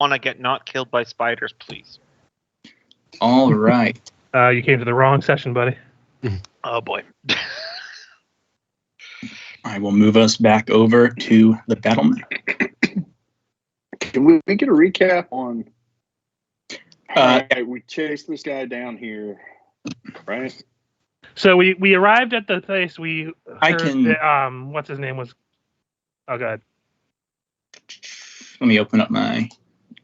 want to get not killed by spiders, please. All right. You came to the wrong session, buddy. Oh boy. I will move us back over to the battle map. Can we get a recap on? We chased this guy down here, right? So we arrived at the place. We I heard can- that, what's his name was. Oh god. Let me open up my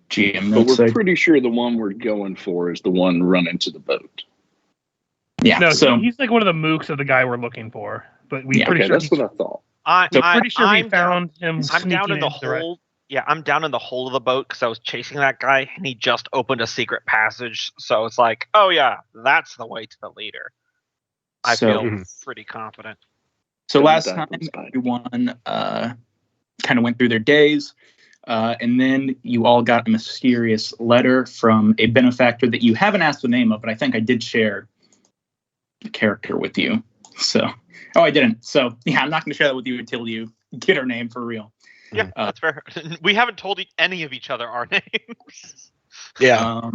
GM But notes. we're pretty sure the one we're going for is the one run into the boat. Yeah. No, so he's like one of the mooks of the guy we're looking for. But we Yeah, pretty Okay, sure that's what I thought. pretty sure we I'm found him. I'm down in the sneaking into hole. Yeah, I'm down in the hole of the boat because I was chasing that guy, and he just opened a secret passage. So it's like, oh yeah, that's the way to the leader. I So- feel pretty confident. So Don't last die time, from spiders. everyone kind of went through their days, and then you all got a mysterious letter from a benefactor that you haven't asked the name of, but I think I did share the character with you. So, I didn't. So, yeah, I'm not going to share that with you until you get her name for real. Yeah, that's fair. We haven't told any of each other our names. Yeah.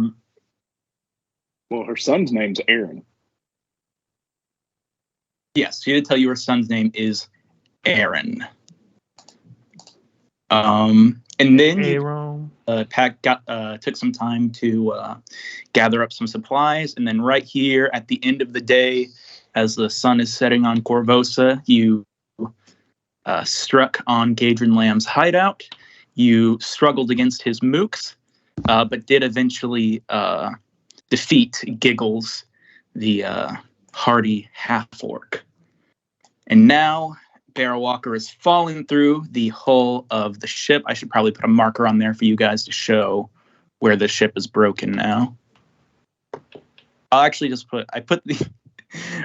Well, her son's name's Aaron. Yes, she did tell you her son's name is Aaron. And then you Aaron. took some time to gather up some supplies, and then right here at the end of the day, as the sun is setting on Corvosa, you struck on Gadrin Lamb's hideout. You struggled against his mooks, but did eventually defeat Giggles, the hardy half-orc. And now Bear Walker is falling through the hull of the ship. I should probably put a marker on there for you guys to show where the ship is broken now. I'll actually just put the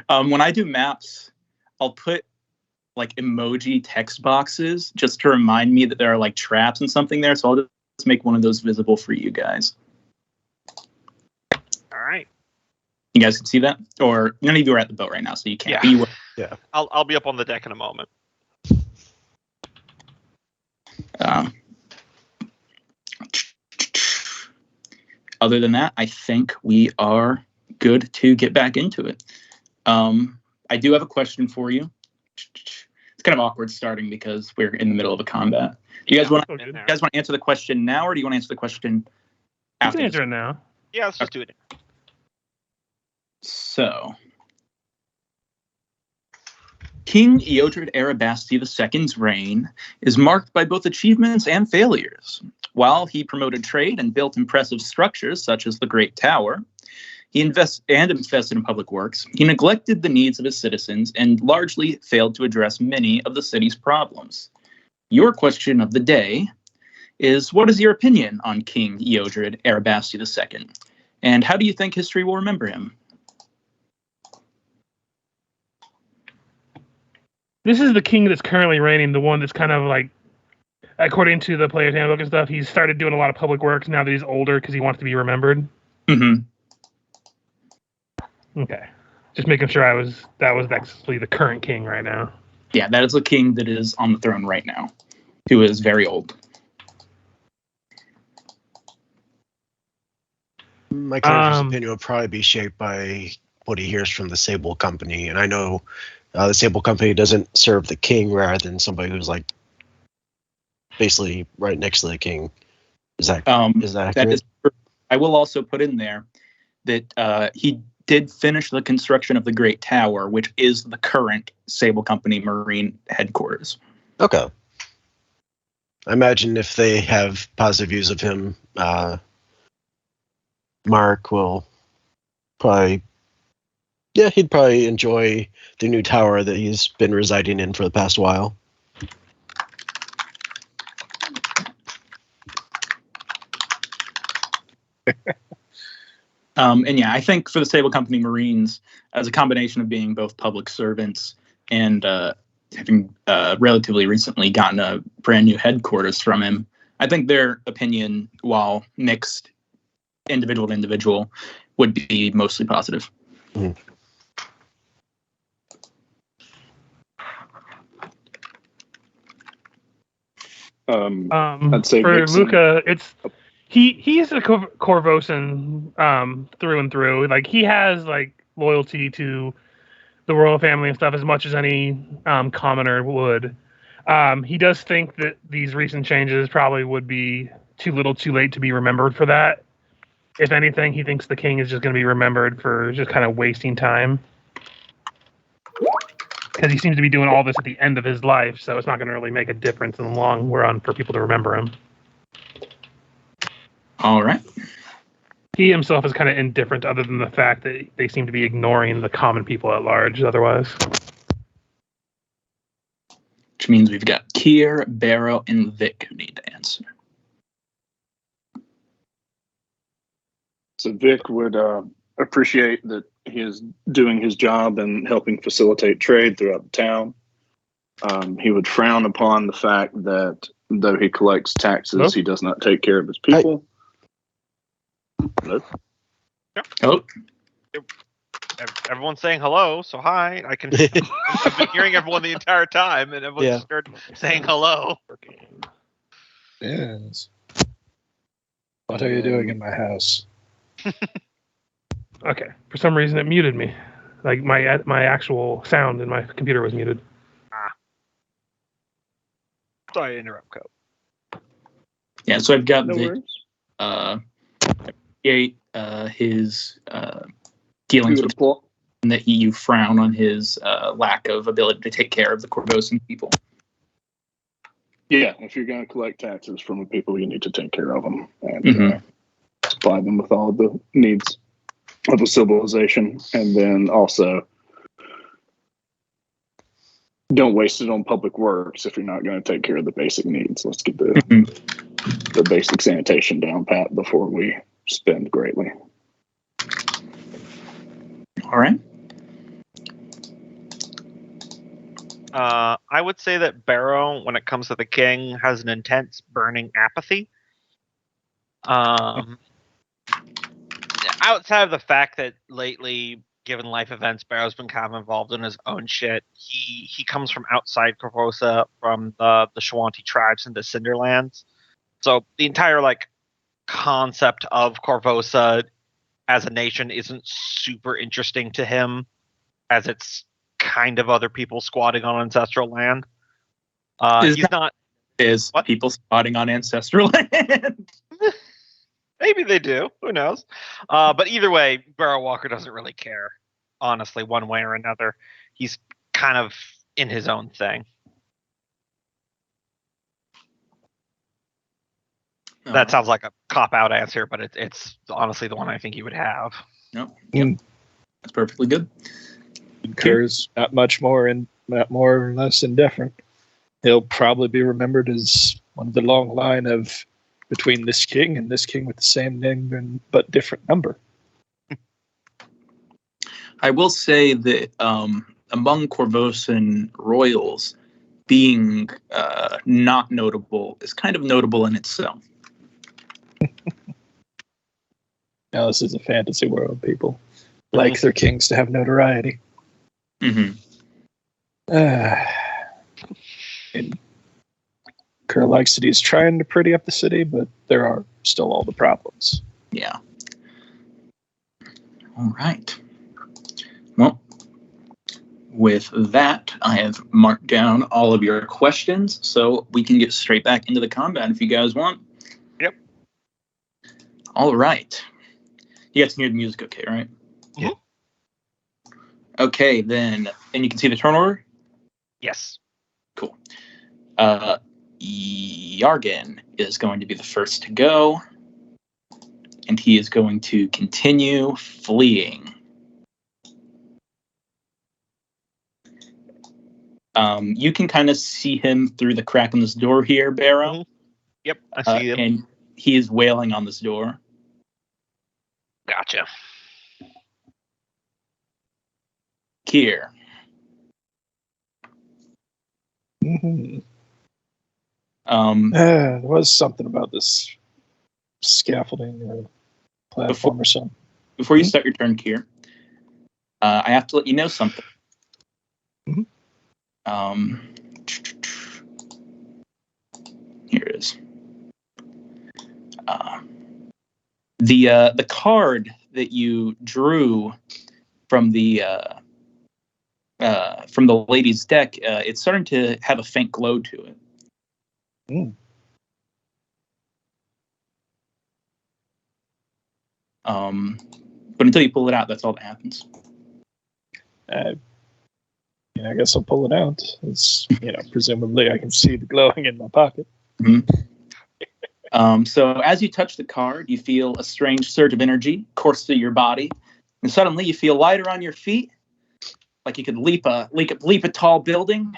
when I do maps, I'll put like emoji text boxes just to remind me that there are like traps and something there. So I'll just make one of those visible for you guys. All right. You guys can see that? Or none of you are at the boat right now, so you can't. Yeah. But you will. I'll be up on the deck in a moment. Other than that, I think we are good to get back into it. I do have a question for you. It's kind of awkward starting because we're in the middle of a combat. Do you guys want Oh, good. to answer the question now, or do you want to answer the question You after? can answer it now. Yeah, let's just do it. So, King Eodred Arabasti II's reign is marked by both achievements and failures. While he promoted trade and built impressive structures such as the Great Tower, he invested in public works, he neglected the needs of his citizens and largely failed to address many of the city's problems. Your question of the day is, what is your opinion on King Eodred Arabasti II? And how do you think history will remember him? This is the king that's currently reigning, the one that's kind of like, according to the player's handbook and stuff, he's started doing a lot of public works now that he's older because he wants to be remembered. Mm-hmm. Okay. Just making sure that was actually the current king right now. Yeah, that is the king that is on the throne right now, who is very old. My character's opinion would probably be shaped by what he hears from the Sable Company, and I know the Sable Company doesn't serve the king rather than somebody who's like basically right next to the king. Is that accurate? That is. I will also put in there that he did finish the construction of the Great Tower, which is the current Sable Company Marine headquarters. Okay. I imagine if they have positive views of him, Mark will probably, he'd probably enjoy the new tower that he's been residing in for the past while. And yeah, I think for the Sable Company Marines, as a combination of being both public servants and having relatively recently gotten a brand new headquarters from him, I think their opinion, while mixed individual to individual, would be mostly positive. Mm-hmm. I'd say for Vixen. Luca, he's a Corvosan through and through. Like he has like loyalty to the royal family and stuff as much as any commoner would. He does think that these recent changes probably would be too little, too late to be remembered for that. If anything, he thinks the king is just going to be remembered for just kind of wasting time. Because he seems to be doing all this at the end of his life, so it's not going to really make a difference in the long run for people to remember him. All right. He himself is kind of indifferent, other than the fact that they seem to be ignoring the common people at large otherwise. Which means we've got Kier, Barrow, and Vic who need to answer. So Vic would appreciate that he is doing his job and helping facilitate trade throughout the town. He would frown upon the fact that though he collects taxes, he does not take care of his people. Hello? Oh, Everyone's saying hello, so hi. I've been hearing everyone the entire time, and everyone just started saying hello. Yes. What are you doing in my house? Okay. For some reason, it muted me. Like my actual sound in my computer was muted. Sorry to interrupt, Cope. yeah. So I've got No Vic worries. appreciate his dealings with and that you frown on his lack of ability to take care of the Corvosan people. Yeah, if you're going to collect taxes from the people, you need to take care of them and supply them with all the needs of a civilization. And then also, don't waste it on public works if you're not going to take care of the basic needs. Let's get the basic sanitation down pat before we spend greatly. All right. I would say that Barrow, when it comes to the king, has an intense burning apathy. Outside of the fact that lately, given life events, Barrow's been kind of involved in his own shit. He comes from outside Corvosa, from the Shawanti tribes in the Cinderlands. So the entire concept of Corvosa as a nation isn't super interesting to him, as it's kind of other people squatting on ancestral land. He's not. Is What? People squatting on ancestral land? Maybe they do. Who knows? But either way, Barrow Walker doesn't really care, honestly, one way or another. He's kind of in his own thing. That sounds like a cop-out answer, but it's honestly the one I think he would have. No. Yep. That's perfectly good. Concurs. Not much more and not more or less indifferent. He'll probably be remembered as one of the long line of between this king and this king with the same name but different number. I will say that among Corvosan royals, being not notable is kind of notable in itself. Now, this is a fantasy world. People like their kings to have notoriety. Mm-hmm. And Kerr City is trying to pretty up the city, but there are still all the problems. Yeah. All right. Well, with that, I have marked down all of your questions, so we can get straight back into the combat if you guys want. Yep. All right. You guys can hear the music okay, right? Yeah. Okay, then. And you can see the turn order? Yes. Cool. Yargan is going to be the first to go, and he is going to continue fleeing. You can kind of see him through the crack in this door here, Barrow. Mm-hmm. Yep, I see him. And he is wailing on this door. Gotcha. Kier. Mm-hmm. There was something about this scaffolding or platform or something. Before you start your turn, Kier, I have to let you know something. Mm-hmm. Here it is. The card that you drew from the lady's deck, it's starting to have a faint glow to it. Mm. But until you pull it out, that's all that happens. I guess I'll pull it out. It's, presumably I can see the glowing in my pocket. So as you touch the card, you feel a strange surge of energy course through your body, and suddenly you feel lighter on your feet, like you could leap a tall building,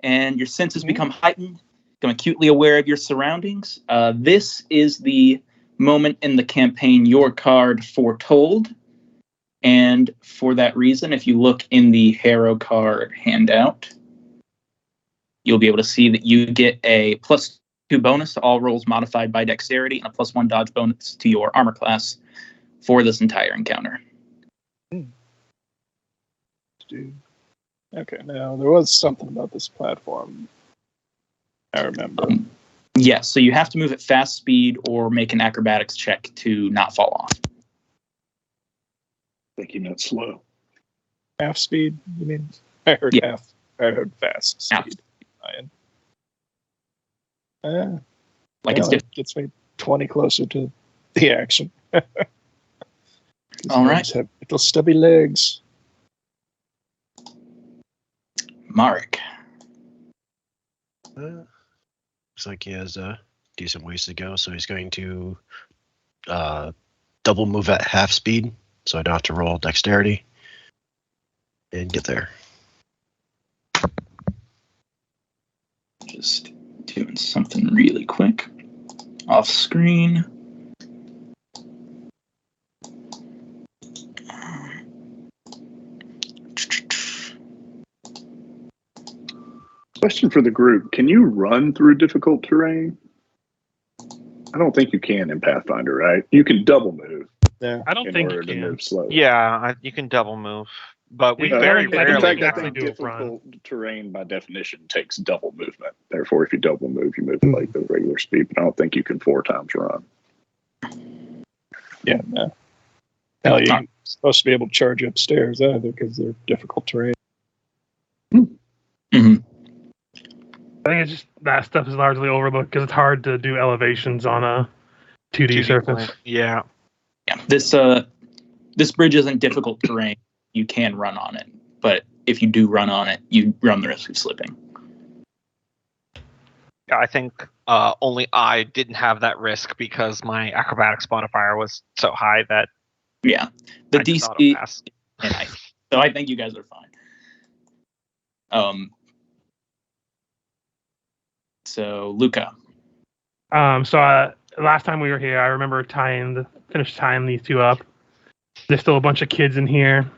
and your senses become heightened, become acutely aware of your surroundings. This is the moment in the campaign your card foretold, and for that reason, if you look in the Harrow card handout, you'll be able to see that you get a +2 bonus to all rolls modified by dexterity and a +1 dodge bonus to your armor class for this entire encounter. Dude. Okay, now there was something about this platform I remember. Yes, so you have to move at fast speed or make an acrobatics check to not fall off. I think you meant slow. Half speed, you mean? I heard Yeah. half. I heard fast Half. speed. It's It gets me 20 closer to the action. All right. Have little stubby legs. Marek. Looks like he has a decent ways to go, so he's going to double move at half speed, so I don't have to roll dexterity and get there. Just doing something really quick. Off screen. Question for the group: can you run through difficult terrain? I don't think you can in Pathfinder, right? You can double move Yeah. I don't in think you order to can. move slow. Yeah, you can double move, but we Yeah, very I don't rarely In fact, think I actually think do difficult terrain by definition takes double movement. Therefore, if you double move, you move at like the regular speed. But I don't think you can 4 times run. Yeah, no. Hell, you're supposed to be able to charge upstairs either because they're difficult terrain. Mm-hmm. I think it's just that stuff is largely overlooked because it's hard to do elevations on a 2D surface. Yeah. Yeah, this bridge isn't difficult terrain. You can run on it, but if you do run on it, you run the risk of slipping. Yeah, I think only I didn't have that risk because my acrobatics modifier was so high that Yeah, the I just DC, auto-pass. and so I think you guys are fine. So Luca. Last time we were here, I remember finished tying these two up. There's still a bunch of kids in here.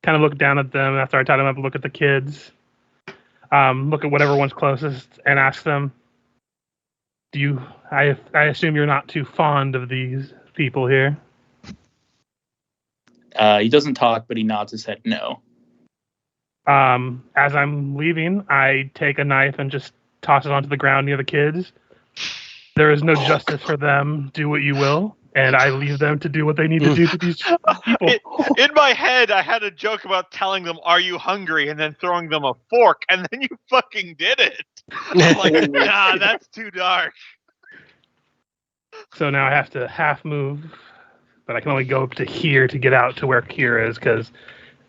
Kind of look down at them after I tied them up. Look at the kids. Look at whatever one's closest and ask them, I assume you're not too fond of these people here? He doesn't talk, but he nods his head no. As I'm leaving, I take a knife and just toss it onto the ground near the kids. There is no justice for them. Do what you will. And I leave them to do what they need to do to these people. In my head, I had a joke about telling them, "Are you hungry?" and then throwing them a fork, and then you fucking did it. I'm like, nah, that's too dark. So now I have to half move, but I can only go up to here to get out to where Kira is, because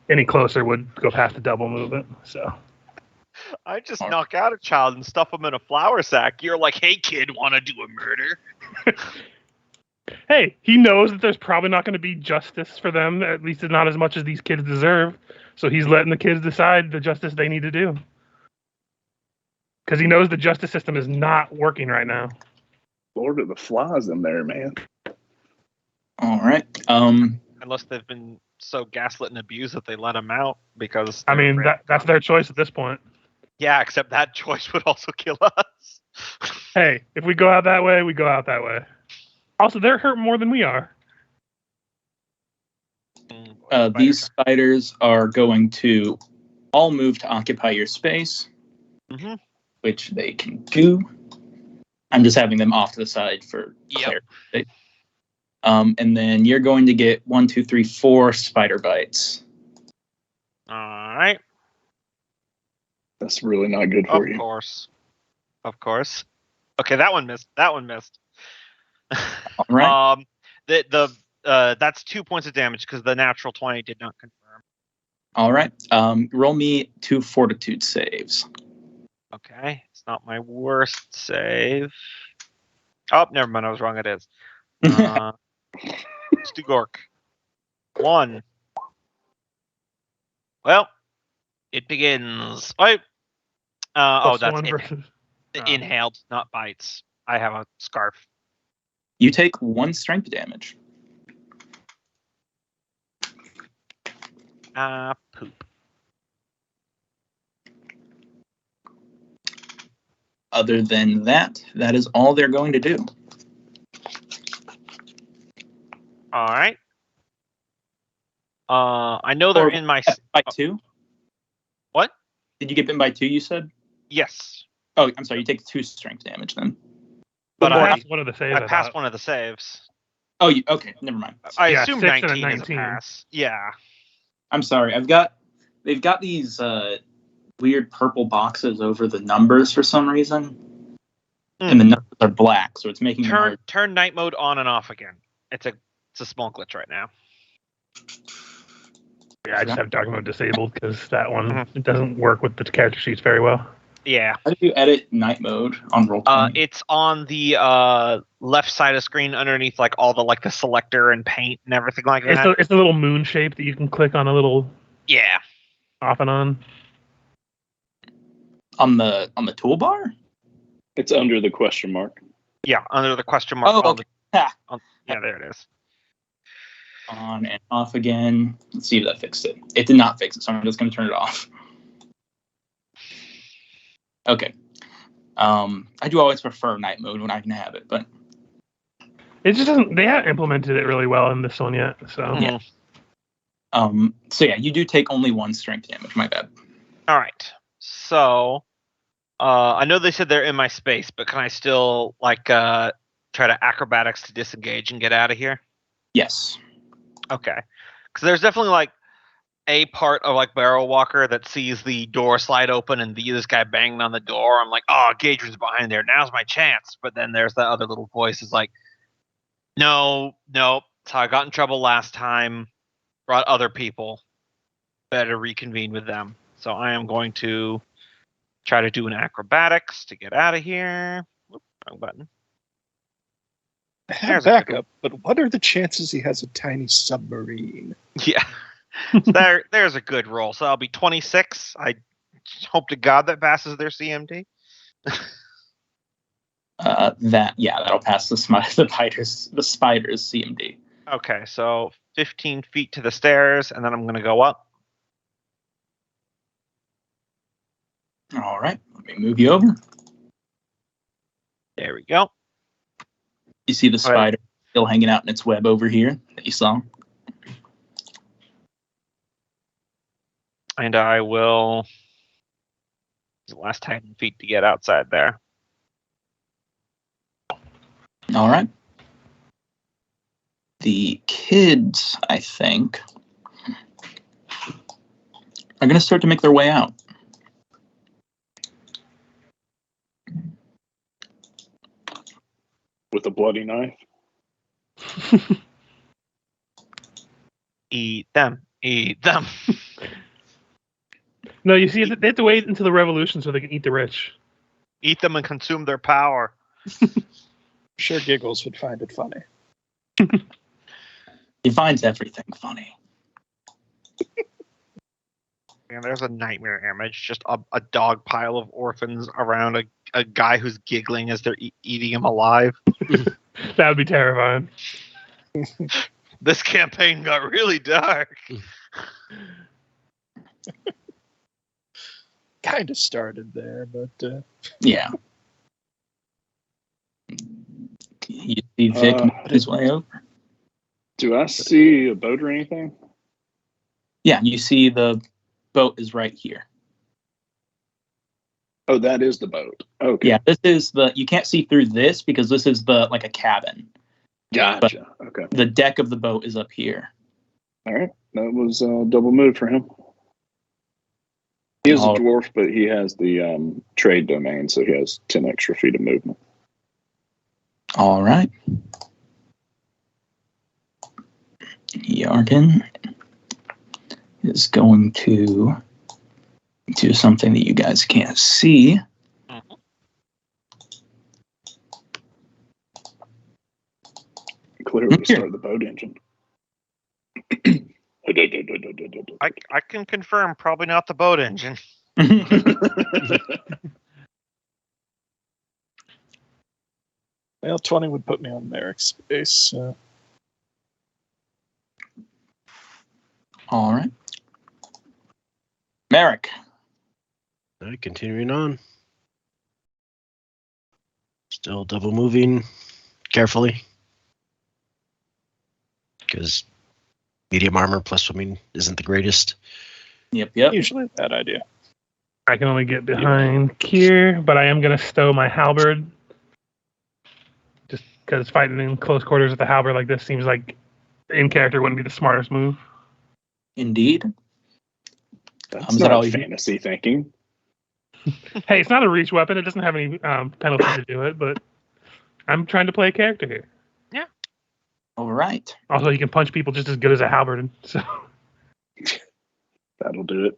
any closer would go past the double movement. So I just knock out a child and stuff them in a flour sack. You're like, "Hey, kid, want to do a murder?" hey, he knows that there's probably not going to be justice for them, at least not as much as these kids deserve. So he's letting the kids decide the justice they need to do. Because he knows the justice system is not working right now. Lord of the Flies in there, man. All right. Unless they've been so gaslit and abused that they let him out because... I mean, that's their choice at this point. Yeah, except that choice would also kill us. Hey, if we go out that way, we go out that way. Also, they're hurt more than we are. These spiders are going to all move to occupy your space, which they can do. I'm just having them off to the side for clarity. And then you're going to get 1, 2, 3, 4 spider bites. All right. That's really not good for you. Of course. Okay, that one missed. All right. That's 2 points of damage because the natural 20 did not confirm. All right. Roll me 2 fortitude saves. Okay, it's not my worst save. Oh, never mind. I was wrong. It is. Stugork. 1. Well, it begins. That's +1 it. versus. Inhaled, not bites. I have a scarf. You take 1 strength damage. Poop. Other than that, that is all they're going to do. All right. I know they're in my. By 2? What? Did you get bitten by 2, you said? Yes. Oh, I'm sorry. You take 2 strength damage then. But I I passed one of the saves. passed one of the saves. Oh, okay. Never mind. I Yeah, assume 6 and a 19 is a 19. pass. Yeah. I'm sorry. They've got these weird purple boxes over the numbers for some reason. And the numbers are black, so it's making them hard. Turn night mode on and off again. It's a small glitch right now. Yeah, I just have dark mode disabled because that one it doesn't work with the character sheets very well. Yeah. How do you edit night mode on Roll20? It's on the left side of screen underneath like all the selector and paint and everything like that. It's a little moon shape that you can click on a little Yeah. off and on. On the toolbar? It's under the question mark. Yeah, under the question mark. Oh, okay. Yeah, there it is. On and off again. Let's see if that fixed it. It did not fix it, so I'm just going to turn it off. Okay. I do always prefer night mode when I can have it, but It just doesn't. They haven't implemented it really well in this one yet. So Yeah. So yeah, you do take only 1 strength damage. My bad. All right. So, I know they said they're in my space, but can I still try to acrobatics to disengage and get out of here? Yes. Okay. Because there's definitely a part of Barrel Walker that sees the door slide open and this guy banging on the door. I'm like, oh, Gadrin's behind there. Now's my chance. But then there's that other little voice is like, no. So I got in trouble last time. Brought other people. Better reconvene with them. So I am going to try to do an acrobatics to get out of here. Whoop, wrong button. There's a Back up, but what are the chances he has a tiny submarine? Yeah. There's a good roll. So I'll be 26. I hope to God that passes their CMD. That'll pass the spider's CMD. Okay, so 15 feet to the stairs, and then I'm going to go up. All right, let me move you over. There we go. You see the spider still hanging out in its web over here that you saw? And I will the last 10 feet to get outside there. All right. The kids, I think, are going to start to make their way out. With a bloody knife. Eat them. Eat them. no, you see, they have to wait until the revolution so they can eat the rich. Eat them and consume their power. Sure, Giggles would find it funny. He finds everything funny. And there's a nightmare image, just a dog pile of orphans around a guy who's giggling as they're eating him alive. That would be terrifying. This campaign got really dark. Kind of started there, but Yeah. You see Vic make his way over. Do I see a boat or anything? Yeah, you see the boat is right here. Oh, that is the boat. Okay. Yeah, this is you can't see through this because this is like a cabin. Gotcha. Okay. The deck of the boat is up here. All right. That was a double move for him. He is a Oh. dwarf, but he has the trade domain, so he has 10 extra feet of movement. All right. Yarkin is going to do something that you guys can't see. Clearly Here. start the boat engine. I can confirm, probably not the boat engine. Well, 20 would put me on Merrick's base. So. All right. Merrick. All right, continuing on. Still double moving carefully. Because medium armor plus swimming isn't the greatest. Yep. Usually a bad idea. I can only get behind Kier, but I am going to stow my halberd. Just because fighting in close quarters with the halberd like this seems like in character wouldn't be the smartest move. Indeed. That's Is that not all you- fantasy thinking. Hey, it's not a reach weapon. It doesn't have any penalty to do it, but I'm trying to play a character here. All right. Also, you can punch people just as good as a halberd. So That'll do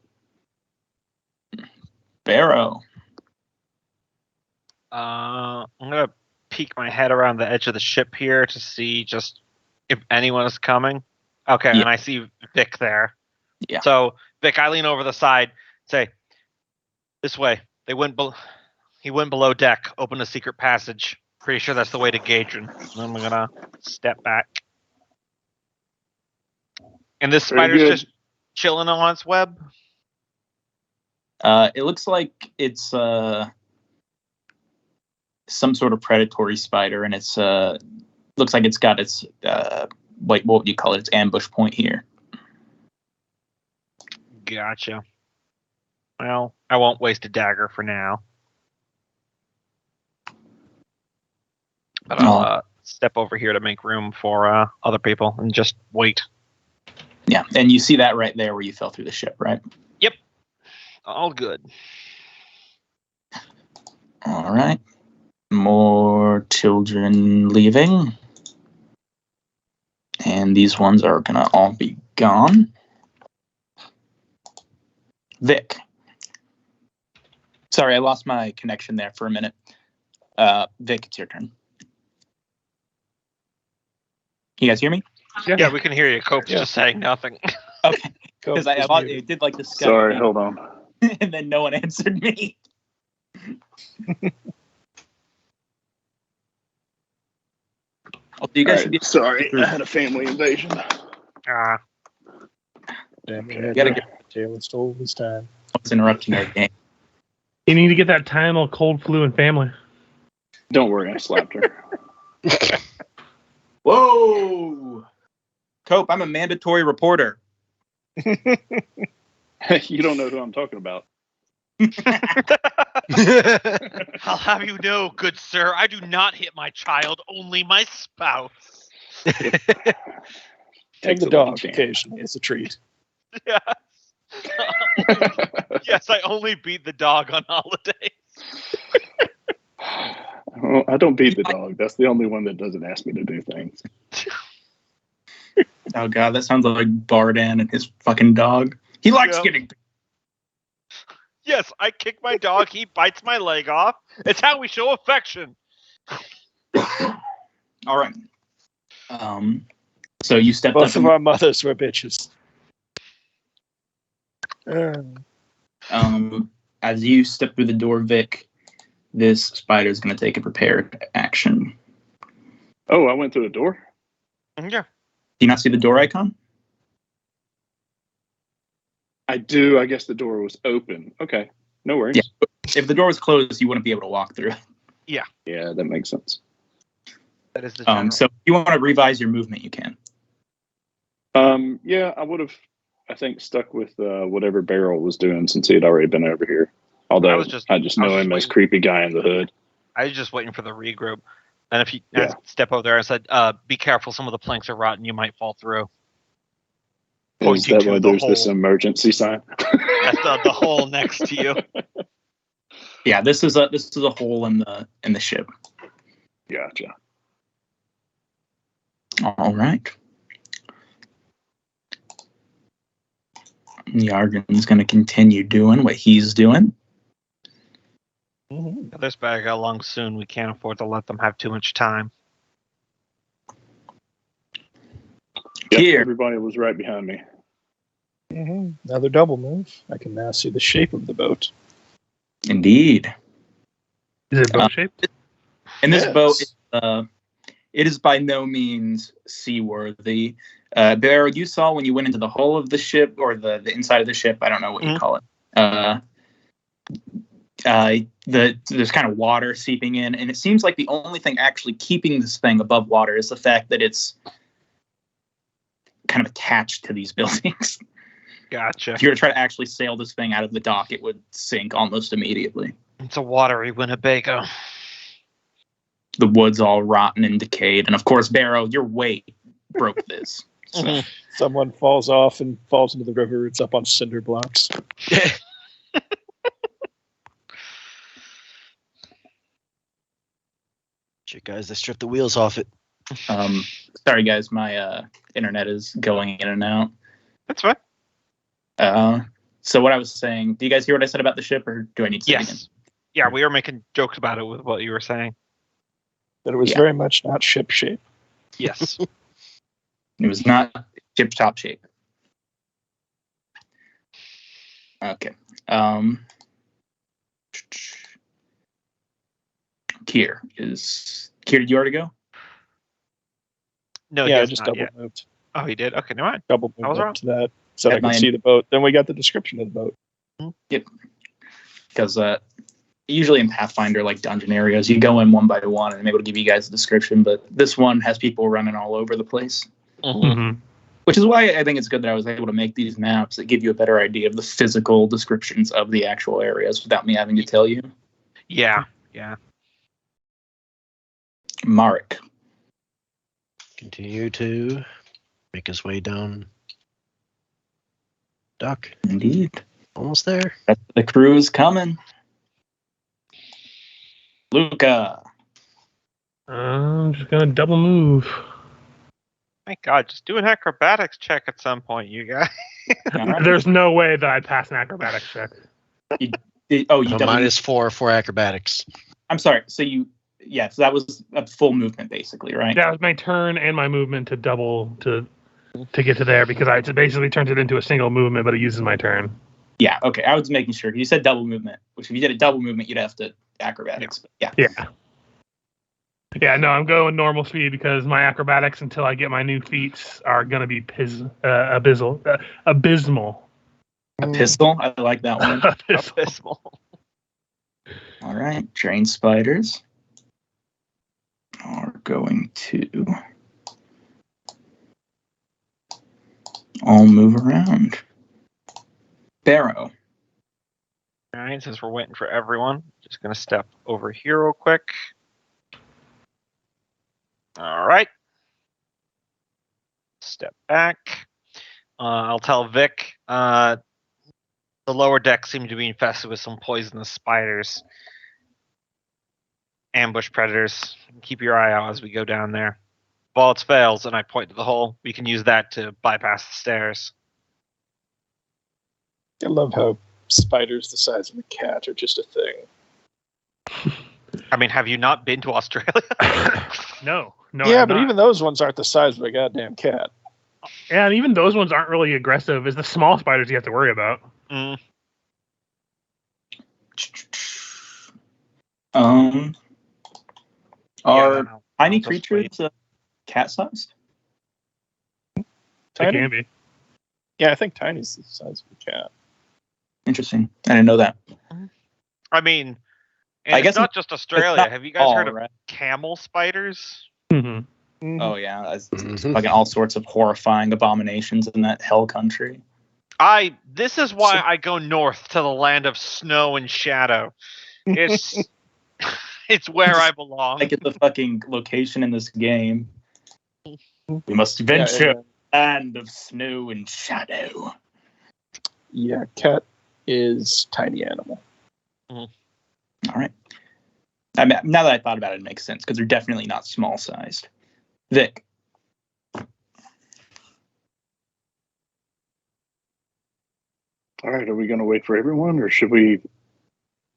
it. Barrow. I'm gonna peek my head around the edge of the ship here to see just if anyone is coming. Okay, Yeah. and I see Vic there. Yeah. So Vic, I lean over the side, say, "This way." He went below deck, opened a secret passage. Pretty sure that's the way to Gadron. And I'm gonna step back. And this Very spider's good. just chilling on its web. It looks like it's some sort of predatory spider, and it's looks like it's got its what would you call it? Its ambush point here. Gotcha. Well, I won't waste a dagger for now. But I'll step over here to make room for other people and just wait. Yeah, and you see that right there where you fell through the ship, right? All good. All right. More children leaving. And these ones are going to all be gone. Vic. Sorry, I lost my connection there for a minute. Vic, it's your turn. You guys hear me? Yeah, we can hear you. Cope's Yeah. just saying nothing. Okay, Go because it did like the Skype Sorry, thing, hold on. and then no one answered me. Oh, you guys All should be. right, sorry, I had a family invasion. Ah, Damn, You gotta get Taylor stole his time. what's interrupting your game. you need to get that Tylenol cold flu and family. Don't worry, I slapped her. Whoa! Cope, I'm a mandatory reporter. You don't know who I'm talking about. I'll have you know, good sir, I do not hit my child, only my spouse. Take Takes the a lucky dog chance. occasionally. It's a treat. Yes. Yes, I only beat the dog on holidays. Well, I don't beat the dog. That's the only one that doesn't ask me to do things. Oh god, that sounds like Bardan and his fucking dog. He likes Yep. getting. Yes, I kick my dog, he bites my leg off. It's how we show affection. All right. So you stepped Both up. of our mothers were bitches. As you step through the door, Vic, this spider is going to take a prepared action. Oh, I went through the door? Yeah. Do you not see the door icon? I do. I guess the door was open. Okay. No worries. Yeah. If the door was closed, you wouldn't be able to walk through. Yeah, that makes sense. That is the general. So if you want to revise your movement, you can. Yeah, I would have, I think, stuck with whatever Beryl was doing since he had already been over here. Although I just know him as waiting. creepy guy in the hood. I was just waiting for the regroup. And if you step over there and said, "Be careful, some of the planks are rotten. You might fall through." Is Pointing that to why the there's this hole. emergency sign? That's the hole next to you. Yeah, this is a hole in the ship. Gotcha. All right. Yargan's going to continue doing what he's doing. This better go along soon. We can't afford to let them have too much time. Yep, Here. everybody was right behind me. Another double move. I can now see the shape of the boat. Indeed. Is it boat shaped? And this Yes. boat, it is by no means seaworthy. Barrow, you saw when you went into the hull of the ship, or the inside of the ship, I don't know what you call it. There's kind of water seeping in, and it seems like the only thing actually keeping this thing above water is the fact that it's kind of attached to these buildings. Gotcha. If you were to try to actually sail this thing out of the dock, it would sink almost immediately. It's a watery Winnebago. The wood's all rotten and decayed, and of course, Barrow, your weight broke this. So, Someone falls off and falls into the river. It's up on cinder blocks. Shit, guys, they stripped the wheels off it. sorry, guys, my internet is going in and out. That's fine. So what I was saying, do you guys hear what I said about the ship, or do I need to say it again? Yes. Yeah, we were making jokes about it with what you were saying. That it was Yeah. very much not ship shape. Yes. It was not chip top shape. Okay. Kier, did you already go? No, Yeah, I he just not double yet. moved. Oh, he did? Okay, never mind. Double I was moved wrong. up to that so At I could my see the boat. Then we got the description of the boat. Because usually in Pathfinder, like dungeon areas, you go in one by one, and I'm able to give you guys a description. But this one has people running all over the place, Mm-hmm. which is why I think it's good that I was able to make these maps that give you a better idea of the physical descriptions of the actual areas without me having to tell you. Yeah. Marek. Continue to make his way down dock. Indeed. Almost there. The crew is coming. Luca. I'm just gonna double move. Thank God. Just do an acrobatics check at some point, you guys. All right. There's no way that I'd pass an acrobatics check. You So double- -4 for acrobatics. I'm sorry. So that was a full movement, basically, right? That was my turn and my movement to double to get to there because it basically turns it into a single movement, but it uses my turn. Yeah. Okay. I was making sure. You said double movement, which if you did a double movement, you'd have to acrobatics. But yeah. Yeah. Yeah, no, I'm going normal speed because my acrobatics until I get my new feats are gonna be abysmal. A pistol. I like that one. Abysmal. All right. Trained spiders are going to all move around. Barrow. All right, since we're waiting for everyone, just going to step over here real quick. All right. Step back. I'll tell Vic, the lower deck seemed to be infested with some poisonous spiders. Ambush predators. Keep your eye out as we go down there. If all else fails, and I point to the hole, we can use that to bypass the stairs. I love how spiders the size of a cat are just a thing. I mean, have you not been to Australia? No, yeah, I'm but not. even those ones aren't the size of a goddamn cat. Yeah, and even those ones aren't really aggressive. It's the small spiders you have to worry about. Mm. Are Yeah, tiny I'll just creatures cat-sized? They Tiny? can be. Yeah, I think Tiny's the size of a cat. Interesting. I didn't know that. I mean, and I it's guess not just Australia. not Have you guys heard of right? camel spiders? Mm-hmm. Oh yeah, it's Mhm. fucking all sorts of horrifying abominations in that hell country. This is why I go north to the land of snow and shadow. It's It's where I belong. Like it's a fucking location in this game. We must venture land of snow and shadow. Yeah, cat is tiny animal. All right. I mean, now that I thought about it, it makes sense because they're definitely not small sized. Vic. All right, are we going to wait for everyone, or should we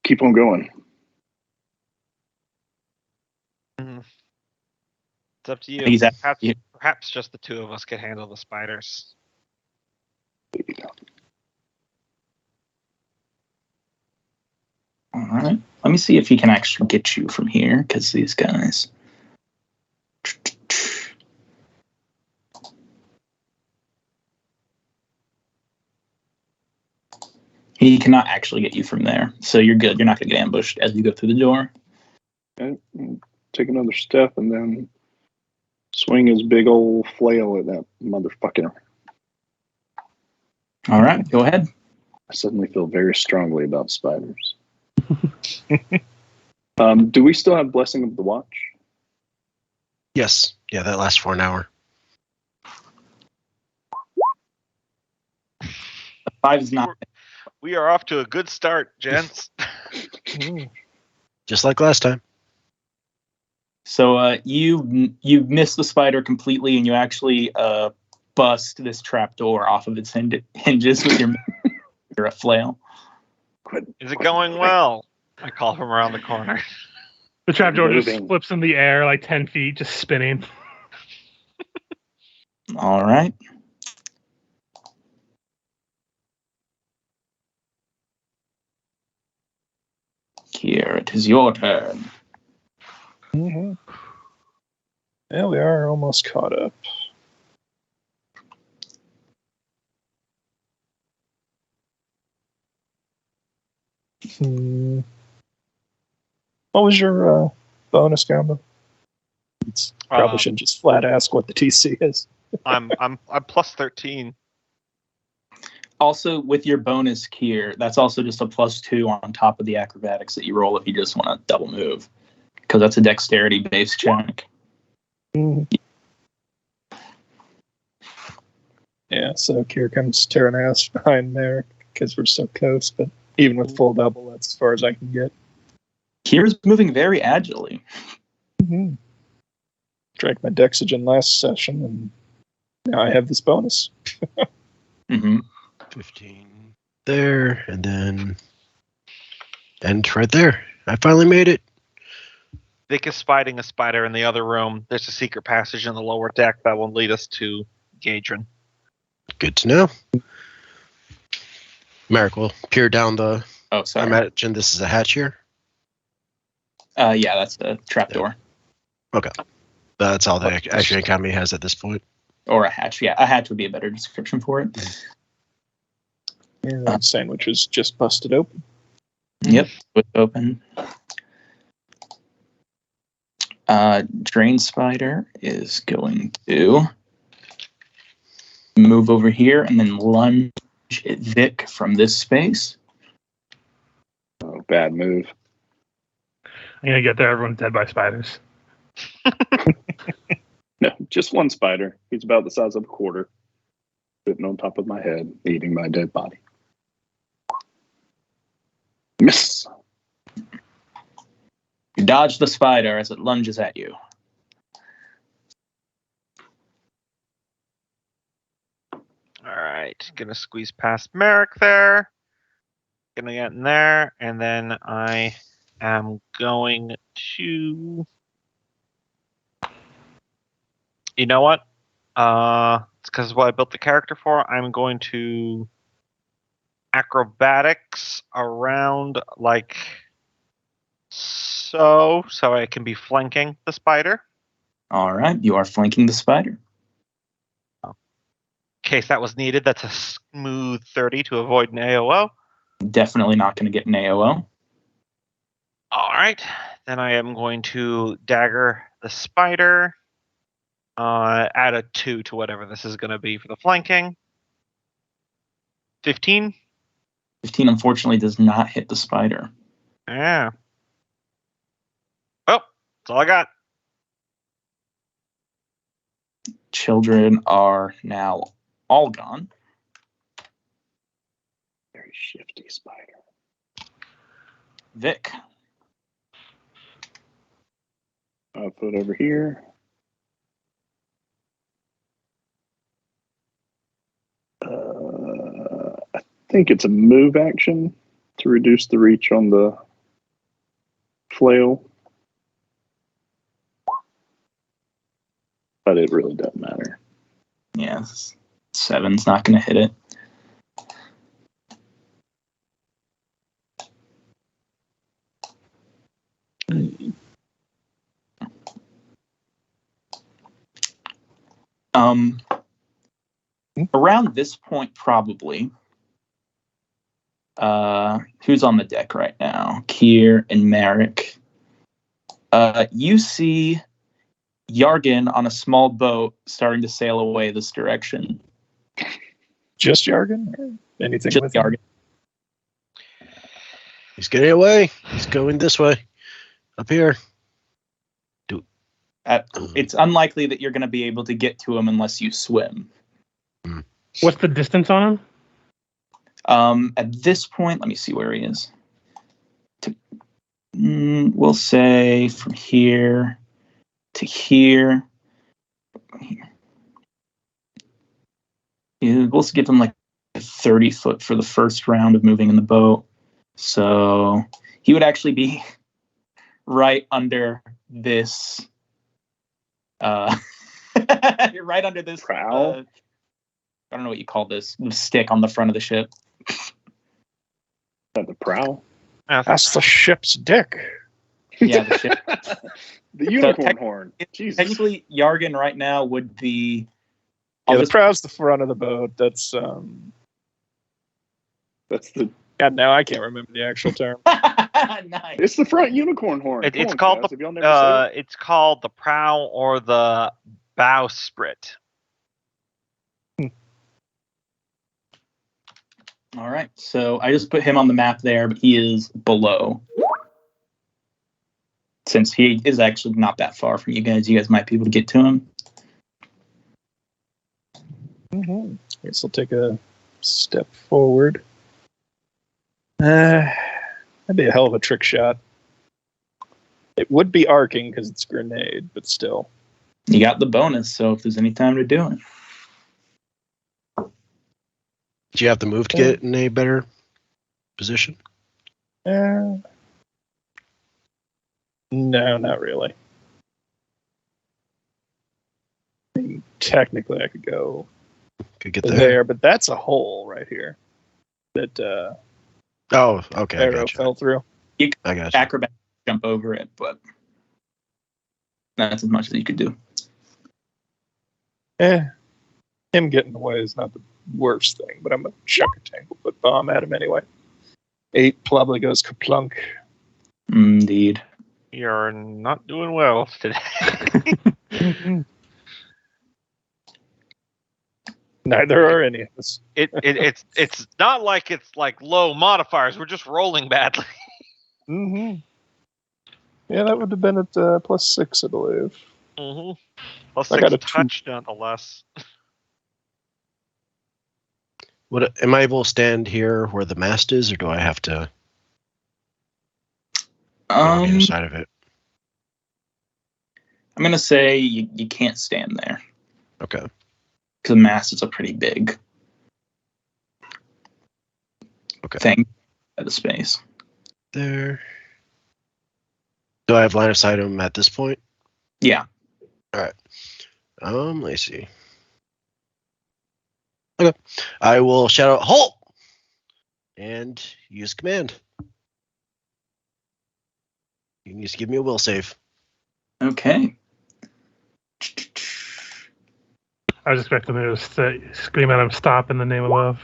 keep on going? It's up to you. He's at- Perhaps just the two of us could handle the spiders. All right. Let me see if he can actually get you from here, because these guys. He cannot actually get you from there, so you're good. You're not going to get ambushed as you go through the door. Okay, take another step and then swing his big old flail at that motherfucker. All right, go ahead. I suddenly feel very strongly about spiders. Do we still have Blessing of the Watch? Yes. Yeah, that lasts for an hour. 5 is not. We are off to a good start, gents. Just like last time. So you miss the spider completely, and you actually bust this trapdoor off of its hinges with your flail. Is it going well? I call from around the corner. The trapdoor just Moving. flips in the air like 10 feet, just spinning. All right. Here, it is your turn. Mm-hmm. Yeah, we are almost caught up. What was your bonus combo? It's probably should just flat ask what the TC is. I'm plus 13. Also, with your bonus here, that's also just a +2 on top of the acrobatics that you roll if you just want to double move, because that's a dexterity-based check. Yeah, so here comes tearing ass behind Merrick because we're so close, but even with full double, that's as far as I can get. Kira's moving very agilely. Drank my Dexagen last session, and now I have this bonus. 15 there, and then end right there. I finally made it. Vic is spotting a spider in the other room. There's a secret passage in the lower deck that will lead us to Gadrin. Good to know. Merrick will peer down the... Oh, I sorry. imagine this is a hatch here. Yeah, that's the trapdoor. Okay. That's all the Action Academy has at this point. Or a hatch. Yeah, a hatch would be a better description for it. And the sandwich is just busted open. Yep, with open. Drain Spider is going to move over here and then lunge at Vic from this space. Oh, bad move. I'm gonna get there. Everyone's dead by spiders. No, just one spider. He's about the size of a quarter, sitting on top of my head, eating my dead body. Miss. You dodge the spider as it lunges at you. All right, gonna squeeze past Merrick there. Gonna get in there, and then I am going to. You know what? It's because what I built the character for. I'm going to acrobatics around like so I can be flanking the spider. All right, you are flanking the spider. In case that was needed, that's a smooth 30 to avoid an AOO. Definitely not going to get an AOO. All right, then I am going to dagger the spider. Add a 2 to whatever this is going to be for the flanking. 15. 15 unfortunately does not hit the spider. Yeah. That's all I got. Children are now all gone. Very shifty spider. Vic. I'll put it over here. I think it's a move action to reduce the reach on the flail. But it really doesn't matter. Yeah, 7's not going to hit it. Around this point, probably. Who's on the deck right now? Kier and Merrick. You see Yargan on a small boat starting to sail away this direction. Just Yargan? Or anything Just with him? Yargan. He's getting away. He's going this way. Up here. It's unlikely that you're going to be able to get to him unless you swim. What's the distance on him? At this point, let me see where he is. We'll say from here to here. We'll give him like 30 foot for the first round of moving in the boat. So he would actually be right under this. Right under this prow. I don't know what you call this. The stick on the front of the ship. Is that the prow? That's the ship's dick. Yeah, the ship. The unicorn tech- horn. Jesus. Technically, Yargan right now would be. Yeah, I'll the just- prow's the front of the boat. That's That's the. God, now I can't remember the actual term. Nice. It's the front unicorn horn. It's Come on, called guys. Have y'all never said it? it's called the prow or the bowsprit. All right, so I just put him on the map there, but he is below. Since he is actually not that far from you guys might be able to get to him. Mm-hmm. Guess I'll take a step forward. That'd be a hell of a trick shot. It would be arcing because it's grenade, but still. You got the bonus, so if there's any time to do it. Do you have to move to get in a better position? No, not really. I mean, technically, I could go Could get there, there. but that's a hole right here that Oh, okay. I arrow gotcha. fell through. I gotcha. Acrobat jump over it, but that's as much as you could do. Him getting away is not the worst thing, but I'm gonna chuck a tanglefoot bomb at him anyway. 8 probably goes kaplunk. Indeed. You're not doing well today. Neither are any of us. It's not like it's like low modifiers. We're just rolling badly. Mm-hmm. Yeah, that would have been at +6, I believe. Mm-hmm. Plus I got 6 a 2. touch nonetheless. Am I able to stand here where the mast is, or do I have to go on the other side of it? I'm gonna say you can't stand there Okay. because the masses are pretty big. Okay. Thing at the space. There. Do I have line of sight of him at this point? Yeah. All right. Let's see. Okay. I will shout out halt and use command. You can just give me a will save. Okay. I was expecting him to scream at him, "Stop!" in the name of love.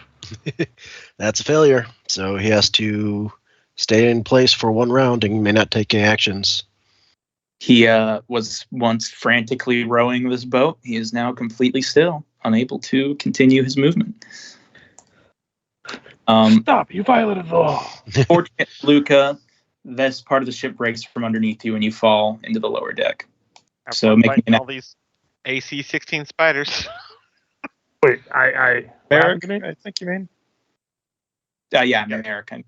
That's a failure. So he has to stay in place for 1 round and may not take any actions. He was once frantically rowing this boat. He is now completely still, unable to continue his movement. Stop! You violated the law. Fortunate Luca, this part of the ship breaks from underneath you and you fall into the lower deck. Have So fun make me fighting an- all these AC-16 spiders. Wait, what happened to me? I think you mean. Yeah, American.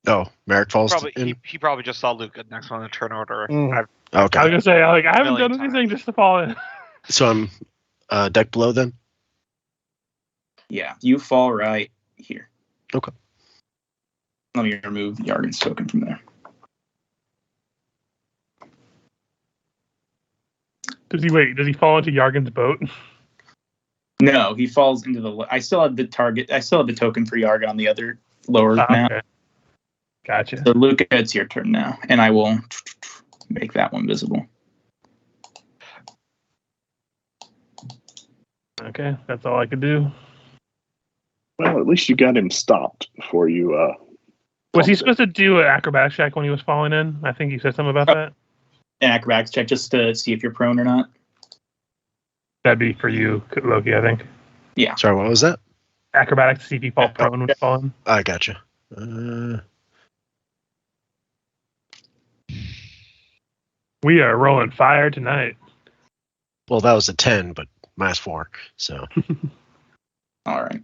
Oh, Merrick falls. He probably just saw Luca next on the turn order. Mm. I've- I was Okay, gonna say, I haven't Million done anything times. just to fall in. so I'm deck below then. Yeah, you fall right here. Okay. Let me remove Yargan's token from there. Does he fall into Yargan's boat? No, he falls into the. I still have the target. I still have the token for Yargan on the other lower map. Okay. Gotcha. So Luca, it's your turn now, and I will make that one visible. Okay, that's all I could do. Well, at least you got him stopped before you. Was he supposed to do an acrobatics check when he was falling in? I think you said something about that. An acrobatics check just to see if you're prone or not. That'd be for you, Loki, I think. Sorry, what was that? Acrobatics to see if you fall prone when falling. I gotcha. We are rolling fire tonight. Well, that was a 10, but -4. So All right.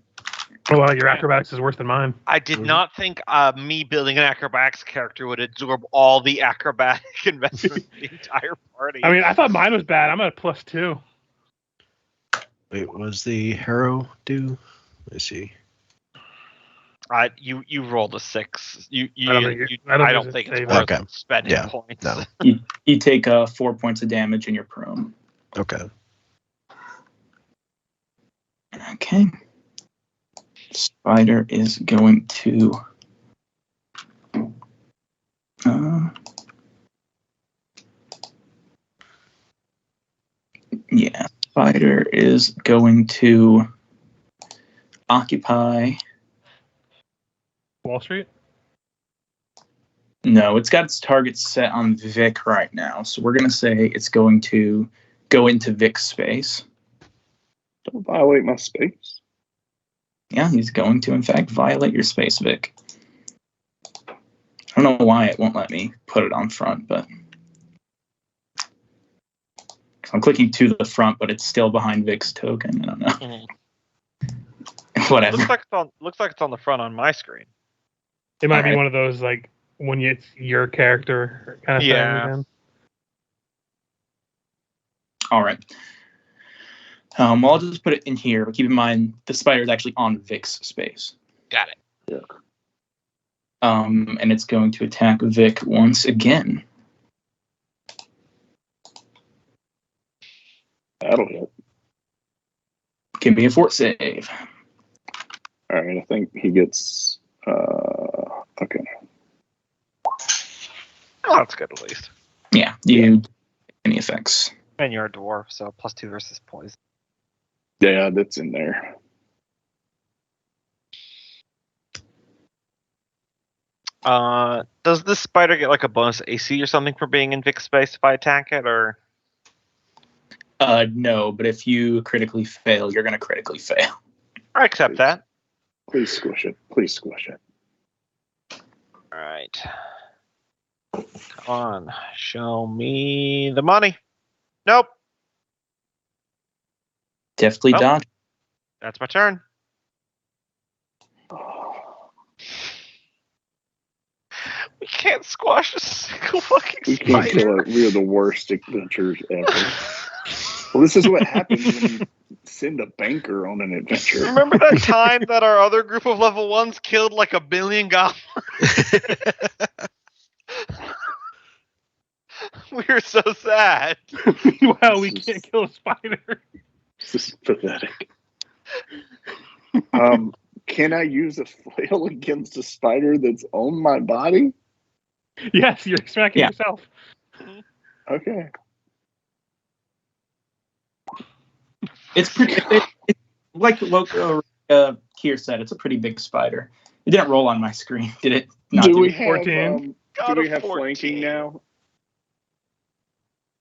Well, your acrobatics is worse than mine. I did Mhm. not think me building an acrobatics character would absorb all the acrobatic investment of the entire party. I mean, I thought mine was bad. I'm at a +2. wait, what does the Harrow do? Let's see. You rolled a 6. I don't think it's save worth it. Okay. spending Yeah, points. no. You take 4 points of damage and you're prone. Okay. Okay. Spider is going to. Yeah, Spider is going to occupy. Wall Street? No, it's got its target set on Vic right now. So we're going to say it's going to go into Vic's space. Don't violate my space. Yeah, he's going to, in fact, violate your space, Vic. I don't know why it won't let me put it on front, but. I'm clicking to the front, but it's still behind Vic's token. I don't know. Mhm. Whatever. Looks like it's on the front on my screen. It might be Alright. one of those, like, when it's your character kind of Yeah. thing again. All right. Well, I'll just put it in here, but keep in mind the spider is actually on Vic's space. Got it. And it's going to attack Vic once again. That'll hit. Give me a fort save. All right, I think he gets. Okay. Oh, that's good at least. Yeah, you any effects. And you're a dwarf, so +2 versus poison. Yeah, that's in there. Does this spider get like a bonus AC or something for being in Vic's space if I attack it, or? No, but if you critically fail, you're going to critically fail. I accept that. Please squish it. Please squish it. All right. Come on, show me the money. Nope, Deftly Oh. dodge. that's my turn. We can't squash a single fucking We can't spider. kill it. We are the worst adventurers ever. Well, this is what happens when you send a banker on an adventure. Remember that time that our other group of level 1s killed like 1 billion goblins? We were so sad. Well, we can't kill a spider. This is pathetic. Can I use a flail against a spider that's on my body? Yes, you're smacking Yeah. yourself. Okay. It's pretty. It's like Loco Kier said, it's a pretty big spider. It didn't roll on my screen, did it? Not Do do we it? have 14? Got do we a have 14. flanking now?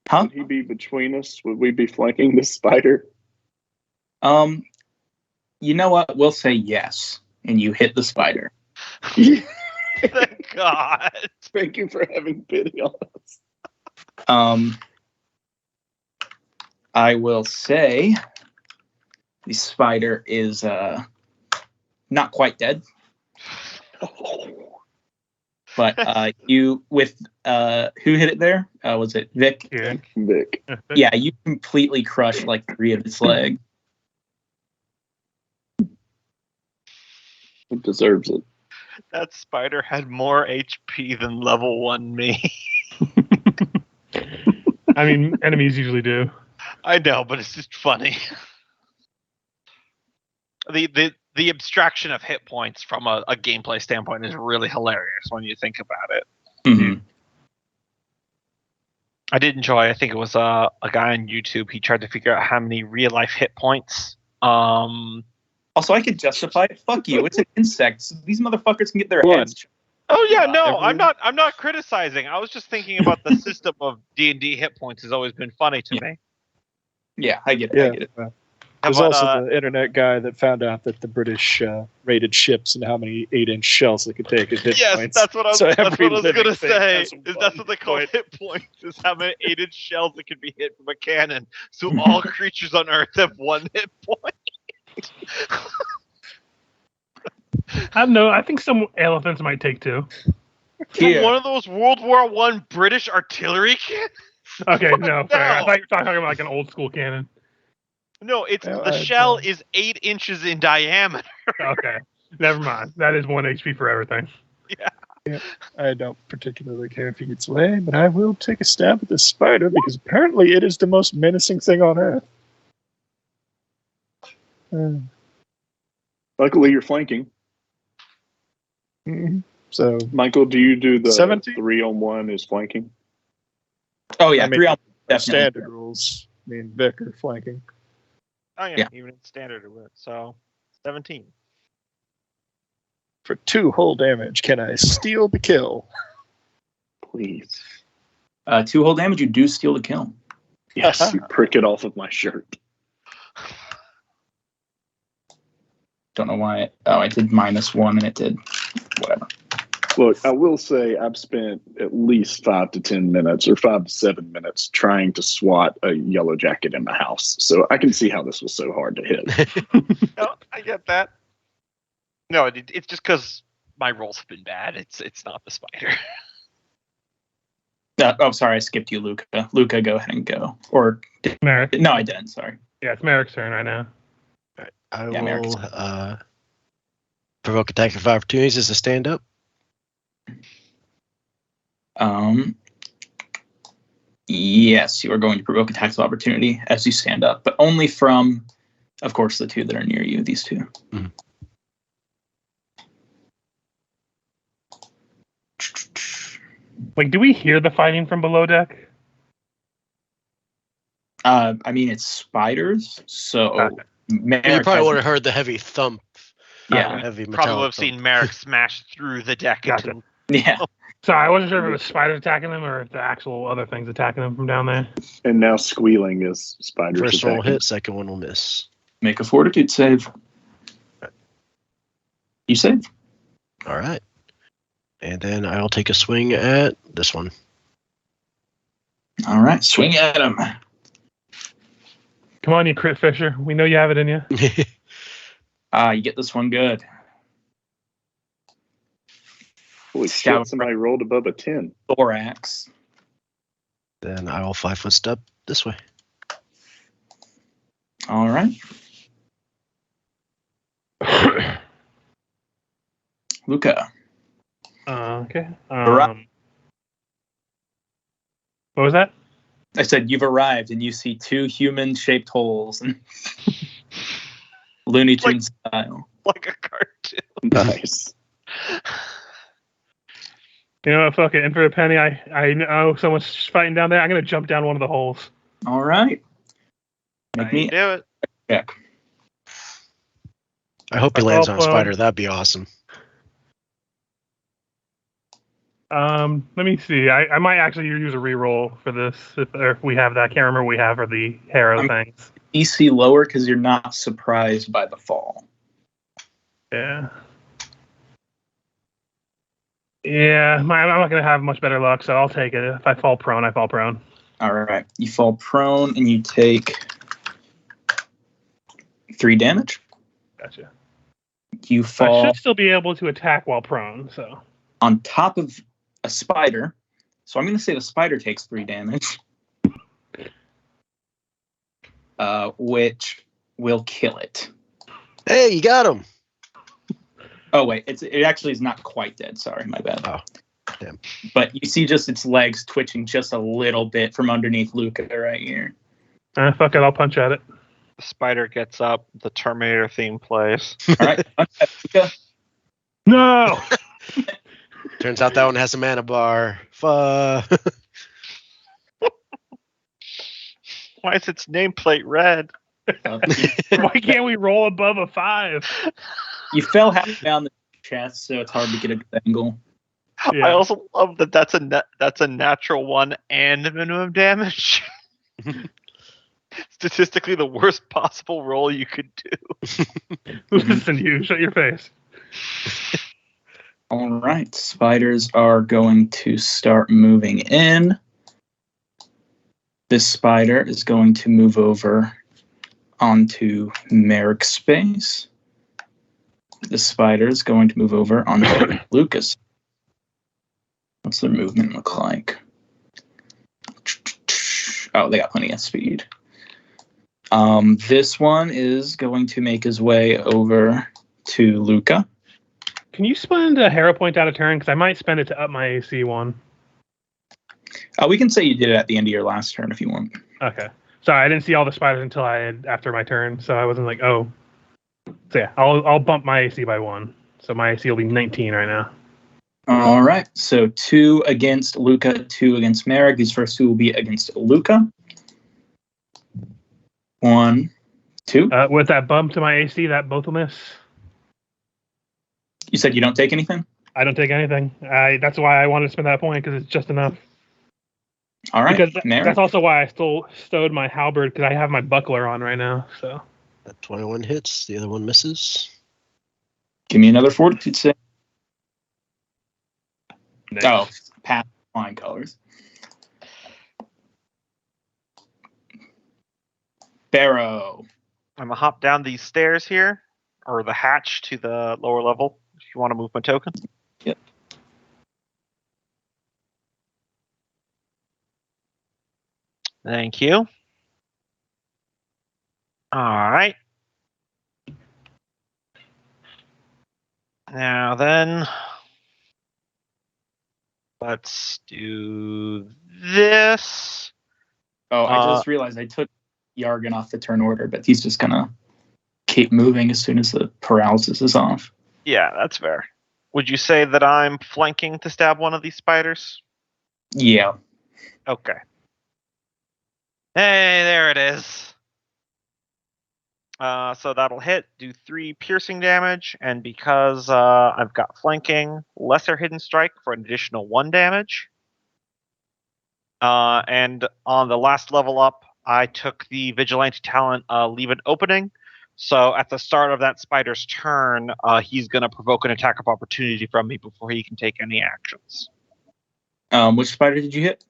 Huh? Would he be between us? Would we be flanking the spider? You know what? We'll say yes, and you hit the spider. Thank God. Thank you for having pity on us. I will say the spider is not quite dead, but you with who hit it there? Was it Vic? Yeah. Vic, Yeah, you completely crushed like 3 of its legs. it deserves it. That spider had more HP than level 1 me. I mean, enemies usually do. I know, but it's just funny. The abstraction of hit points from a gameplay standpoint is really hilarious when you think about it. Mm-hmm. I did enjoy. I think it was a guy on YouTube. He tried to figure out how many real life hit points. Also, I could justify it. Fuck you. It's an insect. These motherfuckers can get their What? heads. Oh yeah, no, Every- I'm not criticizing. I was just thinking about the system of D&D hit points has always been funny to me. Yeah, I get it. Yeah. I get it. There's How about, also the internet guy that found out that the British rated ships and how many 8-inch shells they could take as hit yes, points. that's what I was, So that's every what I was living gonna thing say. has Is that's one what they call point. hit points? Is how many 8-inch shells that can be hit from a cannon. So all creatures on Earth have 1 hit point. I don't know. I think some elephants might take 2. From Here. one of those World War I British artillery cannons. Okay, no, fair. I No. thought you were talking about like an old school cannon. No, it's Well, the I'd, shell is 8 inches in diameter. Okay, never mind. That is 1 HP for everything. I don't particularly care if he gets away, but I will take a stab at this spider because apparently it is the most menacing thing on Earth. Luckily, you're flanking. Mhm. So Michael, do you do the 17? 3-on-1 is flanking? Oh yeah, I mean, 3 on by definitely. standard rules, me and Vic are flanking. Oh yeah, Yeah. even in standard it would. So 17. For 2 whole damage, can I steal the kill? Please. 2 whole damage. You do steal the kill. Yes, you prick it off of my shirt. Don't know why. I did -1 and it did whatever. Look, I will say I've spent at least 5 to 10 minutes or 5 to 7 minutes trying to swat a yellow jacket in the house. So I can see how this was so hard to hit. No, I get that. No, it's just because my rolls have been bad. It's not the spider. Sorry, I skipped you, Luca. Luca, go ahead and go. Or Merrick. no, I didn't. Sorry. Yeah, it's Merrick's turn right now. I Yeah, Merrick's- will provoke attack of opportunities as a stand up. Yes, you are going to provoke attacks of opportunity as you stand up, but only from, of course, the 2 that are near you. These 2. Mhm. Like, do we hear the fighting from below deck? I mean, it's spiders, so Okay. Merrick You probably has- would have heard the heavy thump. Yeah, Heavy Probably metallic would have seen Merrick smash through the deck Gotcha. into yeah. So I wasn't sure if it was spiders attacking them or if the actual other things attacking them from down there. And now squealing is spiders First one will attacking. hit, second one will miss. Make a fortitude save. You save. All right. And then I'll take a swing at this one. All right, swing at him. Come on, you crit fisher. We know you have it in you. You get this one good. Holy Scout. shit, somebody rolled above a 10. Thorax. Then I will 5-foot step this way. All right. Luca. Okay. Right. What was that? I said you've arrived and you see 2 human-shaped holes. Looney Tunes style. like a cartoon. Nice. You know what? Fuck it. And for a penny, I know someone's fighting down there. I'm gonna jump down one of the holes. All right. Make I me do it. check. I hope he lands on a Well, spider. That'd be awesome. Let me see. I might actually use a reroll for this if we have that. I can't remember what we have for the harrow things. EC lower because you're not surprised by the fall. Yeah. Yeah, I'm not gonna have much better luck, so I'll take it. If I fall prone, I fall prone. All right. You fall prone and you take 3 damage. Gotcha. You I fall should still be able to attack while prone. So on top of a spider. So I'm going to say the spider takes 3 damage, which will kill it. Hey, you got him. Oh wait, it actually is not quite dead. Sorry, my bad. Oh, damn. But you see just its legs twitching just a little bit from underneath Luca right here. fuck it, I'll punch at it. The spider gets up. The Terminator theme plays. All right, Luca. No. Turns out that one has a mana bar. Why is its nameplate red? Why can't we roll above a 5? You fell half down the chest, so it's hard to get a good angle. Yeah. I also love that that's a natural 1 and minimum damage. Statistically, the worst possible roll you could do. Listen, you shut your face. All right, spiders are going to start moving in. This spider is going to move over onto Merrick's space. This spider is going to move over onto Lucas. What's their movement look like? Oh, they got plenty of speed. This one is going to make his way over to Luca. Can you spend a hero point out of turn? Because I might spend it to up my AC 1. We can say you did it at the end of your last turn if you want. Okay. Sorry, I didn't see all the spiders until after my turn, so I wasn't like, oh. So yeah, I'll bump my AC by 1. So my AC will be 19 right now. All right. So 2 against Luca, 2 against Merrick. These first 2 will be against Luca. 1, 2. With that bump to my AC, that both will miss. You said you don't take anything? I don't take anything. That's why I wanted to spend that point, because it's just enough. All right. Because Merrick. that's also why I stowed my halberd, because I have my buckler on right now. So That 21 hits. The other one misses. Give me another fortitude save. Nice. Oh, pass flying colors. Barrow. I'm gonna hop down these stairs here, or the hatch to the lower level. If you want to move my token. Yep. Thank you. All right. Now then, let's do this. Oh, I just realized I took Yargan off the turn order, but he's just gonna keep moving as soon as the paralysis is off. Yeah, that's fair. Would you say that I'm flanking to stab one of these spiders? Yeah. Okay. Hey, there it is. So that'll hit, do 3 piercing damage, and because I've got flanking, lesser hidden strike for an additional 1 damage. And on the last level up, I took the vigilante talent, leave an opening. So at the start of that spider's turn, he's going to provoke an attack of opportunity from me before he can take any actions. Which spider did you hit?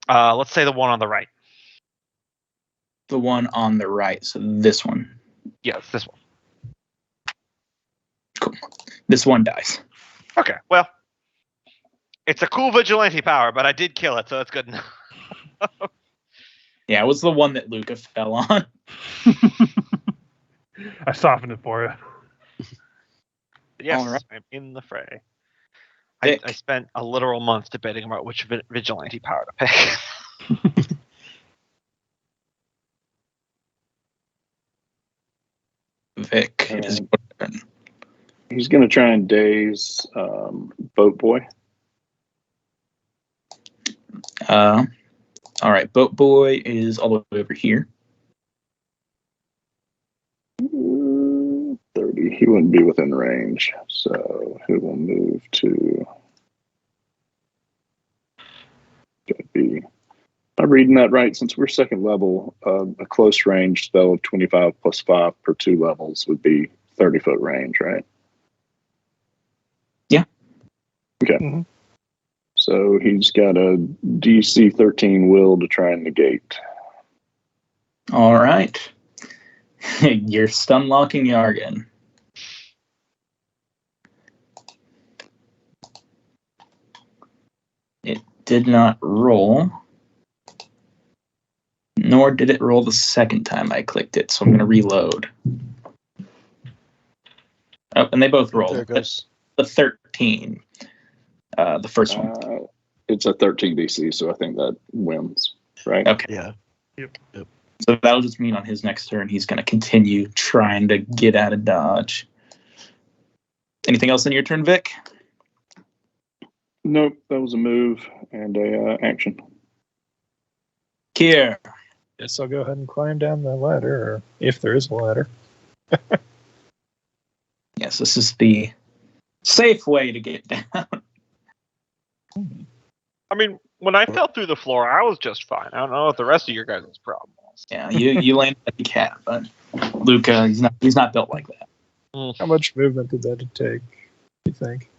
Let's say the one on the right. The one on the right. So this one. Yes, this one. Cool. This one dies. Okay, well, it's a cool vigilante power, but I did kill it, so that's good enough. Yeah, it was the one that Luca fell on. I softened it for you. Yes, All right. I'm in the fray. Dick. I spent a literal month debating about which vigilante power to pick. Vic. It is your turn. He's going to try and daze Boat Boy. All right, Boat Boy is all the way over here. 30. He wouldn't be within range, so he will move to. Could be. Am I reading that right? Since we're second level, a close range spell of 25 plus 5 per 2 levels would be 30-foot range, right? Yeah. So he's got a DC 13 will to try and negate. All right. You're stun locking Yargan. It did not roll. Nor did it roll the second time I clicked it, so I'm going to reload. Oh, and they both rolled. There it goes. The 13. The first one. It's a 13 DC, so I think that wins, right? Okay. Yeah. So that'll just mean on his next turn, he's going to continue trying to get out of dodge. Anything else in your turn, Vic? Nope, that was a move and a action. Kier. Guess I'll go ahead and climb down the ladder, or if there is a ladder. Yes, this is the safe way to get down. I mean, when I fell through the floor, I was just fine. I don't know what the rest of your guys' problem was. Yeah, you landed at the cat, but Luca, he's not built like that. How much movement did that take, you think?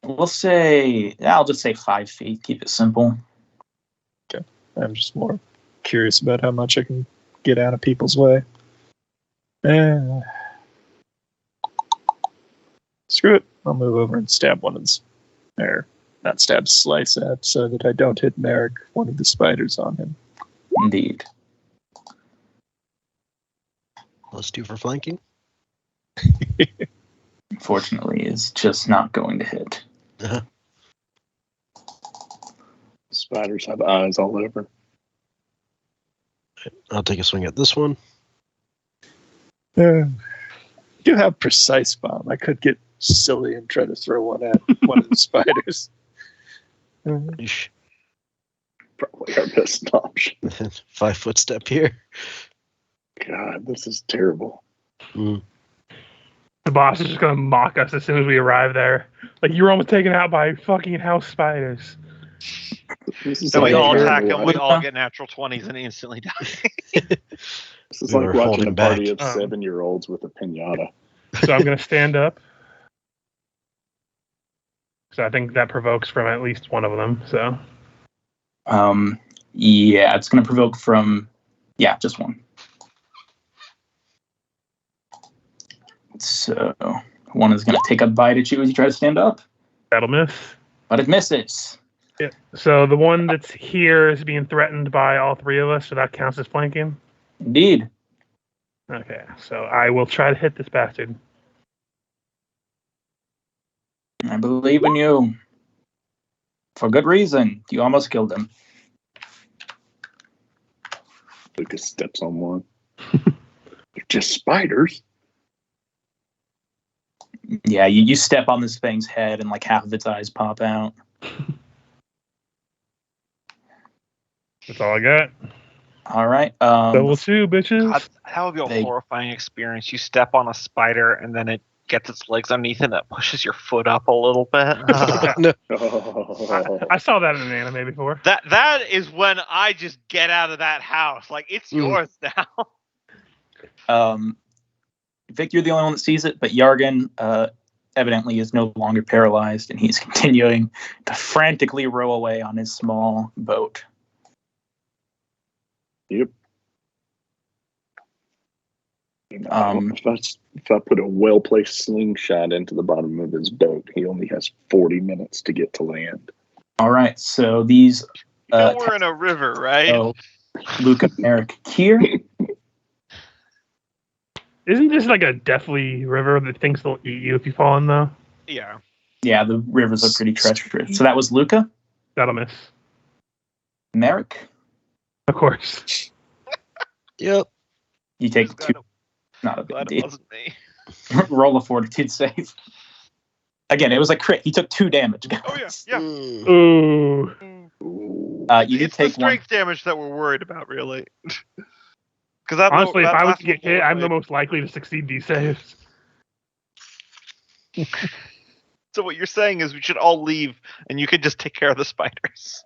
We'll say, I'll just say 5 feet. Keep it simple. I'm just more curious about how much I can get out of people's way. Screw it. I'll move over and stab one of the... Or, not stab, slice at, so that I don't hit Merrick, one of the spiders on him. Indeed. +2 for flanking. Unfortunately, is just not going to hit. Uh-huh. Spiders have eyes all over. I'll take a swing at this one. You have precise bomb. I could get silly and try to throw one at one of the spiders. Yeesh. Probably our best option. 5 foot step here. God, this is terrible. Mm. The boss is just gonna mock us as soon as we arrive there. Like, you were almost taken out by fucking house spiders. This is So we like all terrible attack and we watching- all get natural 20s and instantly die. This is We like were watching holding a party back. of 7-year-olds with a pinata. So I'm gonna stand up. So I think that provokes from at least one of them. So Yeah, it's going to provoke from, just one. So one is going to take a bite at you as you try to stand up, that'll miss. but it misses. Yeah. So the one that's here is being threatened by all three of us, so that counts as flanking. Indeed. Okay, so I will try to hit this bastard. I believe in you. For good reason. You almost killed him. Lucas steps on one. They're just spiders. Yeah, you step on this thing's head and like half of its eyes pop out. That's all I got. All right. Level 2, bitches. God, that would be a They- horrifying experience. You step on a spider and then it gets its legs underneath and it pushes your foot up a little bit. No. Oh. I saw that in an anime before. That is when I just get out of that house. Like, it's yours now. Vic, you're the only one that sees it, but Yargan evidently is no longer paralyzed, and he's continuing to frantically row away on his small boat. Yep. If I put a well-placed slingshot into the bottom of his boat, he only has 40 minutes to get to land. All right, so these We're in a river, right? so Luca, Eric, Kier. Isn't this like a deathly river that thinks they'll eat you if you fall in, though? Yeah. Yeah, the rivers are pretty treacherous. So that was Luca, That'll miss. Merrick. Of course. Yep. You take Glad 2. Not a big Glad it deal. wasn't me. Roll a fortitude save. Again, it was a crit. He took 2 damage. Guys. Oh, yeah. Mm. Ooh. Ooh. You did It's the take one. strength damage that we're worried about, really. Because Honestly, if I was to get hit, I'm the most likely to succeed these saves. So what you're saying is we should all leave, and you could just take care of the spiders.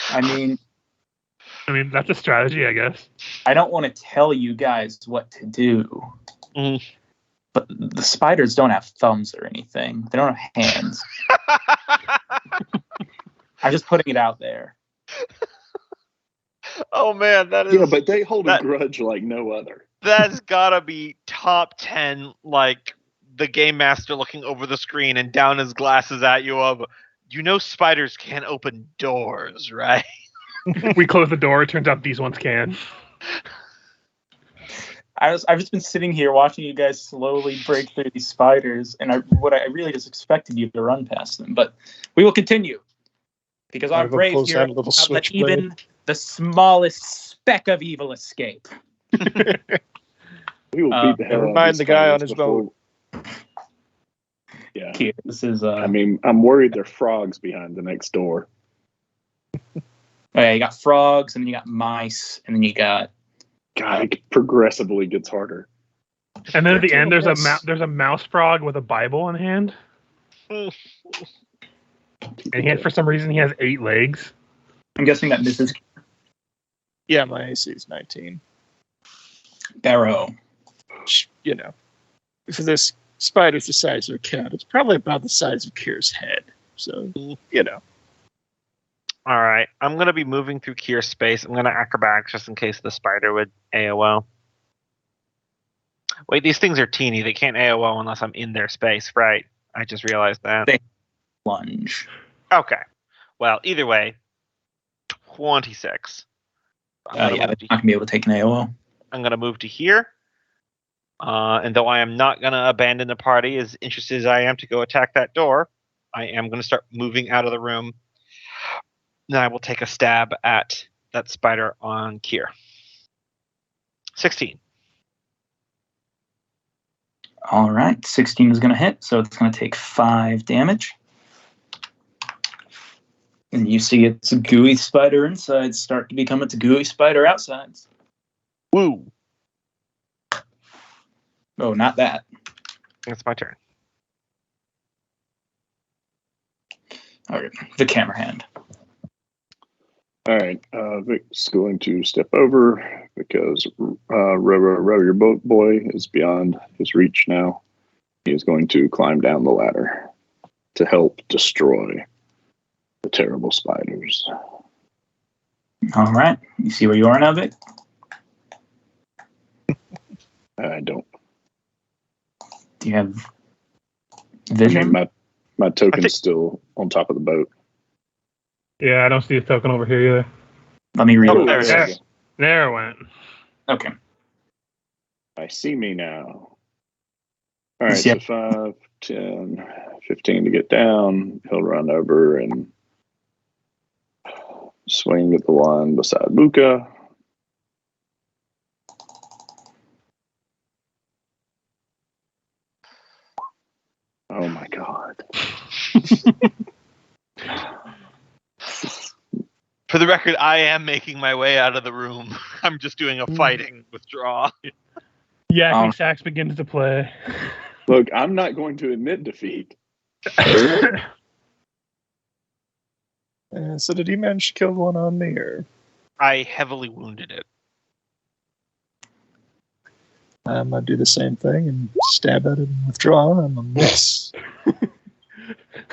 I mean, That's a strategy, I guess. I don't want to tell you guys what to do. Mhm. But the spiders don't have thumbs or anything. They don't have hands. I'm just putting it out there. Oh man, that is Yeah, but they hold that- a grudge like no other. that's gotta be top 10. Like the game master looking over the screen and down his glasses at you. Of spiders can't open doors, right? We close the door. It turns out these ones can. I've just been sitting here watching you guys slowly break through these spiders, and I really just expected you to run past them. But we will continue because our One of them brave pulls hero out a little will let switchblade. even the smallest speck of evil escape. We will beat the hell never out of mind these the guy on spiders his before- Yeah, Here, this is I mean, I'm worried there are frogs behind the next door. you got frogs, and then you got mice, and then you got God, it progressively gets harder. And then at the end, there's Yes. a mouse frog with a Bible in hand, and for some reason he has 8 legs. I'm guessing that Mrs. Yeah, my AC is 19. Barrow. You know, if this spider's the size of a cat, it's probably about the size of Kier's head. So, you know. All right, I'm gonna be moving through Kier's space. I'm gonna acrobatics just in case the spider would AOL. Wait, these things are teeny. They can't AOL unless I'm in their space, right? I just realized that. Lunge. Okay. Well, either way, 26. I'm Yeah, gonna they're move not to- going to be able to take an AOL. I'm gonna move to here. And though I am not gonna abandon the party, as interested as I am to go attack that door, I am gonna start moving out of the room. Then I will take a stab at that spider on Kier. 16. All right, 16 is going to hit, so it's going to take 5 damage. And you see it's a gooey spider inside start to become its gooey spider outsides. Woo! Oh, not that. It's my turn. All right, the camera hand. All right, Vic's going to step over because row your boat boy is beyond his reach now. He is going to climb down the ladder to help destroy the terrible spiders. All right, you see where you are now, Vic? I don't. Do you have I vision? mean, my token's think- still on top of the boat. Yeah, I don't see a token over here either. Let me read Oh, it. there it Yeah. is. There it went. Okay. I see me now. All right, Yep. so 5, 10, 15 to get down. He'll run over and swing at the one beside Luca. Oh my god. For the record, I am making my way out of the room. I'm just doing a fighting withdraw. Yakety sax begins to play. Look, I'm not going to admit defeat. So did he manage to kill one on me, or I heavily wounded it. I'm gonna do the same thing and stab at it and withdraw? I'm a miss.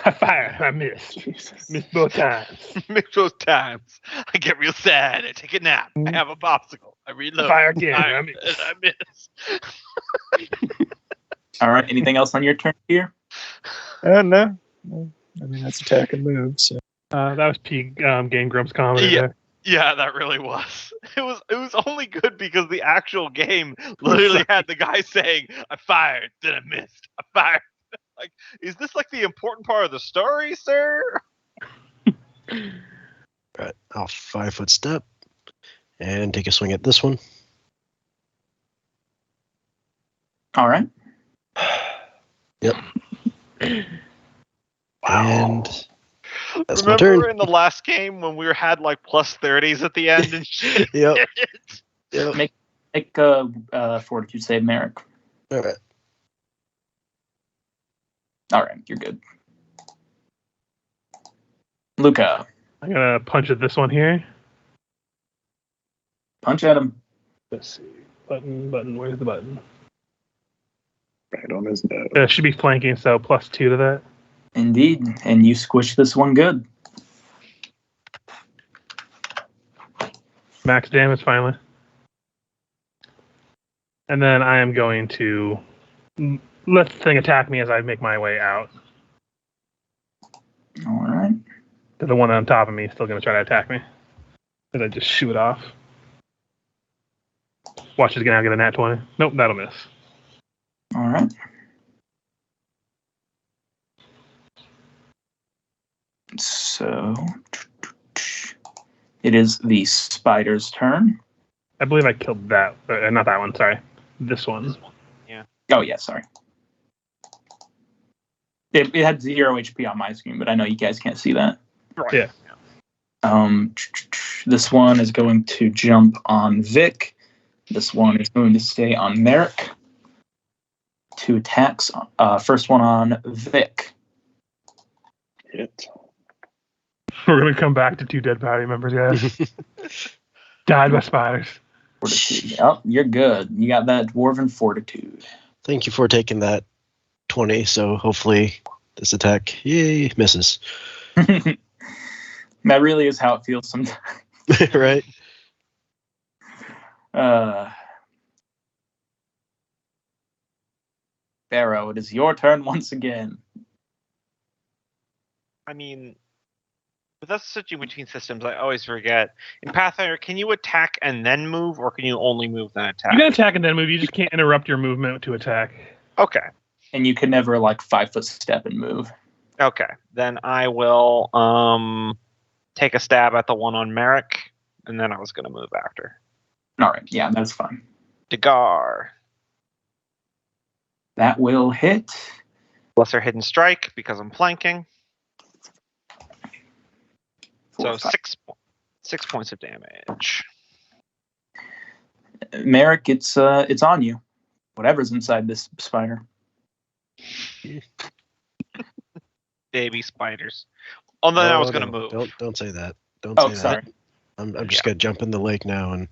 I fire. I miss. Jesus. Miss both times. Mix those times. I get real sad. I take a nap. I have a popsicle. I reload. Fire again. I, I miss. I miss. All right, anything else on your turn here? No. I mean, that's attack and move, so. That was peak Game Grumps comedy Yeah. there. Yeah, that really was. It was only good because the actual game literally had the guy saying, "I fired, then I missed. I fired." Like, is this like the important part of the story, sir? Right, I'll 5-foot step and take a swing at this one. All right. Yep. And that's my Remember turn. in the last game when we had like plus 30s at the end and shit? Yep. Yep. Make a fortitude save, Merrick. All right. All right, you're good. Luca, I'm gonna punch at this one here. punch at him. Let's see. Button. Where's the button? Right on his nose. It should be flanking, so +2 to that. Indeed, and you squish this one good. Max damage finally. And then I am going to let the thing attack me as I make my way out. All right. The one on top of me is still going to try to attack me. As I just shoot it off. Watch is going to get a nat 20. Nope, that'll miss. All right. So it is the spider's turn. I believe I killed that. Not that one, sorry. This one. Oh, yeah, sorry. It had 0 HP on my screen, but I know you guys can't see that. Right. Yeah. This one is going to jump on Vic. This one is going to stay on Merrick. 2 attacks. First one on Vic. Hit. We're going to come back to 2 dead party members, guys. Died by spiders. Fortitude. Yep, you're good. You got that dwarven fortitude. Thank you for taking that 20. So hopefully this attack, yay, misses. That really is how it feels sometimes. Right? Barrow, it is your turn once again. I mean, with us switching between systems, I always forget. In Pathfinder, can you attack and then move, or can you only move then attack? You can attack and then move. You just can't interrupt your movement to attack. Okay. And you can never 5-foot step and move. Okay. Then I will take a stab at the one on Merrick, and then I was going to move after. All right, yeah, that's fine. Dagar. That will hit. Lesser hidden strike because I'm flanking. So 6 points of damage. Merrick, it's on you. Whatever's inside this spider. Baby spiders. Oh, then I was going to move. Don't say that. Don't Oh, say sorry. that. I'm just gonna jump in the lake now and.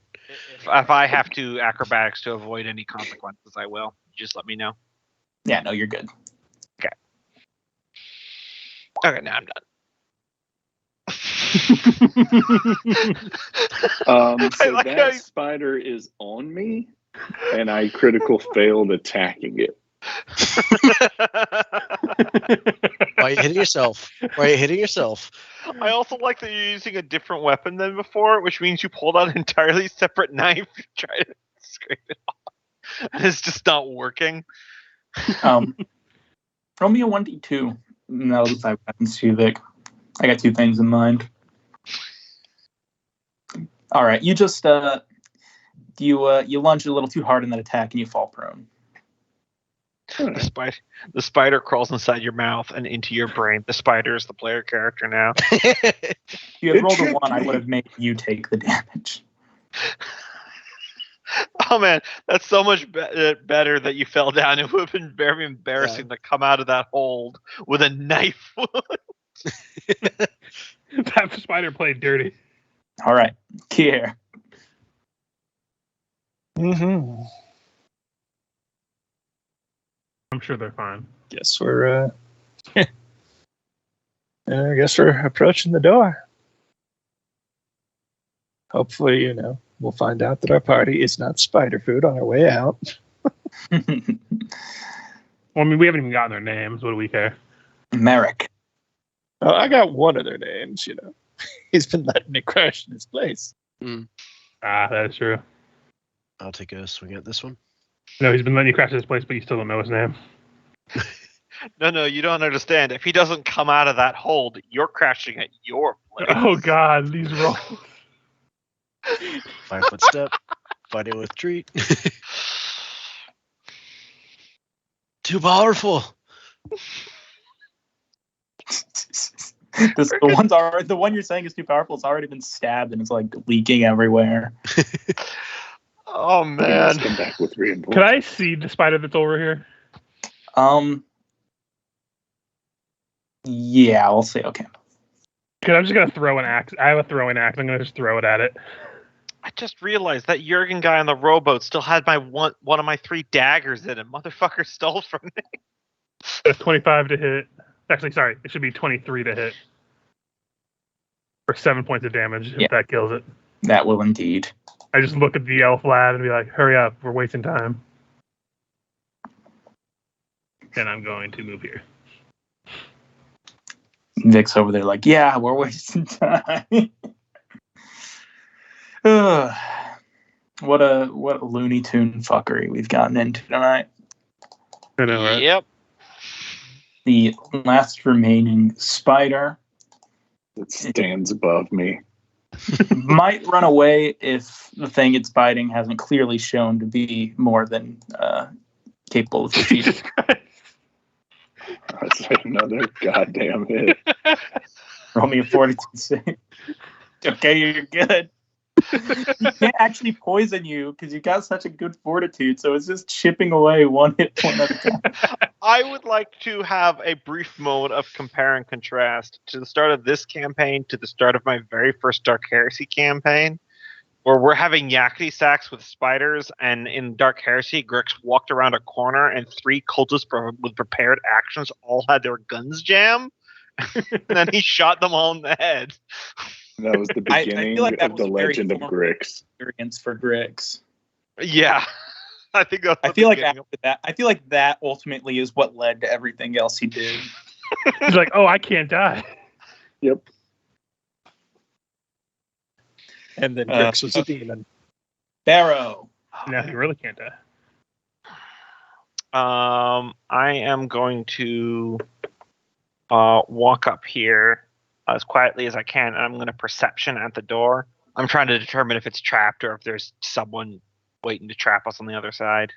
If I have to acrobatics to avoid any consequences, I will. Just let me know. Yeah, no, you're good. Okay, now I'm done. So like that how you- spider is on me, and I critical failed attacking it. Why are you hitting yourself? Why are you hitting yourself? I also like that you're using a different weapon than before, which means you pulled out an entirely separate knife to try to scrape it off. And it's just not working. Roll me a 1d2. No, the 5 weapons to you, Vic. I got 2 things in mind. All right, you just you lunge a little too hard in that attack and you fall prone. The spider crawls inside your mouth and into your brain. The spider is the player character now. If you had It rolled a tricked 1, I me. would have made you take the damage. Oh man, that's so much better that you fell down. It would have been very embarrassing to come out of that hold with a knife. That spider played dirty. All right, Kier. Mm-hmm. I'm sure they're fine. Guess we're I guess we're approaching the door. Hopefully, we'll find out that our party is not spider food on our way out. Well, I mean, we haven't even gotten their names. What do we care? Merrick. Oh, I got one of their names, He's been letting it crash in his place. That is true. I'll take a swing at this one. No, he's been letting you crash this place, but you still don't know his name. No, you don't understand. If he doesn't come out of that hold, you're crashing at your place. Oh God, these rolls. 5-foot step. Fighting with treat. Too powerful. The one you're saying is too powerful. It's already been stabbed and it's leaking everywhere. Oh man. Let's come back with reinforcements. Could I see the spider that's over here? Yeah, I'll say okay. Because I'm just gonna throw an axe. I have a throwing axe. I'm gonna just throw it at it. I just realized that Jurgen guy on the rowboat still had my one of my 3 daggers in it. Motherfucker stole from me. That's 25 to hit. Actually, sorry, it should be 23 to hit. For 7 points of damage, Yeah. if that kills it. That will indeed. I just look at the elf lad and be like, hurry up, we're wasting time. And I'm going to move here. Vic's over there like, yeah, we're wasting time. Ugh. What a Looney Tune fuckery we've gotten into tonight. I know, right? Yep. The last remaining spider It stands above me. might run away if the thing it's biting hasn't clearly shown to be more than capable of defeating. Jesus Christ. That's another goddamn hit. Roll me a 42 save. Okay, you're good. He can't actually poison you because you got such a good fortitude, so it's just chipping away 1 hit point at a time. I would like to have a brief moment of compare and contrast to the start of this campaign to the start of my very first Dark Heresy campaign, where we're having yakety sacks with spiders, and in Dark Heresy, Grix walked around a corner and 3 cultists with prepared actions all had their guns jam, and then he shot them all in the head. That was the I beginning feel like that of was the a very legend of formative Grix. experience for Grix. Yeah, I think that's I the feel like beginning after that, I feel like that ultimately is what led to everything else he did. He's like, oh, I can't die. Yep. And then Grix was a demon. Barrow. Now he really can't die. I am going to walk up here as quietly as I can, and I'm going to perception at the door. I'm trying to determine if it's trapped or if there's someone waiting to trap us on the other side.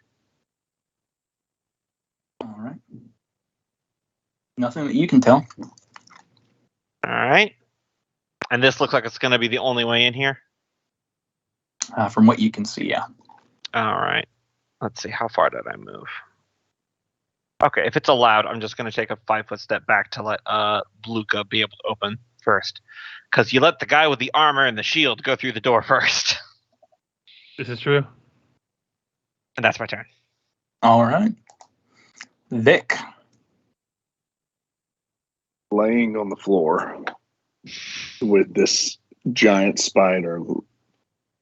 All right. Nothing that you can tell. All right. And this looks like it's going to be the only way in here. From what you can see, yeah. All right. Let's see. How far did I move? Okay. If it's allowed, I'm just going to take a 5-foot step back to let Bluka be able to open first. Because you let the guy with the armor and the shield go through the door first. This is true. And that's my turn. All right. Vic. Laying on the floor with this giant spider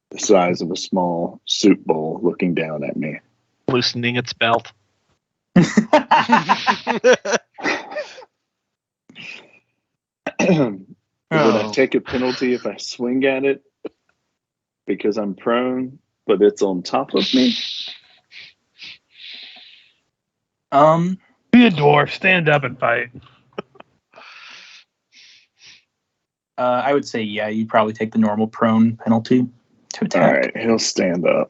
the size of a small soup bowl looking down at me. Loosening its belt. Would I take a penalty if I swing at it because I'm prone, but it's on top of me? Be a dwarf. Stand up and fight. I would say, yeah, you'd probably take the normal prone penalty to attack. All right, he'll stand up.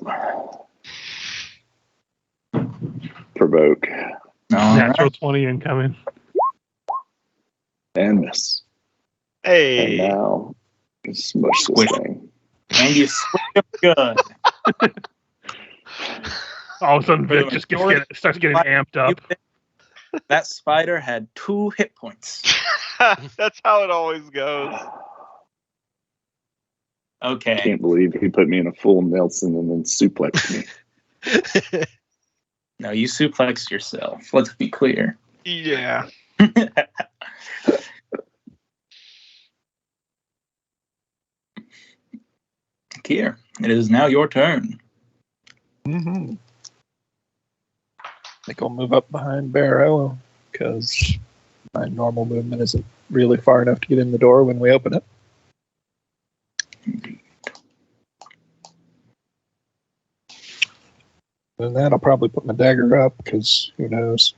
Provoke. All Natural right. 20 incoming. And miss. Hey. And now, smush this Squish. thing. And you swing up good. All of a sudden, For the Vic just majority starts getting amped up. That spider had 2 hit points. That's how it always goes. I Okay. can't believe he put me in a full Nelson and then suplexed me. No, you suplexed yourself. Let's be clear. Yeah. Kier, it is now your turn. Mm-hmm. I think I'll move up behind Barrow because my normal movement isn't really far enough to get in the door when we open it. And then I'll probably put my dagger up because who knows.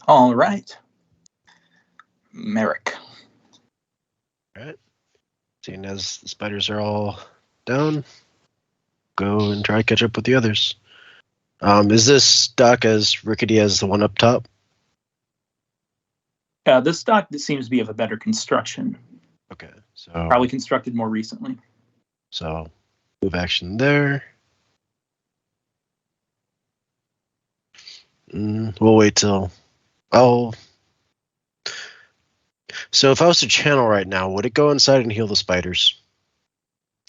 All right. Merrick. Seeing as the spiders are all down, go and try to catch up with the others. Is this dock as rickety as the one up top? This dock seems to be of a better construction. Okay, so Probably constructed more recently. so move action there. We'll wait till. Oh. So if I was to channel right now, would it go inside and heal the spiders?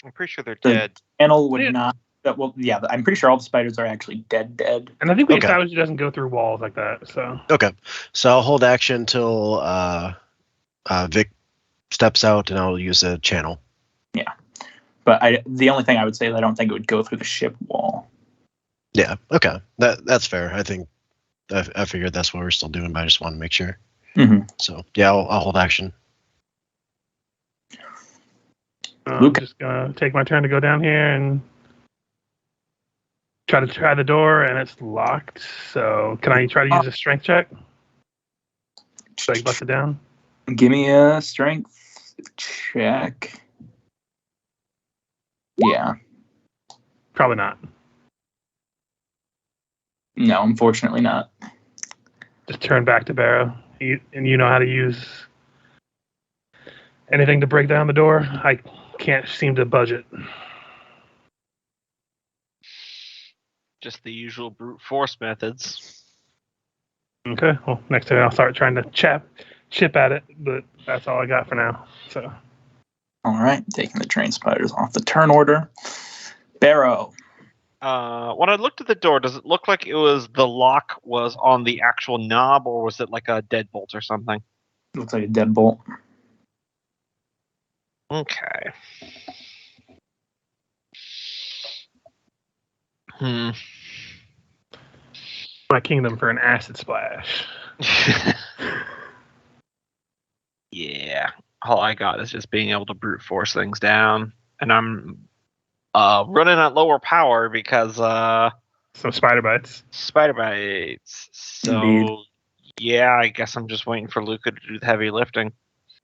I'm pretty sure they're The dead. Channel would Yeah. not. Well, yeah, I'm pretty sure all the spiders are actually dead. And I think we Okay. established it doesn't go through walls like that. So Okay, so I'll hold action till Vic steps out, and I'll use a channel. But the only thing I would say is I don't think it would go through the ship wall. Yeah, okay, that's fair. I think I figured that's what we're still doing, but I just want to make sure. Mm-hmm. So yeah, I'll hold action. I'm Luke. just gonna take my turn to go down here and try the door, and it's locked. So can I try to use a strength check? So I can bust it down. Give me a strength check. Yeah. Probably not. No, unfortunately not. Just turn back to Barrow. And you know how to use anything to break down the door? I can't seem to budge it. Just the usual brute force methods. Okay, well, next time I'll start trying to chip at it, but that's all I got for now. So All right, taking the train spiders off the turn order. Barrow. When I looked at the door, does it look like the lock was on the actual knob, or was it like a deadbolt or something? Looks like a deadbolt. Okay. my kingdom for an acid splash. Yeah. All I got is just being able to brute force things down, and I'm running at lower power because Some spider bites. spider bites. So Indeed. yeah, I guess I'm just waiting for Luca to do the heavy lifting.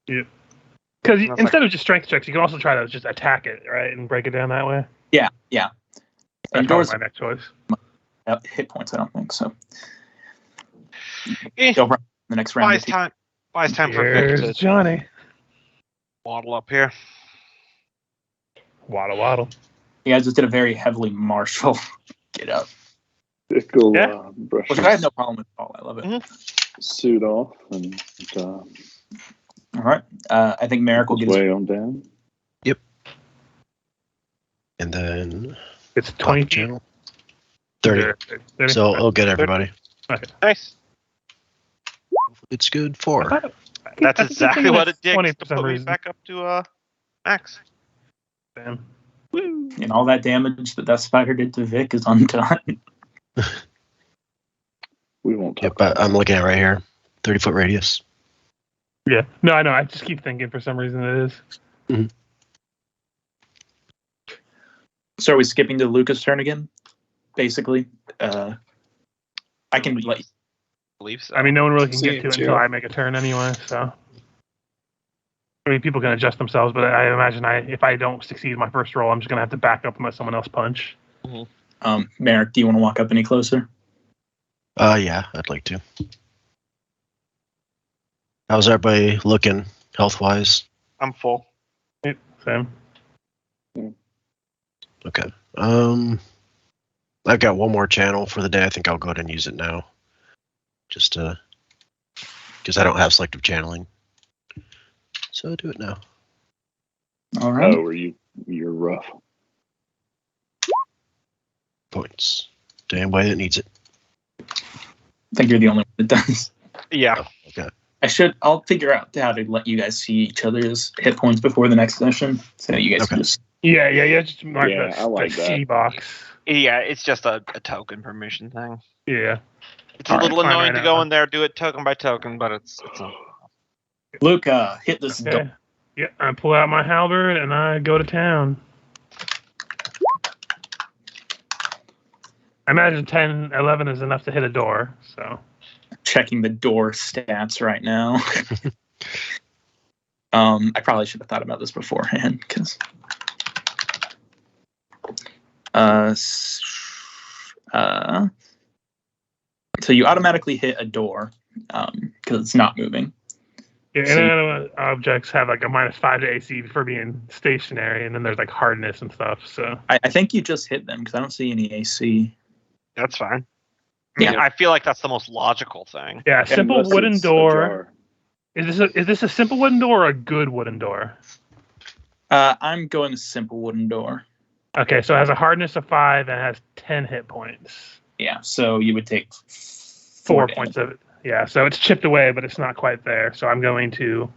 Because That's instead of just strength checks, you can also try to just attack it, right, and break it down that way. Yeah. That's And probably doors my next choice. hit points, I don't think so. Eh, Go for the next round. buys time for Vic Here's to Johnny. waddle up here. Waddle waddle. You guys just did a very heavily martial get up, Pickle Yeah. brush which I have no problem with at all. I love it. Mhm. suit off and All right. I think Merrick will his get his way on down. And then It's top 20 channel 30. 30. So I'll get everybody. Nice. It's good I for. thought it- I think- That's I think exactly it's what it did 20 to for some put me reason. back up to max. Damn. and all that damage that spider did to Vic is undone. We won't talk Yep, I'm looking at it right here. 30-foot radius. Yeah. No, I know. I just keep thinking for some reason it is. So are we skipping to Luca's turn again? Basically, I can let you. Believe so. I mean, no one really can get to it Seems, until yeah. I make a turn anyway. So, I mean, people can adjust themselves, but I imagine if I don't succeed my first roll, I'm just gonna have to back up and let someone else punch. Merrick, do you want to walk up any closer? Yeah, I'd like to. How's everybody looking health-wise? I'm full. Sam. Okay. I've got one more channel for the day. I think I'll go ahead and use it now. Just because I don't have selective channeling. So I'll do it now. All right. Oh, you're rough. Points to anybody that needs it. I think you're the only one that does. Yeah. Okay. I'll figure out how to let you guys see each other's hit points before the next session, so that you guys can Okay. just. Yeah. Just mark Yeah, that, I like that that. C box. Yeah, it's just a token permission thing. Yeah. It's a All right, little fine annoying right to now. go in there, do it token by token, but it's Luca, hit this door. Okay. Yeah. I pull out my halberd and I go to town. I imagine 10, 11 is enough to hit a door. So. Checking the door stats right now. I probably should have thought about this beforehand because. So you automatically hit a door because it's not moving. Yeah, So- inanimate objects have like a -5 to AC for being stationary, and then there's like hardness and stuff. So I think you just hit them because I don't see any AC. that's fine. Yeah. I feel like that's the most logical thing. yeah, a simple Unless wooden it's door. ajar. Is this a simple wooden door or a good wooden door? I'm going a simple wooden door. Okay, so it has a hardness of 5 and has 10 hit points. Yeah, so you would take 4 points of it. Yeah, so it's chipped away, but it's not quite there. So I'm going to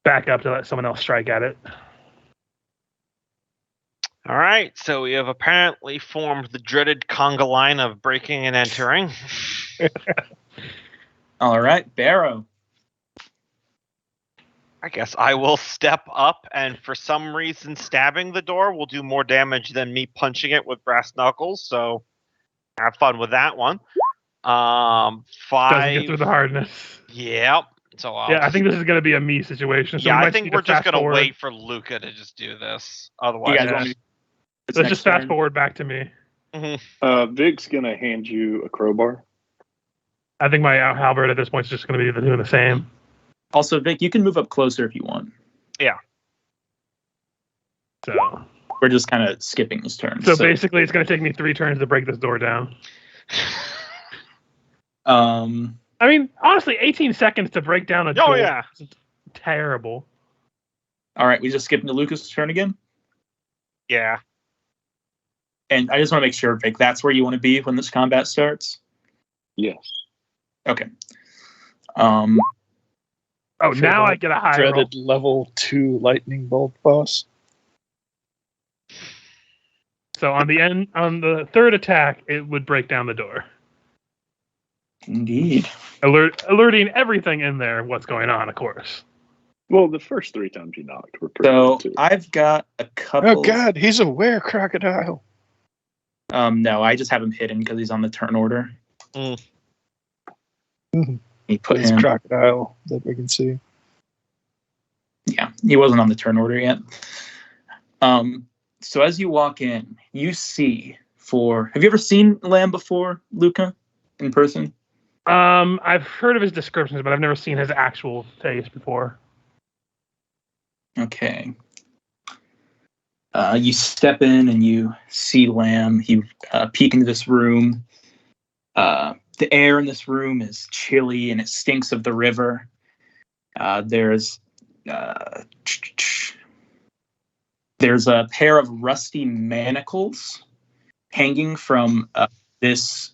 back up to let someone else strike at it. All right, so we have apparently formed the dreaded conga line of breaking and entering. All right, Barrow. I guess I will step up, and for some reason, stabbing the door will do more damage than me punching it with brass knuckles. So, have fun with that one. 5. Doesn't get through the hardness. Yep. So I think this is going to be a me situation. So yeah, we I might think need we're to just fast going to forward. wait for Luca to just do this. Otherwise, You guys want me to Let's next just fast turn? forward back to me. Vic's gonna hand you a crowbar. I think my halberd at this point is just going to be doing the same. Also, Vic, you can move up closer if you want. So We're just kind of skipping this turn. basically, it's going to take me 3 turns to break this door down. Um, I mean, honestly, 18 seconds to break down a door. Oh yeah. Is terrible. all right, we just skipped into Lucas' turn again. Yeah. And I just want to make sure, Vic, that's where you want to be when this combat starts. Yes. Okay. Oh, For now the I get a high roll. dreaded level 2 lightning bolt boss. So on the third attack, it would break down the door, Indeed. alerting everything in there what's going on. Of course. Well, the first 3 times you knocked were pretty So good too. I've got a couple. Oh God, he's a were-crocodile. No, I just have him hidden because he's on the turn order. Mm. He put His him. crocodile that we can see. Yeah, he wasn't on the turn order yet. So as you walk in, you see have you ever seen Lamb before, Luca, in person? I've heard of his descriptions, but I've never seen his actual face before. Okay. You step in and you see Lamb. You peek into this room. The air in this room is chilly and it stinks of the river. There's a pair of rusty manacles hanging from this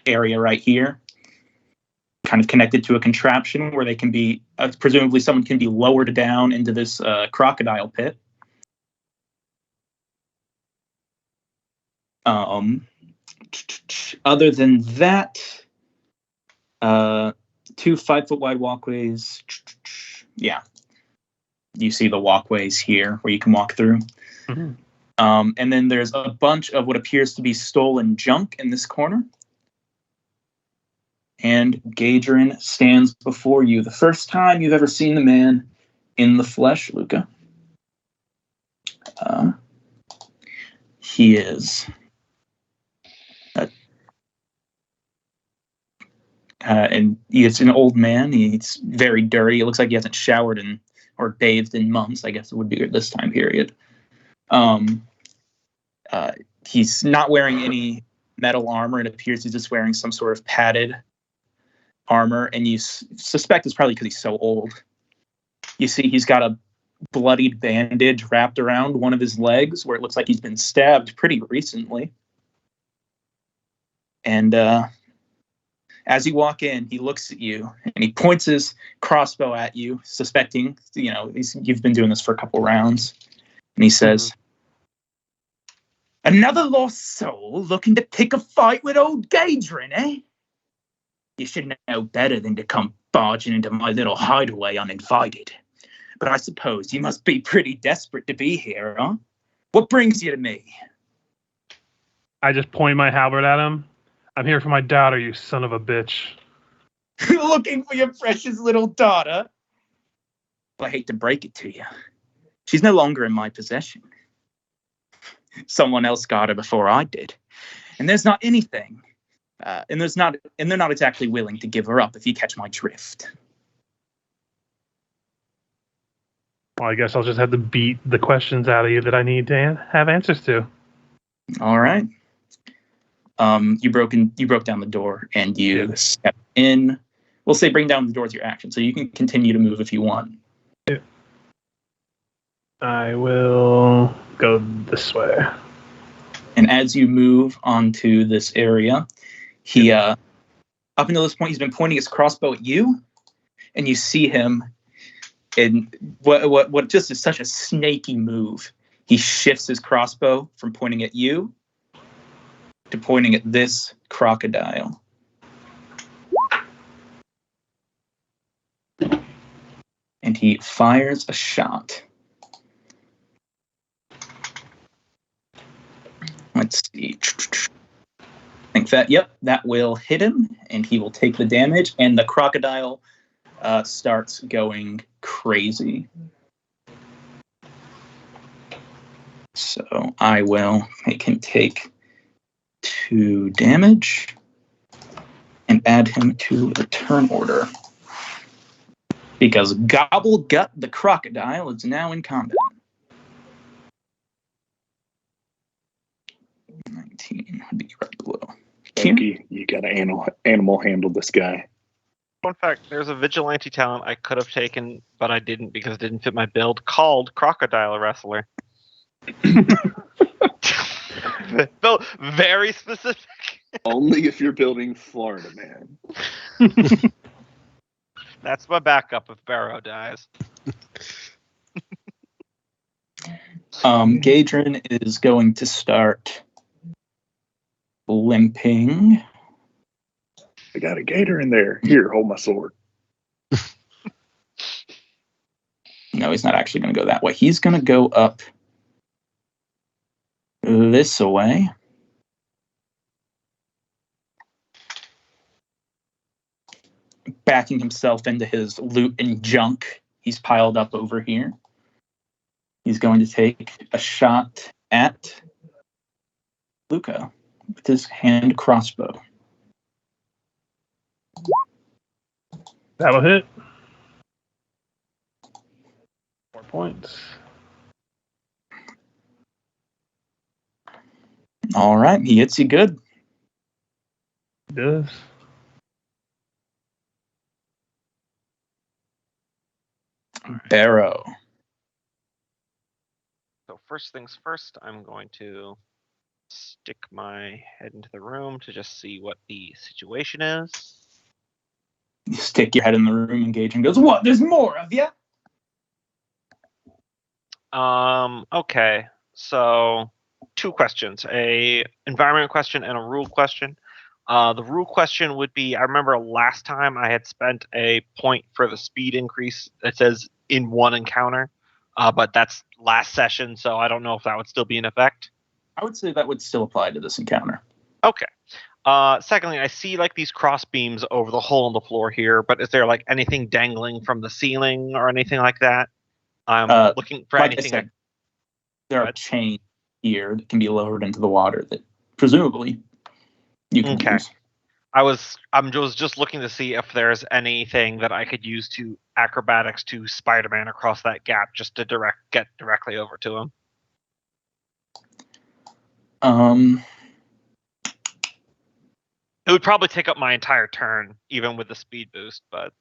area right here, kind of connected to a contraption where they can be, presumably someone can be lowered down into this crocodile pit. Other than that, 2 5-foot wide walkways. Yeah. You see the walkways here where you can walk through. Mhm. And then there's a bunch of what appears to be stolen junk in this corner. And Gadrin stands before you. The first time you've ever seen the man in the flesh, Luca. He is... and he's an old man. He's very dirty. It looks like he hasn't showered or bathed in months. I guess it would be at this time period. He's not wearing any metal armor. It appears he's just wearing some sort of padded armor, and you suspect it's probably because he's so old. You see he's got a bloodied bandage wrapped around one of his legs where it looks like he's been stabbed pretty recently. And as you walk in, he looks at you and he points his crossbow at you, suspecting, you've been doing this for a couple rounds. And he says, "Another lost soul looking to pick a fight with old Gadrin, eh? You should know better than to come barging into my little hideaway uninvited. But I suppose you must be pretty desperate to be here, huh? What brings you to me?" I just point my halberd at him. "I'm here for my daughter, you son of a bitch." "Looking for your precious little daughter? Well, I hate to break it to you. She's no longer in my possession. Someone else got her before I did. And there's not anything. And they're not exactly willing to give her up, if you catch my drift." Well, I guess I'll just have to beat the questions out of you that I need to have answers to. All right. You broke down the door and you step in. We'll say bring down the door with your action, so you can continue to move if you want. I will go this way. And as you move onto this area, he up until this point he's been pointing his crossbow at you, and you see him in what just is such a snaky move. He shifts his crossbow from pointing at you to pointing at this crocodile. And he fires a shot. Let's see. I think that will hit him, and he will take the damage, and the crocodile starts going crazy. So I will make him take 2 damage and add him to the turn order. Because Gobblegut the crocodile is now in combat. 19 would be right below. Loki, you got to animal handle this guy. Fun fact, there's a vigilante talent I could have taken, but I didn't because it didn't fit my build, called Crocodile Wrestler. Built very specific. Only if you're building Florida Man. That's my backup if Barrow dies. Gadrin is going to start limping. I got a gator in there. Here, hold my sword. No, he's not actually going to go that way. He's going to go up this way. Backing himself into his loot and junk he's piled up over here. He's going to take a shot at Luca with his hand crossbow. That'll hit. 4 points. All right, he hits you good. It does. Barrow. So first things first, I'm going to stick my head into the room to just see what the situation is. You stick your head in the room, engage, and goes, "What? There's more of you?" Okay. So 2 questions, a environment question and a rule question. The rule question would be, I remember last time I had spent a point for the speed increase. It says in 1 encounter, but that's last session, so I don't know if that would still be in effect. I would say that would still apply to this encounter. Okay. Secondly, I see like these cross beams over the hole in the floor here, but is there like anything dangling from the ceiling or anything like that? I'm looking for like anything. I said, there are chains here that can be lowered into the water that presumably you can use. I'm just looking to see if there's anything that I could use to acrobatics to Spider-Man across that gap just to get directly over to him. It would probably take up my entire turn, even with the speed boost, but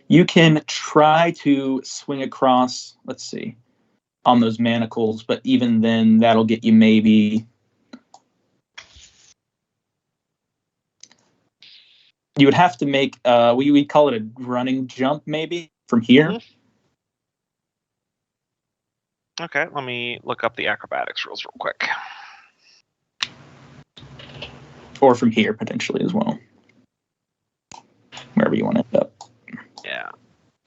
you can try to swing across, let's see, on those manacles, but even then that'll get you maybe, you would have to make we call it a running jump maybe from here. Mm-hmm. Okay, let me look up the acrobatics rules real quick. Or from here potentially as well, wherever you want to end up. Yeah,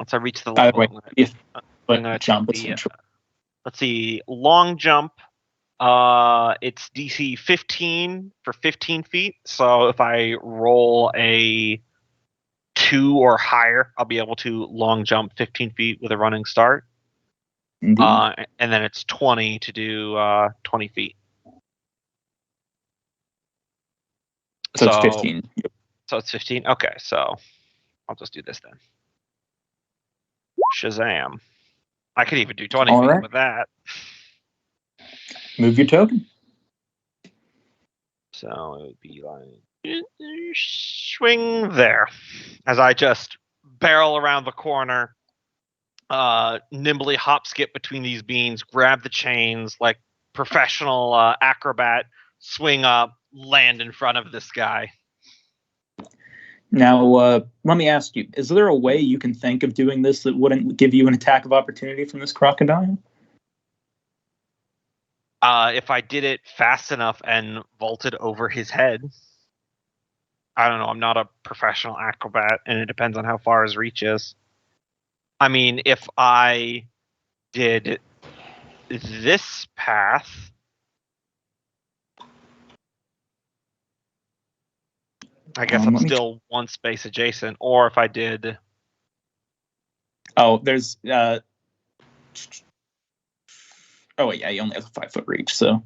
once I reach the Either level, way, I'm gonna jump take let's see, long jump. It's DC 15 for 15 feet. So if I roll a 2 or higher, I'll be able to long jump 15 feet with a running start. And then it's 20 to do 20 feet. So it's 15. Yep. So it's 15. Okay, so I'll just do this then. Shazam! I could even do 20 All feet right. with that. Move your token. So it would be like Swing there. As I just barrel around the corner, nimbly hop skip between these beams, grab the chains like professional acrobat, swing up, land in front of this guy. Now, let me ask you, is there a way you can think of doing this that wouldn't give you an attack of opportunity from this crocodile? If I did it fast enough and vaulted over his head. I don't know, I'm not a professional acrobat, and it depends on how far his reach is. I mean, if I did this path, I guess I'm still one space adjacent. Or if I did... Oh, there's... oh, yeah, you only have a 5-foot reach, so...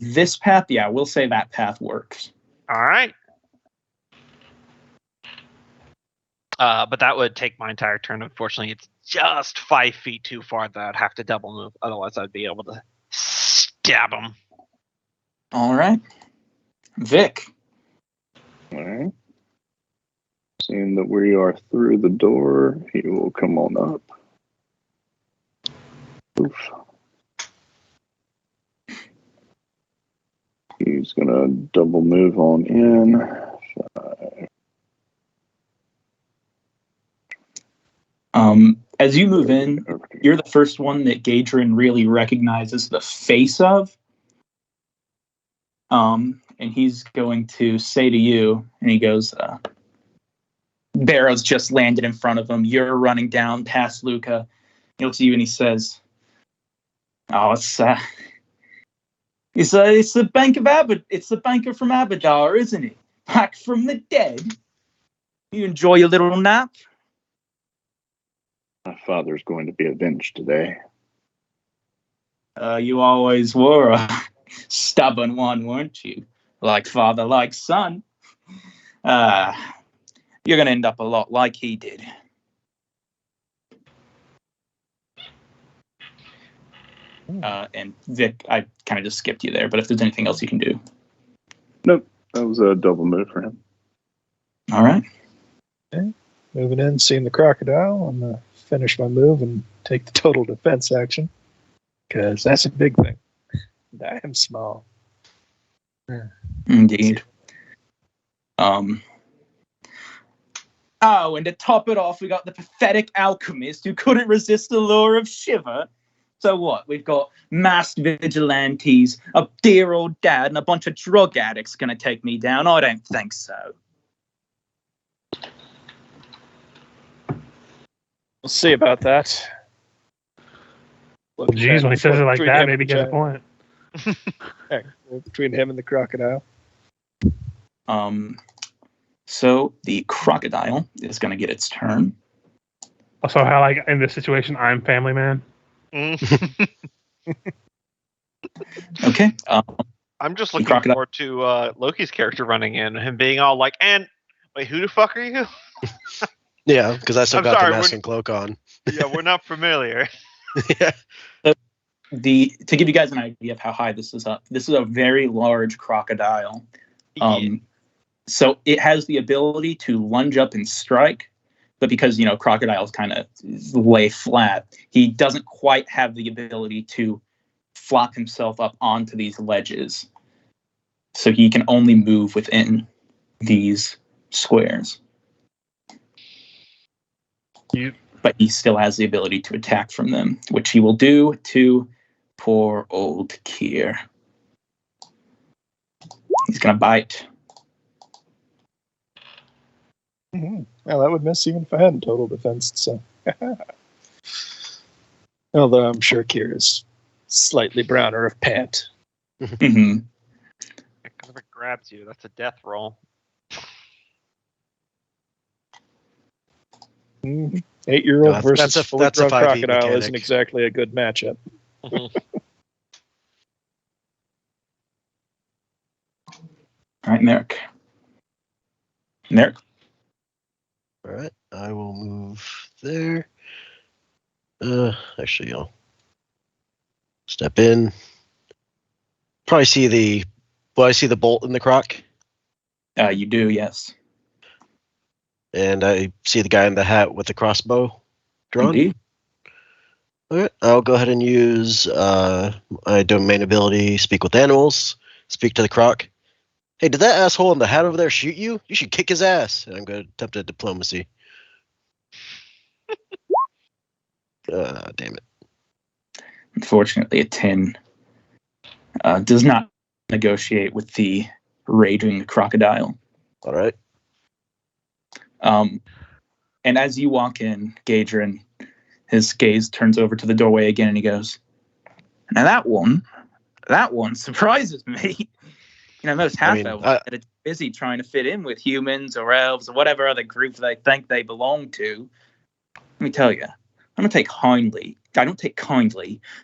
This path, yeah, we'll say that path works. All right. But that would take my entire turn. Unfortunately, it's just 5 feet too far that I'd have to double move. Otherwise, I'd be able to stab him. All right. Vic. All right. Seeing that we are through the door, he will come on up. Oof. He's going to double move on in. 5. As you move in, you're the first one that Gadrin really recognizes the face of. And he's going to say to you, and he goes, Barrow's just landed in front of him. You're running down past Luca. He looks at you and he says, "Oh, it's the Bank of it's the banker from Abadar, isn't it? Back from the dead. You enjoy your little nap?" My father's going to be avenged today. You always were a stubborn one, weren't you? Like father, like son. You're going to end up a lot like he did. And Vic, I kind of just skipped you there, but if there's anything else you can do. Nope, that was a double move for him. All right. Okay. Moving in, seeing the crocodile, I'm going to finish my move and take the total defense action, because that's a big thing. I am small. Indeed. Oh, and to top it off, we got the pathetic alchemist who couldn't resist the lure of Shiver. So what? We've got masked vigilantes, a dear old dad, and a bunch of drug addicts going to take me down? I don't think so. We'll see about that. Jeez, when he says it like Between that, him maybe and get a Jack. point. Yeah, between him and the crocodile. So the crocodile is going to get its turn. Also, how like in this situation, I'm family man. Okay. I'm just looking crocodile. forward to Loki's character running in, him being all like, "And wait, who the fuck are you?" Yeah, because I still I'm got sorry, the mask and cloak on. Yeah, we're not familiar. Yeah. To give you guys an idea of how high this is up, this is a very large crocodile. So it has the ability to lunge up and strike, but because, crocodiles kind of lay flat, he doesn't quite have the ability to flop himself up onto these ledges. So he can only move within these squares. But he still has the ability to attack from them, which he will do to poor old Kier. He's going to bite. Mm-hmm. Well, that would miss even if I hadn't total defense. So, although I'm sure Kier is slightly browner of pant. Mm-hmm. Because if it grabs you, that's a death roll. Mm-hmm. 8-year-old No, versus that's a fully grown 5e crocodile mechanic. isn't exactly a good matchup. All right, Merrick. Merrick. All right, I will move there. Actually, I'll step in. Probably see the. Will I see the bolt in the croc? You do, yes. And I see the guy in the hat with the crossbow drawn. Indeed. Okay. I'll go ahead and use my domain ability, Speak with Animals, speak to the croc. Hey, did that asshole in the hat over there shoot you? You should kick his ass. And I'm going to attempt a diplomacy. Damn it. Unfortunately, a 10 does not negotiate with the raging crocodile. All right. And as you walk in, Gadrin, his gaze turns over to the doorway again, and he goes, "Now that one surprises me. Most half-elves that are busy trying to fit in with humans or elves or whatever other group they think they belong to. Let me tell you, I don't take kindly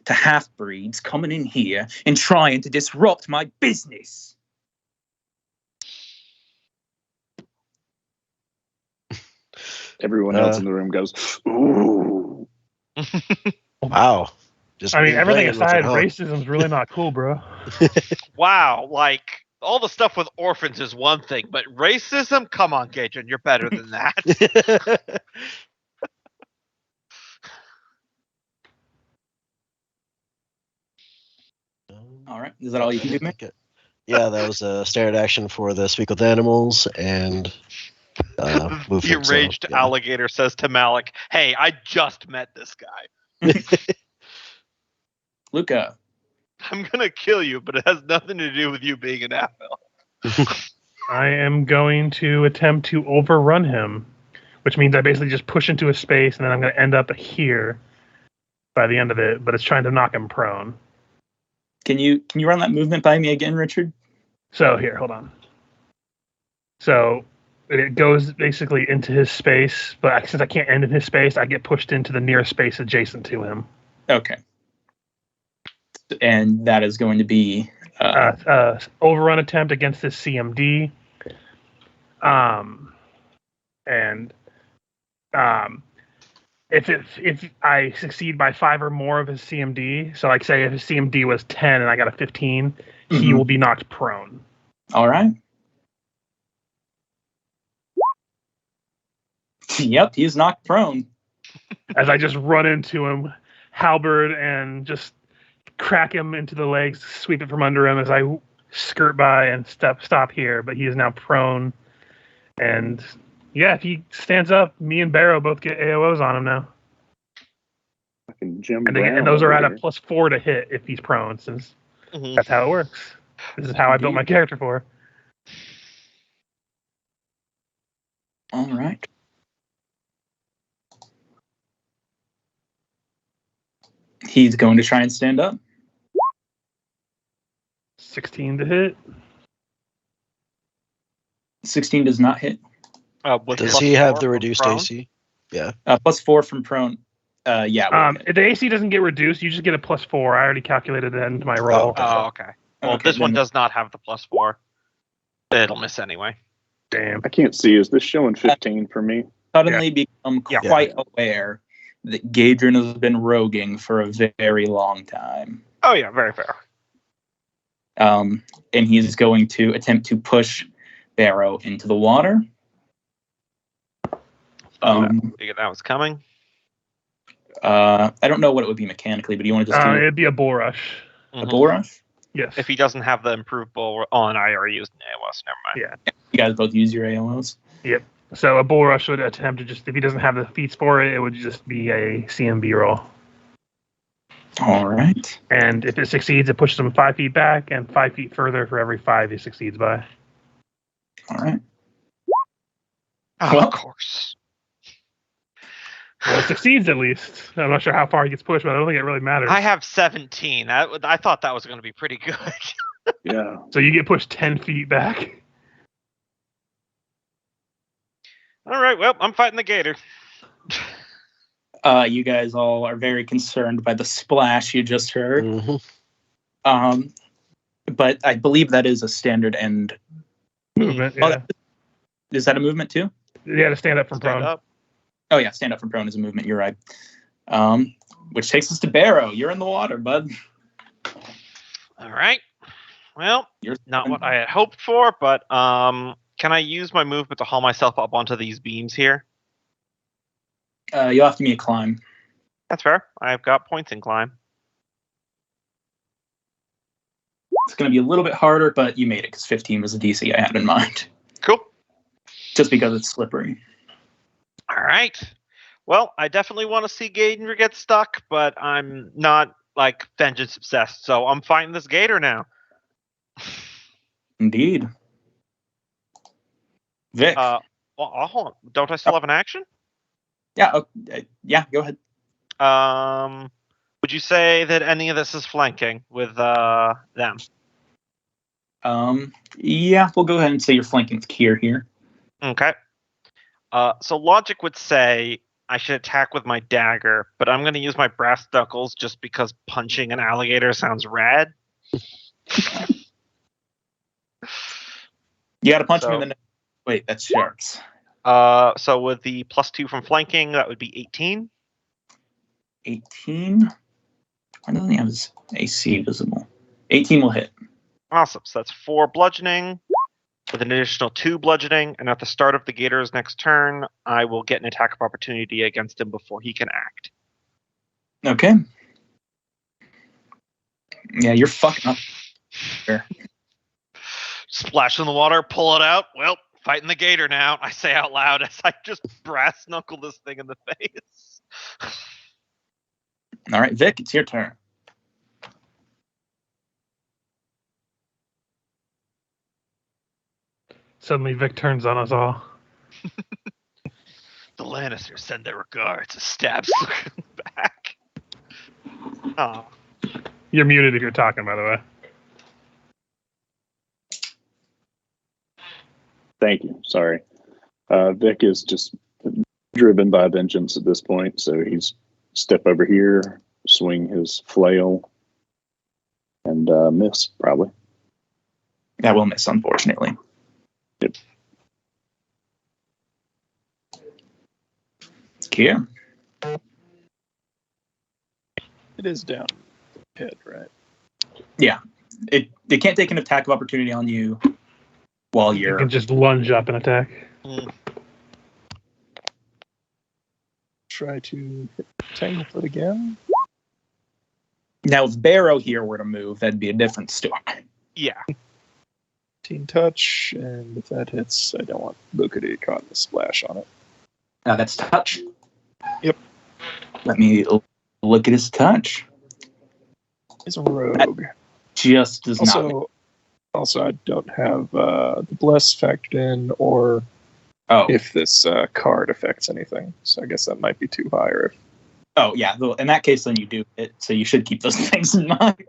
to half-breeds coming in here and trying to disrupt my business." Everyone else in the room goes, "Ooh." Wow. Just everything playing with aside, it, huh? racism's really not cool, bro. Wow, like all the stuff with orphans is one thing, but racism? Come on, Gadrin, you're better than that. All right, is that all you can do, man? Yeah, that was a standard action for the Speak with Animals and The movement. enraged alligator says to Malik, "Hey, I just met this guy. Luca. I'm gonna kill you, but it has nothing to do with you being an half-elf." I am going to attempt to overrun him, which means I basically just push into a space, and then I'm going to end up here by the end of it. But it's trying to knock him prone. Can you run that movement by me again, Richard? So here, hold on. So it goes basically into his space, but since I can't end in his space, I get pushed into the nearest space adjacent to him. Okay. And that is going to be overrun attempt against this CMD. If I succeed by 5 or more of his CMD, so like say if his CMD was 10 and I got a 15, he will be knocked prone. All right. Yep, he's knocked prone. As I just run into him, halberd, and just crack him into the legs, sweep it from under him as I skirt by and stop here. But he is now prone. And yeah, if he stands up, me and Barrow both get AOs on him now. And those are at a +4 to hit if he's prone, since that's how it works. This is how I built my character for. All right. He's going to try and stand up. 16 to hit. 16 does not hit. Does he have the reduced AC? Yeah. +4 from prone. Yeah. The AC doesn't get reduced. You just get a +4. I already calculated that into my roll. Oh, okay. Well, this one does not have the +4. It'll miss anyway. Damn. I can't see. Is this showing 15 for me? Suddenly become quite aware that Gadrin has been roguing for a very long time. Oh yeah, very fair. And he's going to attempt to push Barrow into the water. Figured that was coming. I don't know what it would be mechanically, but you want to just do It'd be a bull rush. a bull rush? Yes. If he doesn't have the improved bull, and I already used an AOS, never mind. Yeah. You guys both use your AOS? Yep. So a bull rush would attempt to just, if he doesn't have the feats for it, it would just be a CMB roll. All right. And if it succeeds, it pushes him 5 feet back and 5 feet further for every 5 he succeeds by. All right. Of course. Well, it succeeds at least. I'm not sure how far he gets pushed, but I don't think it really matters. I have 17. I thought that was going to be pretty good. Yeah. So you get pushed 10 feet back. All right, well, I'm fighting the gator. You guys all are very concerned by the splash you just heard. Mm-hmm. But I believe that is a standard end Movement, yeah. Is that a movement too? Yeah, to stand up from Stand prone. up. Oh yeah, stand up from prone is a movement. You're right. Which takes us to Barrow. You're in the water, bud. All right. Well, You're not what I had hoped for, but Can I use my movement to haul myself up onto these beams here? You'll have to give me a climb. That's fair. I've got points in climb. It's going to be a little bit harder, but you made it because 15 was the DC I had in mind. Cool. Just because it's slippery. All right. Well, I definitely want to see Gator get stuck, but I'm not like vengeance obsessed, so I'm fighting this Gator now. Indeed. Vic. Well, hold on. Don't I still have an action? Yeah, yeah, go ahead. Would you say that any of this is flanking with them? Yeah, we'll go ahead and say you're flanking with Kier here. Okay. So logic would say I should attack with my dagger, but I'm going to use my brass knuckles just because punching an alligator sounds rad. You got to punch him in the neck. Wait, that's sharks. So with the +2 from flanking, that would be 18. 18? Why doesn't he have his AC visible? 18 will hit. Awesome. So that's 4 bludgeoning with an additional 2 bludgeoning. And at the start of the Gator's next turn, I will get an attack of opportunity against him before he can act. Okay. Yeah, you're fucking up. There. Splash in the water, pull it out. Well, fighting the Gator now. I say out loud as I just brass knuckle this thing in the face. All right, Vic, it's your turn. Suddenly, Vic turns on us all. The Lannisters send their regards. Stabs back. Oh. You're muted if you're talking, by the way. Thank you. Sorry. Vic is just driven by vengeance at this point, so he's step over here, swing his flail, and miss, probably. That will miss, unfortunately. Yep. Kier. It is down the pit, right? Yeah. It can't take an attack of opportunity on you while You you're... can just lunge up and attack. Try to hit Tanglefoot again. Now, if Barrow here were to move, that'd be a different story. Yeah. Teen touch, and if that hits, I don't want Luca to get caught in the splash on it. Now, that's touch. Yep. Let me look at his touch. He's a rogue. Just does not... Also, I don't have the bless factored in, or if this card affects anything. So I guess that might be too high. Or if... Oh, yeah. In that case, then you do it. So you should keep those things in mind.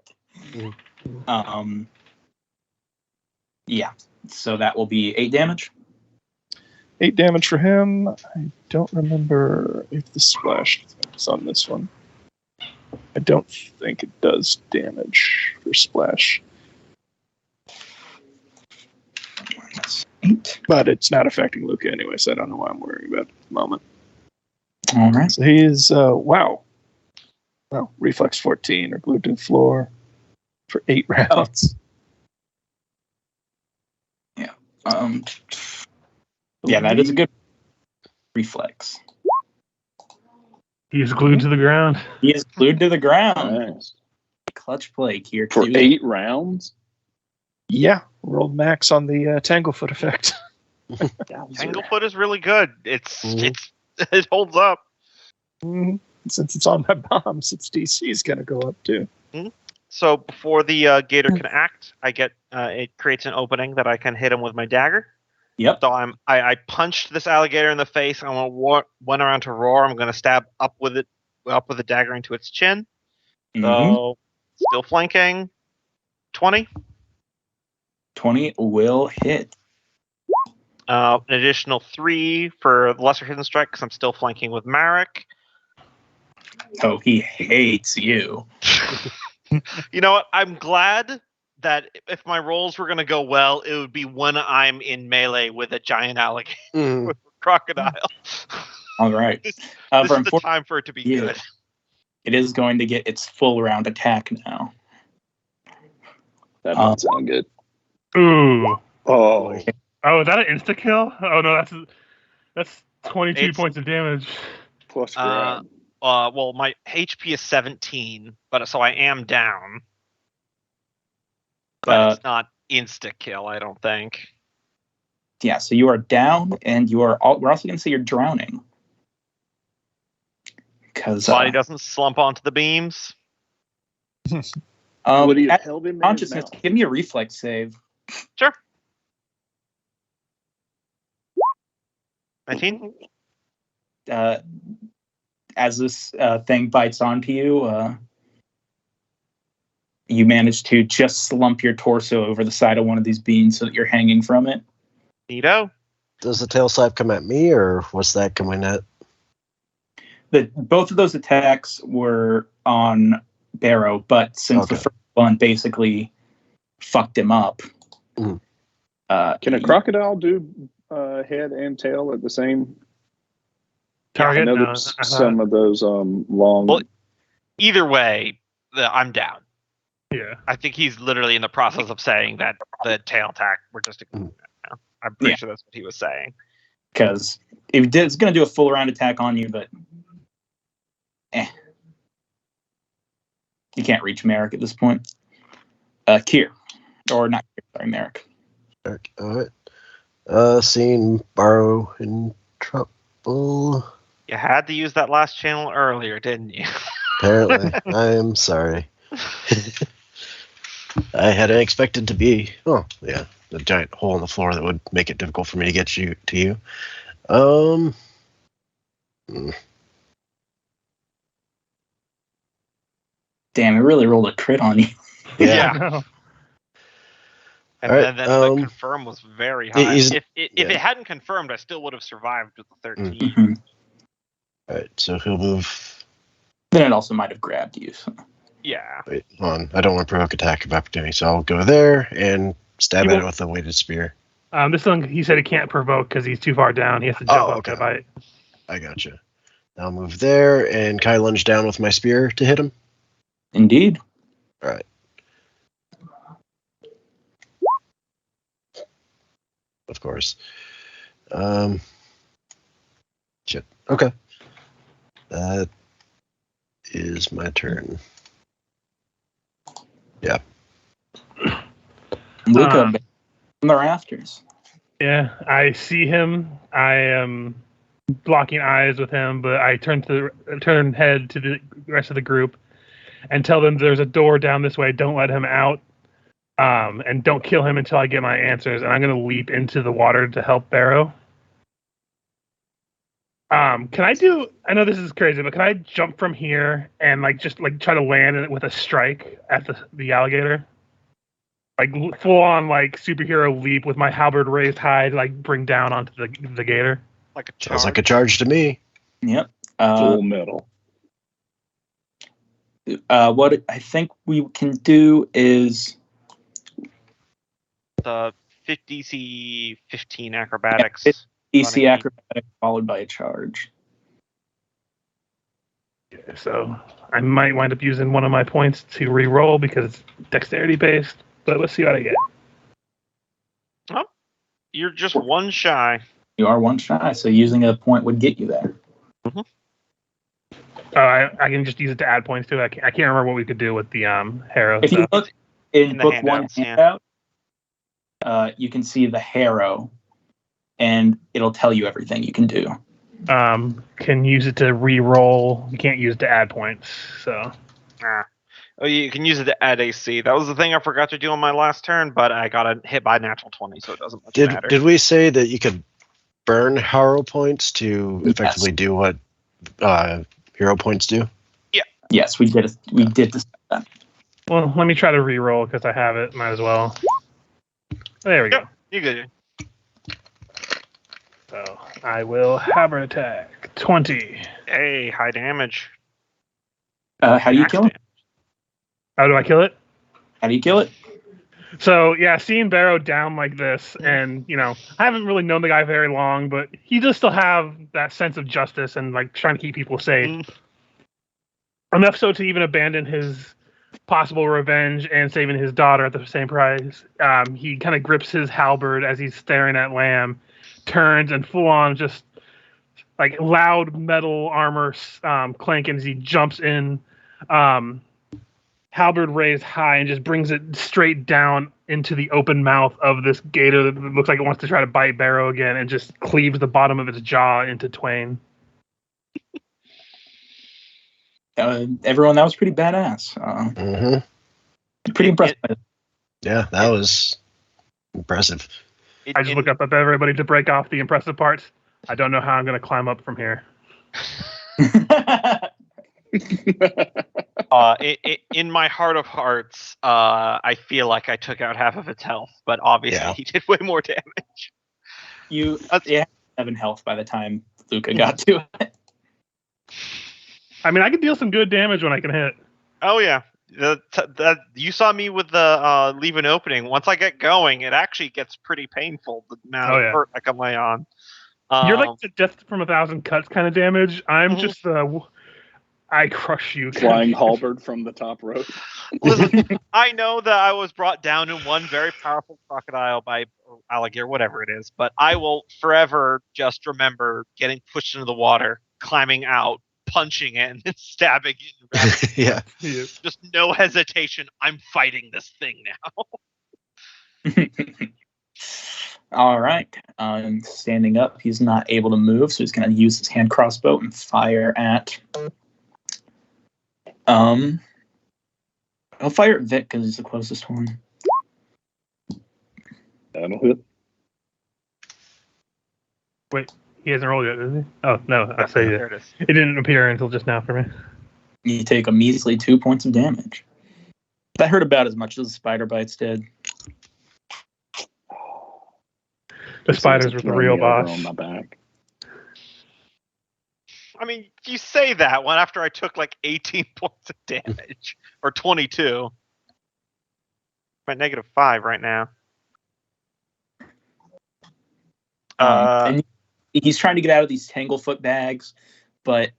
Yeah. So that will be 8 damage. 8 damage for him. I don't remember if the splash is on this one. I don't think it does damage for splash. 8. But it's not affecting Luca anyway, so I don't know why I'm worrying about it at the moment. All right. So he is, wow, reflex 14 or glued to the floor for 8 rounds. Yeah. Yeah, that is a good reflex. He's glued to the ground. He is glued to the ground. Nice. Clutch play here. For 8 rounds? Yeah, rolled max on the Tanglefoot effect. Tanglefoot is really good. It holds up. Mm-hmm. Since it's on my bombs, its DC is going to go up too. Mm-hmm. So before the Gator can act, I get it creates an opening that I can hit him with my dagger. Yep. So I punched this alligator in the face. I went around to roar. I'm going to stab up with the dagger into its chin. So still flanking. 20. 20 will hit. An additional 3 for the lesser hidden strike because I'm still flanking with Marek. Oh, he hates you. You know what? I'm glad that if my rolls were going to go well, it would be when I'm in melee with a giant alligator, with a crocodile. All right. This is the time for it to be good. It is going to get its full round attack now. That doesn't sound good. Ooh. Oh. Oh, is that an insta kill? Oh no, that's 22 It's- points of damage. Plus Uh, grab. well, my HP is 17, but so I am down. But it's not insta kill, I don't think. Yeah, so you are down, and we're also going to say you're drowning. Because Body doesn't slump onto the beams. Would he have at held him in his consciousness, mouth? give me a reflex save. Sure. 19? As this thing bites onto you, you manage to just slump your torso over the side of one of these beams so that you're hanging from it. Neato. Does the tail slap come at me, or what's that coming at? Both of those attacks were on Barrow, but since the Okay. first one basically fucked him up, Mhm. Can a crocodile do head and tail at the same? I Target? know No, there's I thought- some of those long. Well, either way, I'm down. yeah. I think he's literally in the process of saying that the tail attack, we're just ignoring that now. I'm pretty Yeah. sure that's what he was saying. because it's going to do a full round attack on you, but you can't reach Merrick at this point. Kier, or not Kier, sorry, Merrick. All right. Seeing Barrow in trouble. You had to use that last channel earlier, didn't you? Apparently, I am sorry. I hadn't expected to be. Oh, yeah, the giant hole in the floor that would make it difficult for me to get to you. Damn, it really rolled a crit on you. Yeah. No. And All then right, the confirm was very high. he's- If it yeah. hadn't confirmed, I still would have survived with the 13. Mhm. All right, so he'll move. Then it also might have grabbed you. So. Yeah. Wait, hold on. I don't want to provoke attack of opportunity, so I'll go there and stab You at it won't- with a weighted spear. This one, he said he can't provoke because he's too far down. He has to jump Oh, up okay. to bite. I gotcha. I'll move there, and can I lunge down with my spear to hit him? Indeed. All right. Of course. Shit. Okay. That is my turn. Luca, Um, on the rafters. Yeah, I see him. I am blocking eyes with him, but I turn head to the rest of the group and tell them there's a door down this way. Don't let him out, and don't kill him until I get my answers. And I'm gonna leap into the water to help Barrow. Can I do? I know this is crazy, but can I jump from here and just try to land it with a strike at the alligator? Like full on superhero leap with my halberd raised high to bring down onto the gator. Like a Sounds like a charge. charge to me. Yep. Full metal. What I think we can do is The 50 DC 15 acrobatics. DC Running. acrobatic followed by a charge. So I might wind up using one of my points to re-roll because it's dexterity based. But let's see what I get. You're just one shy. You are one shy, so using a point would get you there. Oh, I can just use it to add points to it. I can't remember what we could do with the harrow. If you stuff. look in In the book one handouts, yeah. handout, you can see the harrow, and it'll tell you everything you can do. Can use it to re-roll. You can't use it to add points. So Oh, you can use it to add AC. That was the thing I forgot to do on my last turn, but I got hit by a natural 20, so it doesn't much matter. Did we say that you could burn hero points to effectively do what hero points do? Yes, we did. We did this. well, let me try to re-roll because I have it. Might as well. There we go. Yep. You good? So I will halberd attack 20. Hey, high damage. How do you Max kill it? damage. How do I kill it? How do you kill it? So yeah, seeing Barrow down like this, and I haven't really known the guy very long, but he does still have that sense of justice and trying to keep people safe. Enough so to even abandon his possible revenge and saving his daughter at the same price, he kind of grips his halberd as he's staring at Lamb, turns and full on just like loud metal armor clanking as he jumps in, halberd raised high, and just brings it straight down into the open mouth of this gator that looks like it wants to try to bite Barrow again, and just cleaves the bottom of its jaw into twain. Everyone, that was pretty badass. Pretty impressed by it. Yeah, that was impressive. I just look up at everybody to break off the impressive parts. I don't know how I'm going to climb up from here. In my heart of hearts, I feel like I took out half of its health, but obviously he did way more damage. You had 7 health by the time Luca got to it. I mean, I can deal some good damage when I can hit. Oh yeah, you saw me with the leave an opening. Once I get going, it actually gets pretty painful. The amount of hurt I can lay on. You're like the death from 1,000 cuts kind of damage. I'm just the I crush you. Flying halberd from the top rope. Listen, I know that I was brought down in one very powerful crocodile by alligator, whatever it is, but I will forever just remember getting pushed into the water, climbing out, punching it, and then stabbing it. Yeah. Just no hesitation. I'm fighting this thing now. All right. Standing up, he's not able to move, so he's going to use his hand crossbow and fire at. I'll fire at Vic because he's the closest one. That'll hit. Wait, he hasn't rolled yet, does he? Oh no, I say There it is. it didn't appear until just now for me. You take a measly 2 points of damage. That hurt about as much as the spider bites did. The spiders were the real boss. On my back. I mean, you say that one after I took like 18 points of damage, or 22. I'm at -5 right now. And he's trying to get out of these tanglefoot bags, but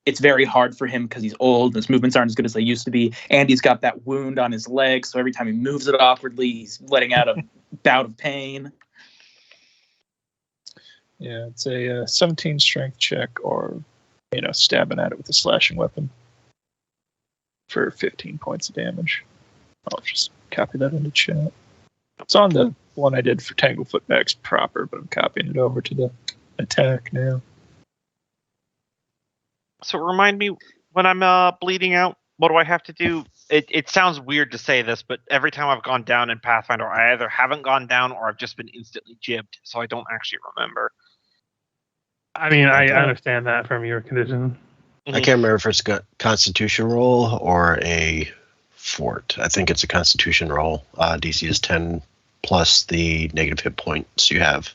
it's very hard for him because he's old. His movements aren't as good as they used to be, and he's got that wound on his leg. So every time he moves it awkwardly, he's letting out a bout of pain. Yeah, it's a 17 strength check, or stabbing at it with a slashing weapon for 15 points of damage. I'll just copy that into chat. It's on the one I did for Tanglefoot Bags proper, but I'm copying it over to the attack now. So remind me, when I'm bleeding out, what do I have to do? It sounds weird to say this, but every time I've gone down in Pathfinder, I either haven't gone down or I've just been instantly jibbed, so I don't actually remember. I mean, I understand that from your condition. I can't remember if it's a Constitution roll or a fort. I think it's a Constitution roll. DC is 10 plus the negative hit points you have.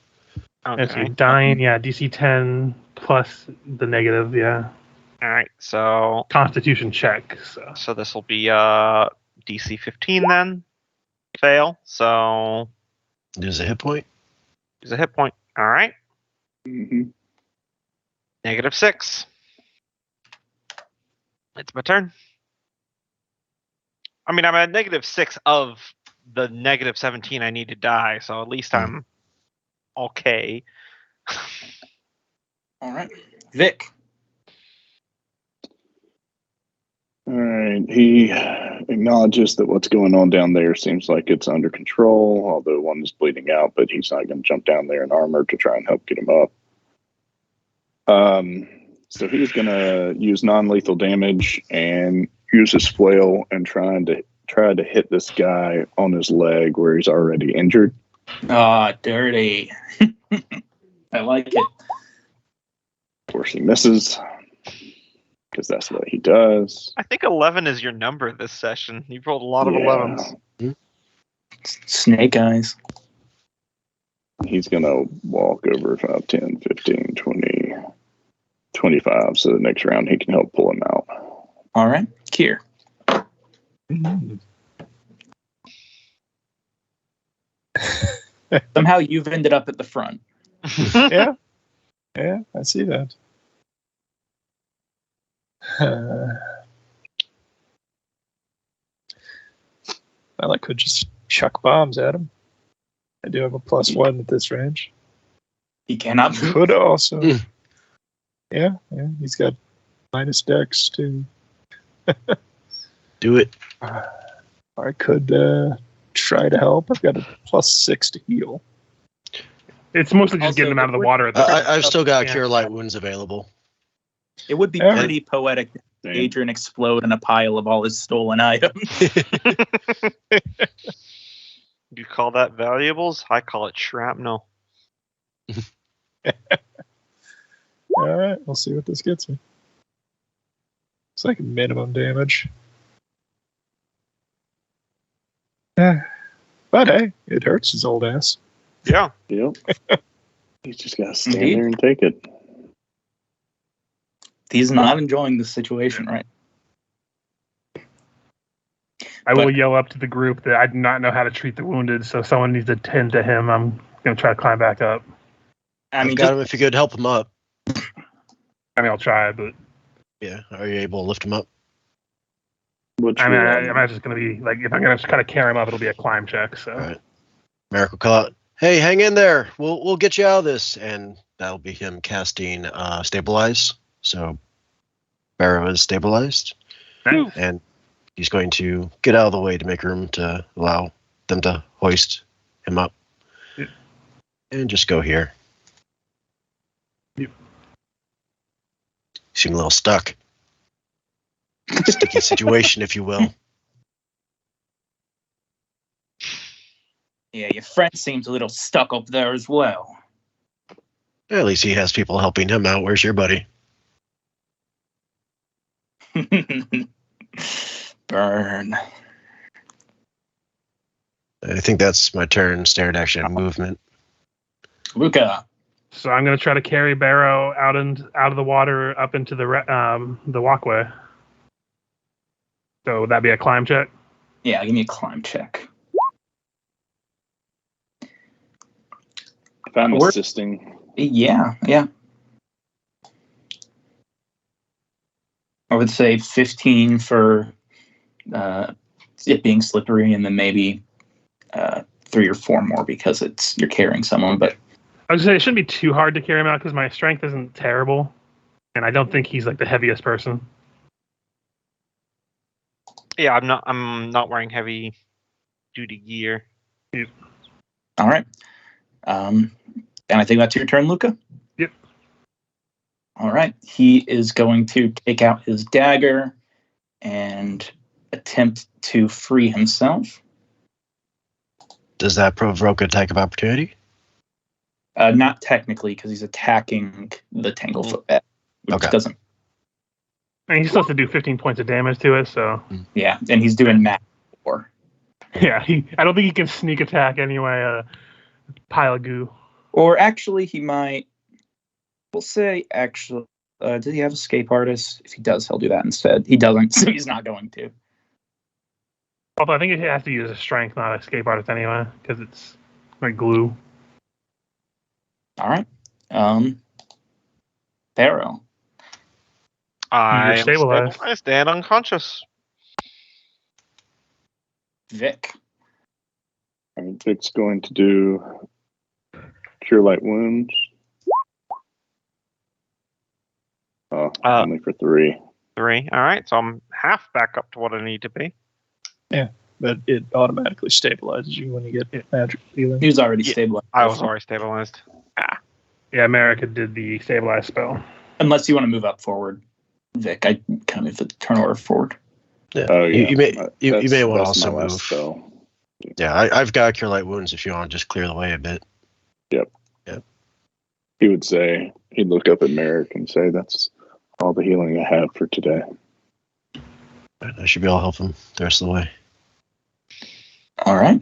Okay. If you're dying, DC 10 plus the negative, All right, so Constitution check. So this will be DC 15 then. Fail. So There's a hit point. there's a hit point. All right. Mm-hmm. -6. It's my turn. I mean, I'm at -6 of the -17 I need to die, so at least I'm okay. All right. Vic. All right. He acknowledges that what's going on down there seems like it's under control, although one is bleeding out, but he's not going to jump down there in armor to try and help get him up. So he's going to use non-lethal damage and use his flail and try to hit this guy on his leg where he's already injured. Ah, dirty. I like it. Of course, he misses because that's what he does. I think 11 is your number this session. You've rolled a lot of 11s. Snake eyes. He's going to walk over 5, 10, 15, 20, 25. So the next round he can help pull him out. All right. Kier. Somehow you've ended up at the front. Yeah, I see that. Well, I could just chuck bombs at him. I do have a +1 at this range. He cannot move. Could also. Mm. Yeah, he's got minus dex too. Do it. I could try to help. I've got a +6 to heal. It's mostly just Also, getting him out of the it would- water. At the I've still got Yeah. Cure Light Wounds available. It would be Yeah. pretty poetic to Damn. see Adrian explode in a pile of all his stolen items. You call that valuables? I call it shrapnel. All right, we'll see what this gets me. It's like minimum damage. But hey, it hurts his old ass. Yeah. Yep. You just gotta stand Indeed. there and take it. He's not enjoying the situation, right? I will But- yell up to the group that I do not know how to treat the wounded, so someone needs to tend to him. I'm going to try to climb back up. I mean, I've got him if you could help him up. I mean, I'll try, but Yeah. Are you able to lift him up? What's I mean, your, I'm just going to be like, if I'm going to kind of carry him up, it'll be a climb check. So All right. Merrick will call out, "Hey, hang in there. We'll get you out of this." And that'll be him casting Stabilize. So Barrow is stabilized. Nice. And he's going to get out of the way to make room to allow them to hoist him up. Yep. And just go here. Yep. Seem a little stuck. Sticky situation, if you will. yeah, your friend seems a little stuck up there as well. At least he has people helping him out. Where's your buddy? Burn. I think that's my turn. Standard action movement. Luca. So I'm going to try to carry Barrow out of the water up into the walkway. So would that be a climb check? Yeah, give me a climb check. if I'm We're- assisting, Yeah. I would say 15 for it being slippery, and then maybe 3 or 4 more because you're carrying someone. But I was going to say it shouldn't be too hard to carry him out because my strength isn't terrible, and I don't think he's like the heaviest person. Yeah, I'm not wearing heavy duty gear. all right. And I think that's your turn, Luca. Yep. All right. He is going to take out his dagger and attempt to free himself. Does that provoke an attack of opportunity? Not technically, because he's attacking the Tanglefoot bat, which Okay. doesn't. I mean, he's supposed to do 15 points of damage to it, so Yeah, and he's doing math 4. yeah, I don't think he can sneak attack anyway. Pile of goo. Or actually, he might. We'll say actually. Does he have escape artist? If he does, he'll do that instead. He doesn't, so he's not going to. Although I think it has to use a strength, not a escape artist anyway, because it's like glue. All right. Barrow. I am stabilized. stabilized and unconscious. Vic. and Vic's going to do Cure Light Wounds. Oh, Uh, only for 3. 3. All right, so I'm half back up to what I need to be. But it automatically stabilizes you when you get magic healing. He was already Yeah, stabilized. I was already stabilized. Yeah, America did the stabilize spell. Unless you want to move up forward, Vic. I kind of move the turn order forward. Yeah. Oh, yeah. You may you That's- may want to that's my also last move. spell. Yeah, I've got Cure Light Wounds if you want to just clear the way a bit. He would say, he'd look up at Merrick and say, "That's all the healing I have for today." I should be able to help him the rest of the way. All right.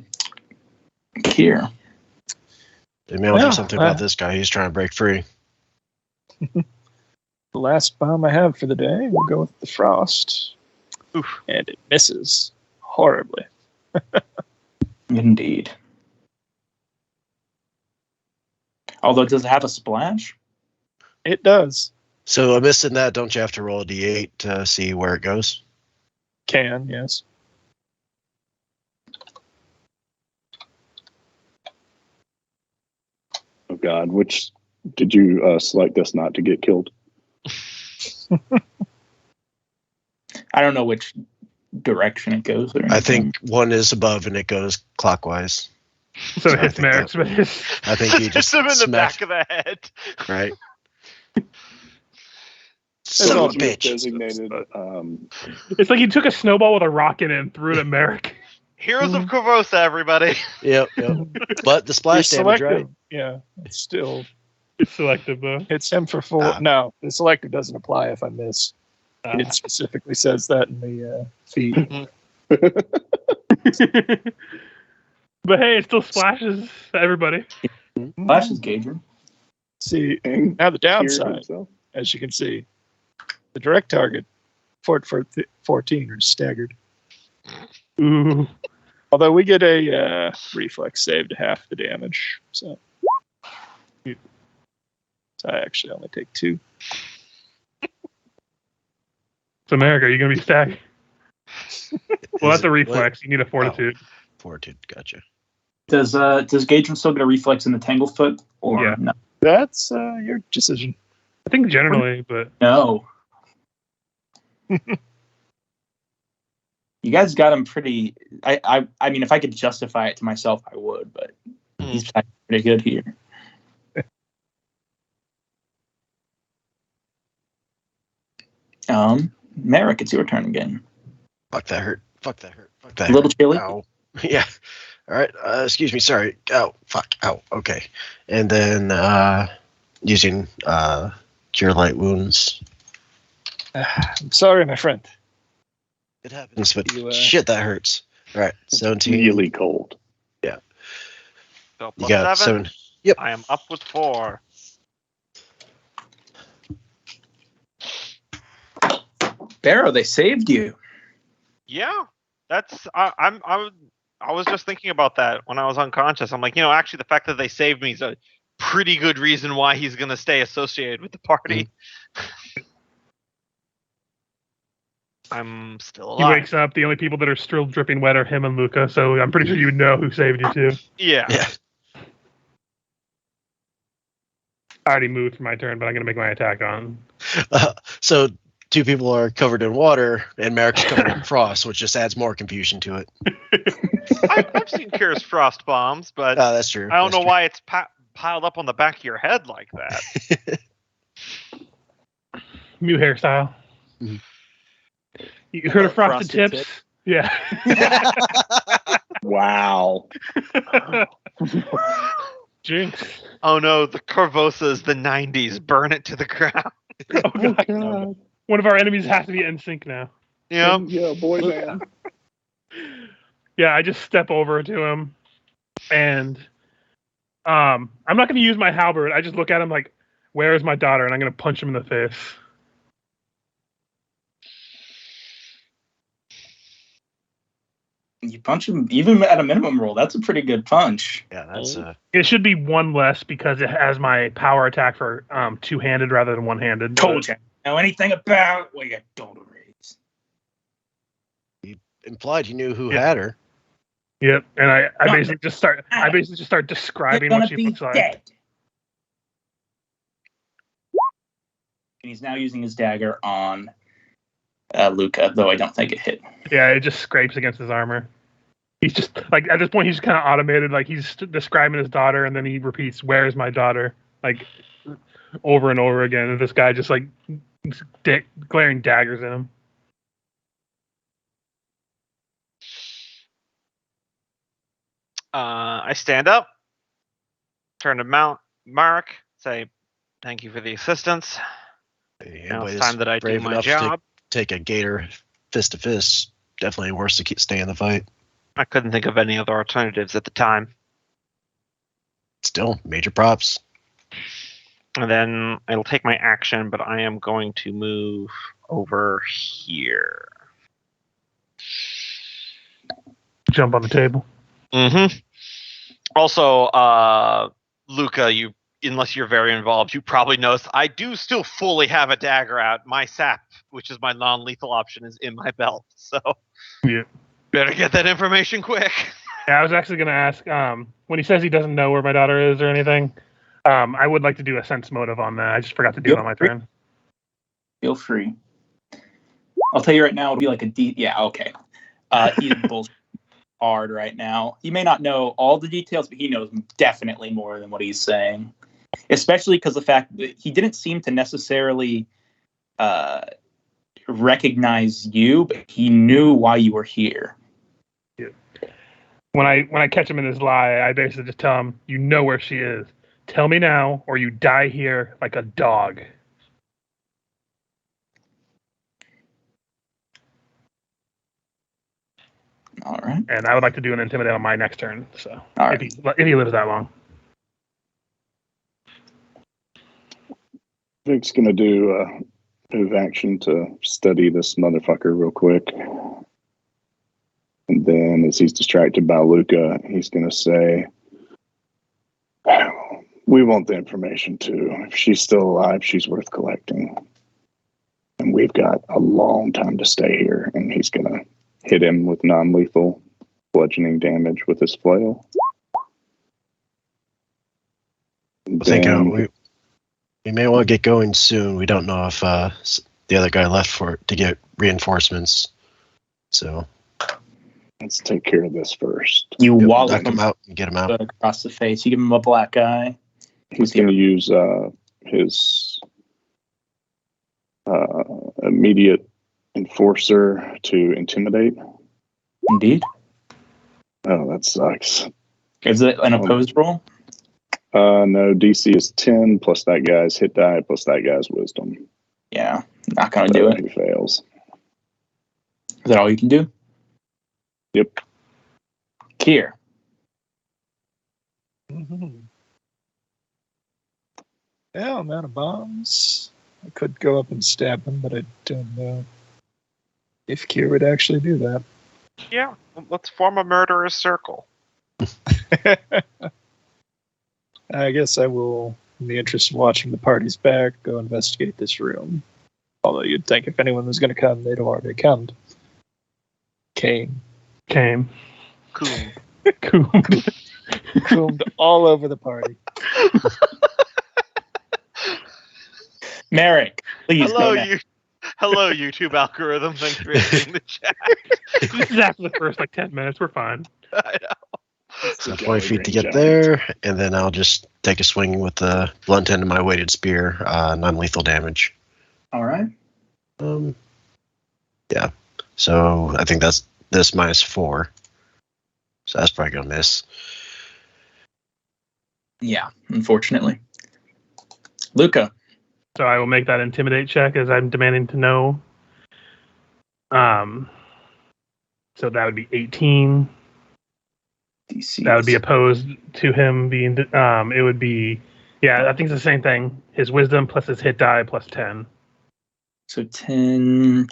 Kier. They may want to Yeah, do something about this guy. He's trying to break free. The last bomb I have for the day, we'll go with the Frost. Oof. And it misses horribly. Indeed. Although, does it have a splash? It does. So, missing that, don't you have to roll a d8 to see where it goes? Can, yes. God, which did you select this not to get killed? I don't know which direction it goes. Or I anything. think one is above and it goes clockwise. So I it hits think Merrick's face. I think he Hits just him in the smacked, back of the head. right? It's Son of a also bitch. designated. It's like he took a snowball with a rock in it and threw it at Merrick. Heroes of Corvosa, everybody. Yep. But the splash He's damage, selective. right? Yeah, it's still It's selective though. hits him for 4. Ah. No, the selective doesn't apply if I miss. It specifically says that in the feed. But hey, it still splashes everybody. Flash is Gager. See, and now the hear downside, himself. as you can see, the direct target, Fort 14 are staggered. Ooh. Although we get a reflex save to half the damage, so I actually only take 2. So Merrick, are you gonna be stacked? Well, that's a Is it- reflex. You need a fortitude. Fortitude, gotcha. Does Gager still get a reflex in the Tanglefoot? Or Yeah. no? That's your decision. I think generally, but No. You guys got him pretty. I mean, if I could justify it to myself, I would, but he's pretty good here. Merrick, it's your turn again. Fuck that hurt. Fuck that hurt. Fuck that A little hurt. chilly? Ow. Yeah. All right. Excuse me. Sorry. Ow. Fuck. Ow. Okay. And then using cure light wounds. I'm sorry, my friend. It happens, but You, shit, that hurts. All right. 17. Really cold. So You plus got 7. 7. Yep. I am up with 4. Barrow, they saved you. Yeah, that's I was just thinking about that when I was unconscious. I'm like, actually, the fact that they saved me is a pretty good reason why he's gonna stay associated with the party. I'm still he alive. wakes up. The only people that are still dripping wet are him and Luca. So I'm pretty sure you would know who saved you too. Yeah. Yeah. I already moved for my turn, but I'm gonna make my attack on. So 2 people are covered in water, and Merrick's covered in frost, which just adds more confusion to it. I've seen Kira's frost bombs, but That's true. I don't That's know true. why it's piled up on the back of your head like that. New hairstyle. Mhm. You heard of frosted Frosted tips? Tip. Yeah. Wow. Jinx. Oh no, the Corvosa is the 90s. Burn it to the ground. Oh, God. One of our enemies has to be in sync now. Yeah. Yeah, boy, man. Yeah, I just step over to him, and I'm not going to use my halberd. I just look at him like, "Where is my daughter?" And I'm going to punch him in the face. You punch him, even at a minimum roll. That's a pretty good punch. Yeah, that's It should be 1 less because it has my power attack for 2-handed rather than 1-handed. Told you. Know anything about what you don't raise? implied you knew who Yeah. had her. Yep, and I basically just start describing You're what gonna she be looks like. dead. And he's now using his dagger on Luca, though I don't think it hit. Yeah, it just scrapes against his armor. He's just like at this point he's kind of automated. Like he's describing his daughter, and then he repeats, "Where is my daughter?" like over and over again. And this guy just like glaring daggers at him. I stand up, turn to Mark, say, "Thank you for the assistance. Now Anybody it's that's time that I do brave my enough to job." take a gator fist to fist, definitely worse to stay in the fight. I couldn't think of any other alternatives at the time. Still, major props. And then I'll take my action, but I am going to move over here. Jump on the table. Mm-hmm. Also, Luca, unless you're very involved, you probably noticed I do still fully have a dagger out. My sap, which is my non-lethal option, is in my belt. So Yeah. better get that information quick. Yeah, I was actually going to ask, when he says he doesn't know where my daughter is or anything, I would like to do a sense motive on that. I just forgot to do it on my turn. Feel free. I'll tell you right now, it'll be like a D. Yeah, okay. He's bullshit hard right now. He may not know all the details, but he knows definitely more than what he's saying. Especially because the fact that he didn't seem to necessarily recognize you, but he knew why you were here. Yeah. When I catch him in his lie, I basically just tell him, "You know where she is. Tell me now, or you die here like a dog." All right. And I would like to do an intimidate on my next turn. So All right. if he lives that long. Vic's gonna do a move action to study this motherfucker real quick. And then as he's distracted by Luca, he's gonna say, "We want the information too. If she's still alive, she's worth collecting. And we've got a long time to stay here." And he's gonna hit him with non-lethal bludgeoning damage with his flail. I think we may want to get going soon. We don't know if the other guy left to get reinforcements. So let's take care of this first. You wallop knock him out and get him out. Across the face. You give him a black eye. He's going to use his immediate enforcer to intimidate. Indeed. Oh, that sucks. Is it an opposed roll? No, DC is 10 plus that guy's hit die plus that guy's wisdom. Yeah, not going to do it. He fails. Is that all you can do? Yep. Kier. Yeah, I'm out of bombs. I could go up and stab him, but I don't know if Kier would actually do that. Yeah, let's form a murderous circle. I guess I will, in the interest of watching the party's back, go investigate this room. Although you'd think if anyone was going to come, they'd have already come. Came. Coom. Coomed all over the party. Merrick, please. Hello, YouTube algorithm. Thanks for hitting the chat. This is after the first 10 minutes. We're fine. I know. So 20 feet to get there, and then I'll just take a swing with the blunt end of my weighted spear, non-lethal damage. All right. Yeah. So I think that's this -4. So that's probably gonna miss. Yeah, unfortunately. Luca. So I will make that intimidate check as I'm demanding to know. So that would be 18. DC. That would be opposed to him being. It would be. Yeah, I think it's the same thing. His wisdom plus his hit die plus 10. So 10.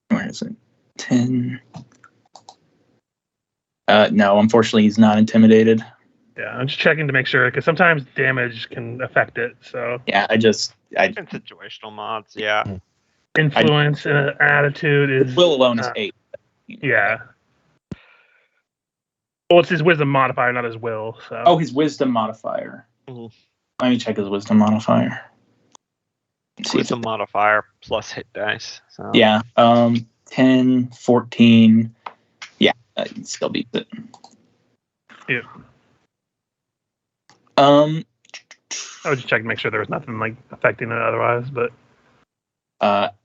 Where is it? 10. No, unfortunately, he's not intimidated. Yeah, I'm just checking to make sure because sometimes damage can affect it. So Yeah, And situational mods, yeah. influence and attitude is. Will alone is 8. Yeah. Well, it's his wisdom modifier, not his will. So. Oh, his wisdom modifier. Mhm. Let me check his wisdom modifier. See if Wisdom modifier plus hit dice. So. Yeah. 10, 14. Yeah, it still beats it. Yeah. Um, I was just checking to make sure there was nothing affecting it otherwise, but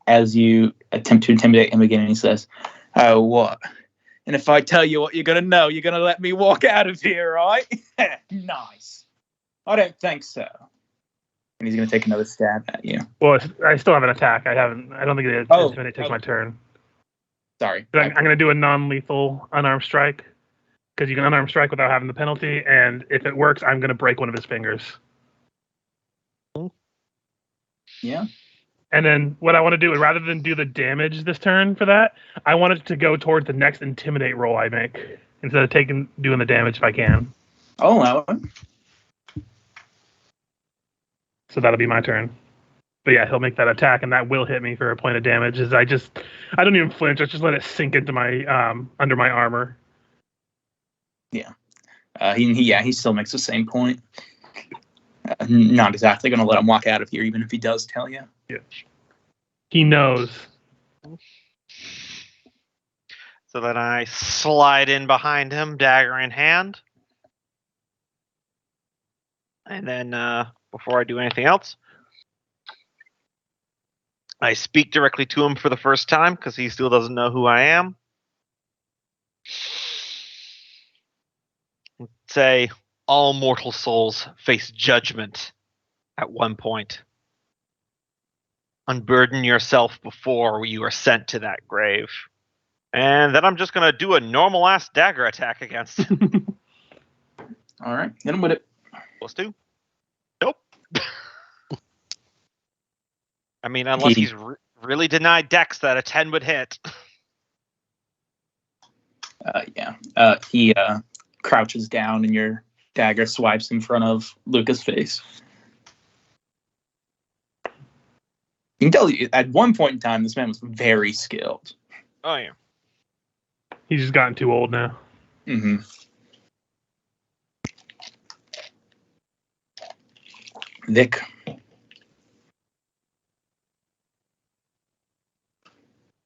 as you attempt to intimidate him again, he says, "Oh, what? And if I tell you what you're gonna know, you're gonna let me walk out of here, right?" Nice. I don't think so. And he's gonna take another stab at you. well, I still have an attack. I don't think it intimidate takes my turn. Sorry. I'm going to do a non-lethal unarmed strike because you can unarmed strike without having the penalty, and if it works, I'm going to break one of his fingers. Yeah. And then what I want to do, rather than do the damage this turn for that, I want it to go towards the next intimidate roll I make instead of doing the damage if I can. I'll allow it. So that'll be my turn. But yeah, he'll make that attack, and that will hit me for a point of damage. I don't even flinch. I just let it sink into my under my armor. Yeah. He still makes the same point. Not exactly going to let him walk out of here, even if he does tell you. Yeah. He knows. So then I slide in behind him, dagger in hand. And then, before I do anything else, I speak directly to him for the first time because he still doesn't know who I am. Say, all mortal souls face judgment at one point. Unburden yourself before you are sent to that grave. And then I'm just going to do a normal-ass dagger attack against him. All right, hit him with it. +2. Nope. I mean, unless he's really denied dex that a 10 would hit. He crouches down and your dagger swipes in front of Luca's face. You can tell at one point in time, this man was very skilled. Oh, yeah. He's just gotten too old now. Mm-hmm. Vic.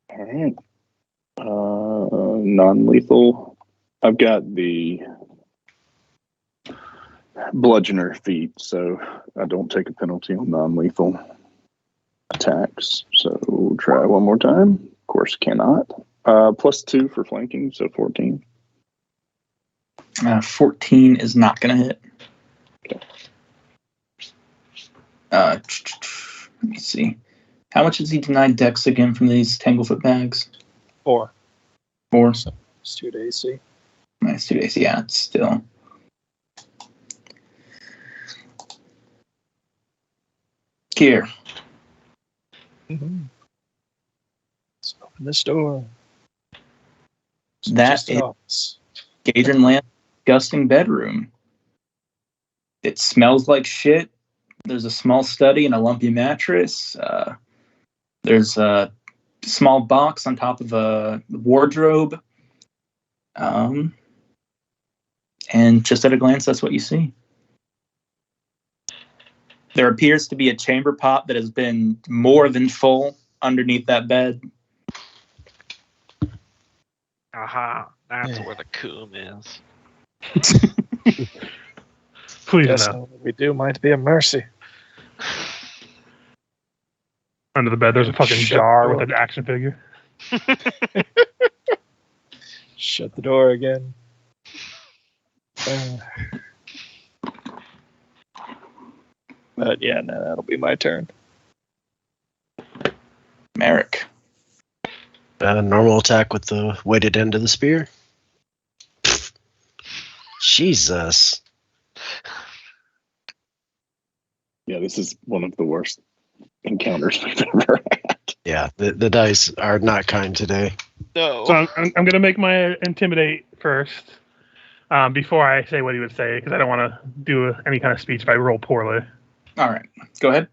All right. Non-lethal. I've got the bludgeoner feat, so I don't take a penalty on non-lethal attacks. So try one more time. Of course, cannot. +2 for flanking, so 14. 14 is not going to hit. Okay. Let me see. How much has he denied dex again from these Tanglefoot bags? 4. 4. So it's 2 to AC. Nice, 2 days. Yeah, it's still. Here. Mm-hmm. Let's open this door. It's That just an is office. Gadrin Land's disgusting bedroom. It smells like shit. There's a small study and a lumpy mattress. There's a small box on top of a wardrobe. And just at a glance, that's what you see. There appears to be a chamber pot that has been more than full underneath that bed. Aha. That's where the coom is. Please Yes, no. what we do might be a mercy. Under the bed, there's a fucking Shut jar the with an action figure. Shut the door again. But yeah, no, that'll be my turn. Merrick. Normal attack with the weighted end of the spear. Jesus. Yeah, this is one of the worst encounters we've ever had. Yeah, the dice are not kind today. No. So I'm going to make my intimidate first before I say what he would say, because I don't want to do any kind of speech if I roll poorly. All right. Go ahead.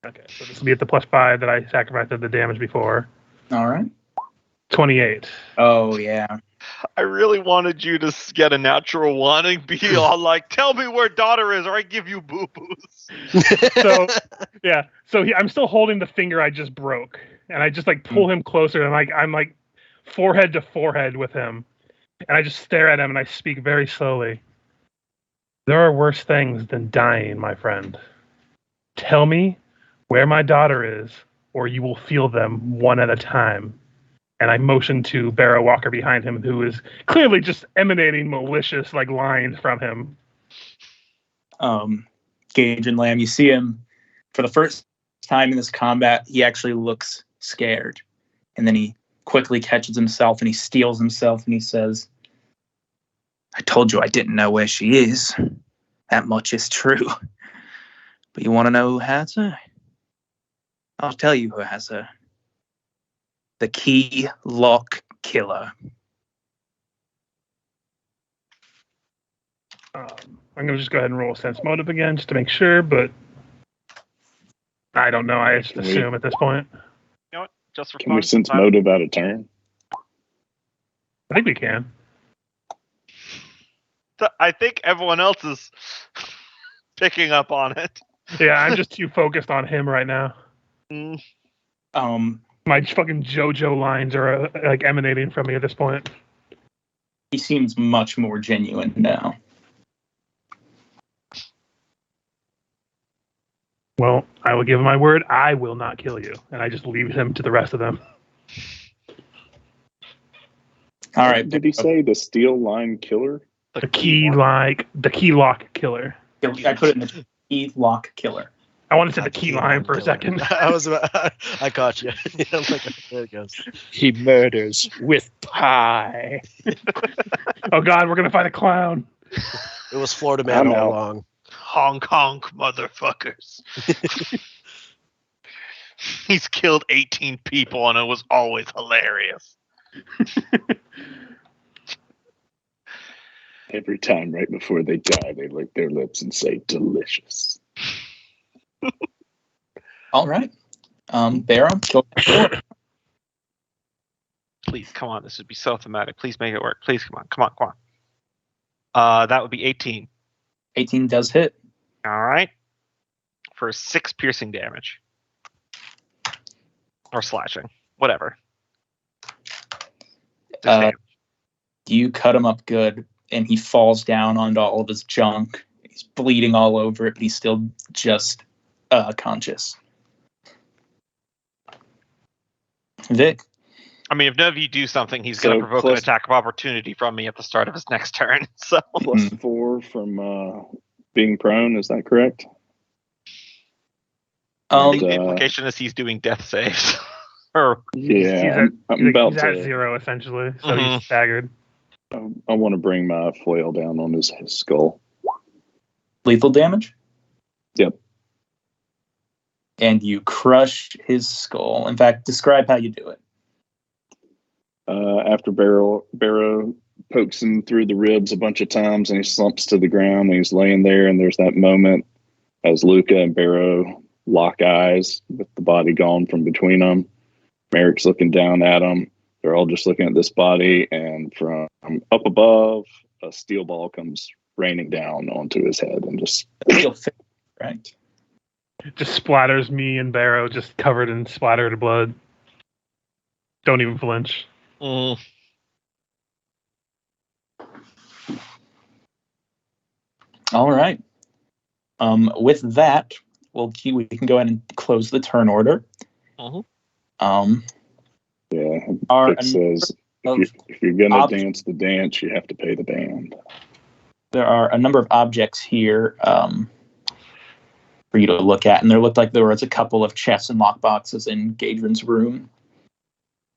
Okay, so this will be at the +5 that I sacrificed the damage before. All right. 28. Oh, yeah. I really wanted you to get a natural 1 and be all like, tell me where daughter is or I give you boo-boos. So, yeah. So I'm still holding the finger I just broke. And I just like pull him closer and I'm like forehead to forehead with him. And I just stare at him and I speak very slowly. There are worse things than dying, my friend. Tell me where my daughter is, or you will feel them one at a time. And I motion to Barrow Walker behind him, who is clearly just emanating malicious like lines from him. Gage and Lamb, you see him for the first time in this combat. He actually looks scared. And then he quickly catches himself and he steels himself and he says, I told you I didn't know where she is. That much is true. But you want to know who has her? I'll tell you who has her. The Key Lock Killer. I'm going to just go ahead and roll a sense motive again just to make sure, but I don't know. I just assume at this point. You know what? Just for Can we fun, sense sometimes- motive out of turn? I think we can. I think everyone else is picking up on it. Yeah, I'm just too focused on him right now. Mm. My fucking JoJo lines are like emanating from me at this point. He seems much more genuine now. Well, I will give him my word. I will not kill you, and I just leave him to the rest of them. All right. Did he say the steel line killer? The key lock killer. I put it in the key lock killer. I wanted to say the key line for a second. I caught you. I'm like, there it goes. He murders with pie. Oh God, we're gonna find a clown. It was Florida Man I'm all out. along. Honk honk, motherfuckers. He's killed 18 people and it was always hilarious. Every time right before they die, they lick their lips and say, delicious. All right. Barrow, go for it. Please, come on. This would be so thematic. Please make it work. Please, come on. That would be 18. 18 does hit. All right. For 6 piercing damage. Or slashing. Whatever. 6 damage. You cut him up good, and he falls down onto all of his junk. He's bleeding all over it, but he's still just conscious. Vic. I mean, if none of you do something, he's So going to provoke an plus- attack of opportunity from me at the start of his next turn. So Plus 4 from being prone, is that correct? I think the Uh, implication is he's doing death saves. Or Yeah, I'm about he's at to. 0 essentially, so Mhm. he's staggered. I want to bring my flail down on his skull. Lethal damage? Yep. And you crush his skull. In fact, describe how you do it. After Barrow pokes him through the ribs a bunch of times, and he slumps to the ground, and he's laying there, and there's that moment as Luca and Barrow lock eyes with the body gone from between them. Merrick's looking down at him. They're all just looking at this body, and from up above, a steel ball comes raining down onto his head, and just You'll fit, right? Just splatters me and Barrow just covered in splattered blood. Don't even flinch. mm, All right. With that, we can go ahead and close the turn order. Mhm. yeah. Are It says if you're gonna dance the dance, you have to pay the band. there are a number of objects here for you to look at, and there looked like there was a couple of chests and lockboxes in Gadrin's room.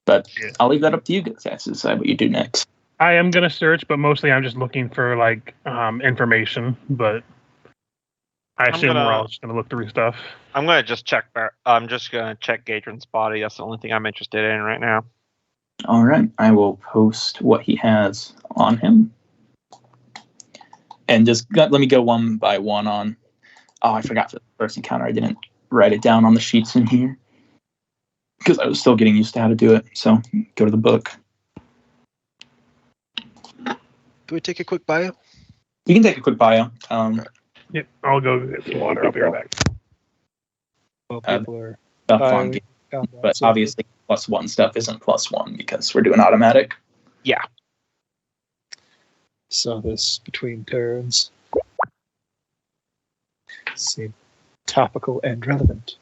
But Yeah. I'll leave that up to you guys to decide what you do next. I am gonna search, but mostly I'm just looking for like information. But I assume we're all just gonna look through stuff. I'm going to just check. I'm just going to check Gadrin's body. That's the only thing I'm interested in right now. All right, I will post what he has on him. And just let me go one by one on. Oh, I forgot for the first encounter. I didn't write it down on the sheets in here because I was still getting used to how to do it. So go to the book. Can we take a quick bio? You can take a quick bio. Yep, I'll go get some water. I'll be right back. Well, people are About fun, but obviously +1 stuff isn't +1 because we're doing automatic. saw this between turns. Seemed topical and relevant.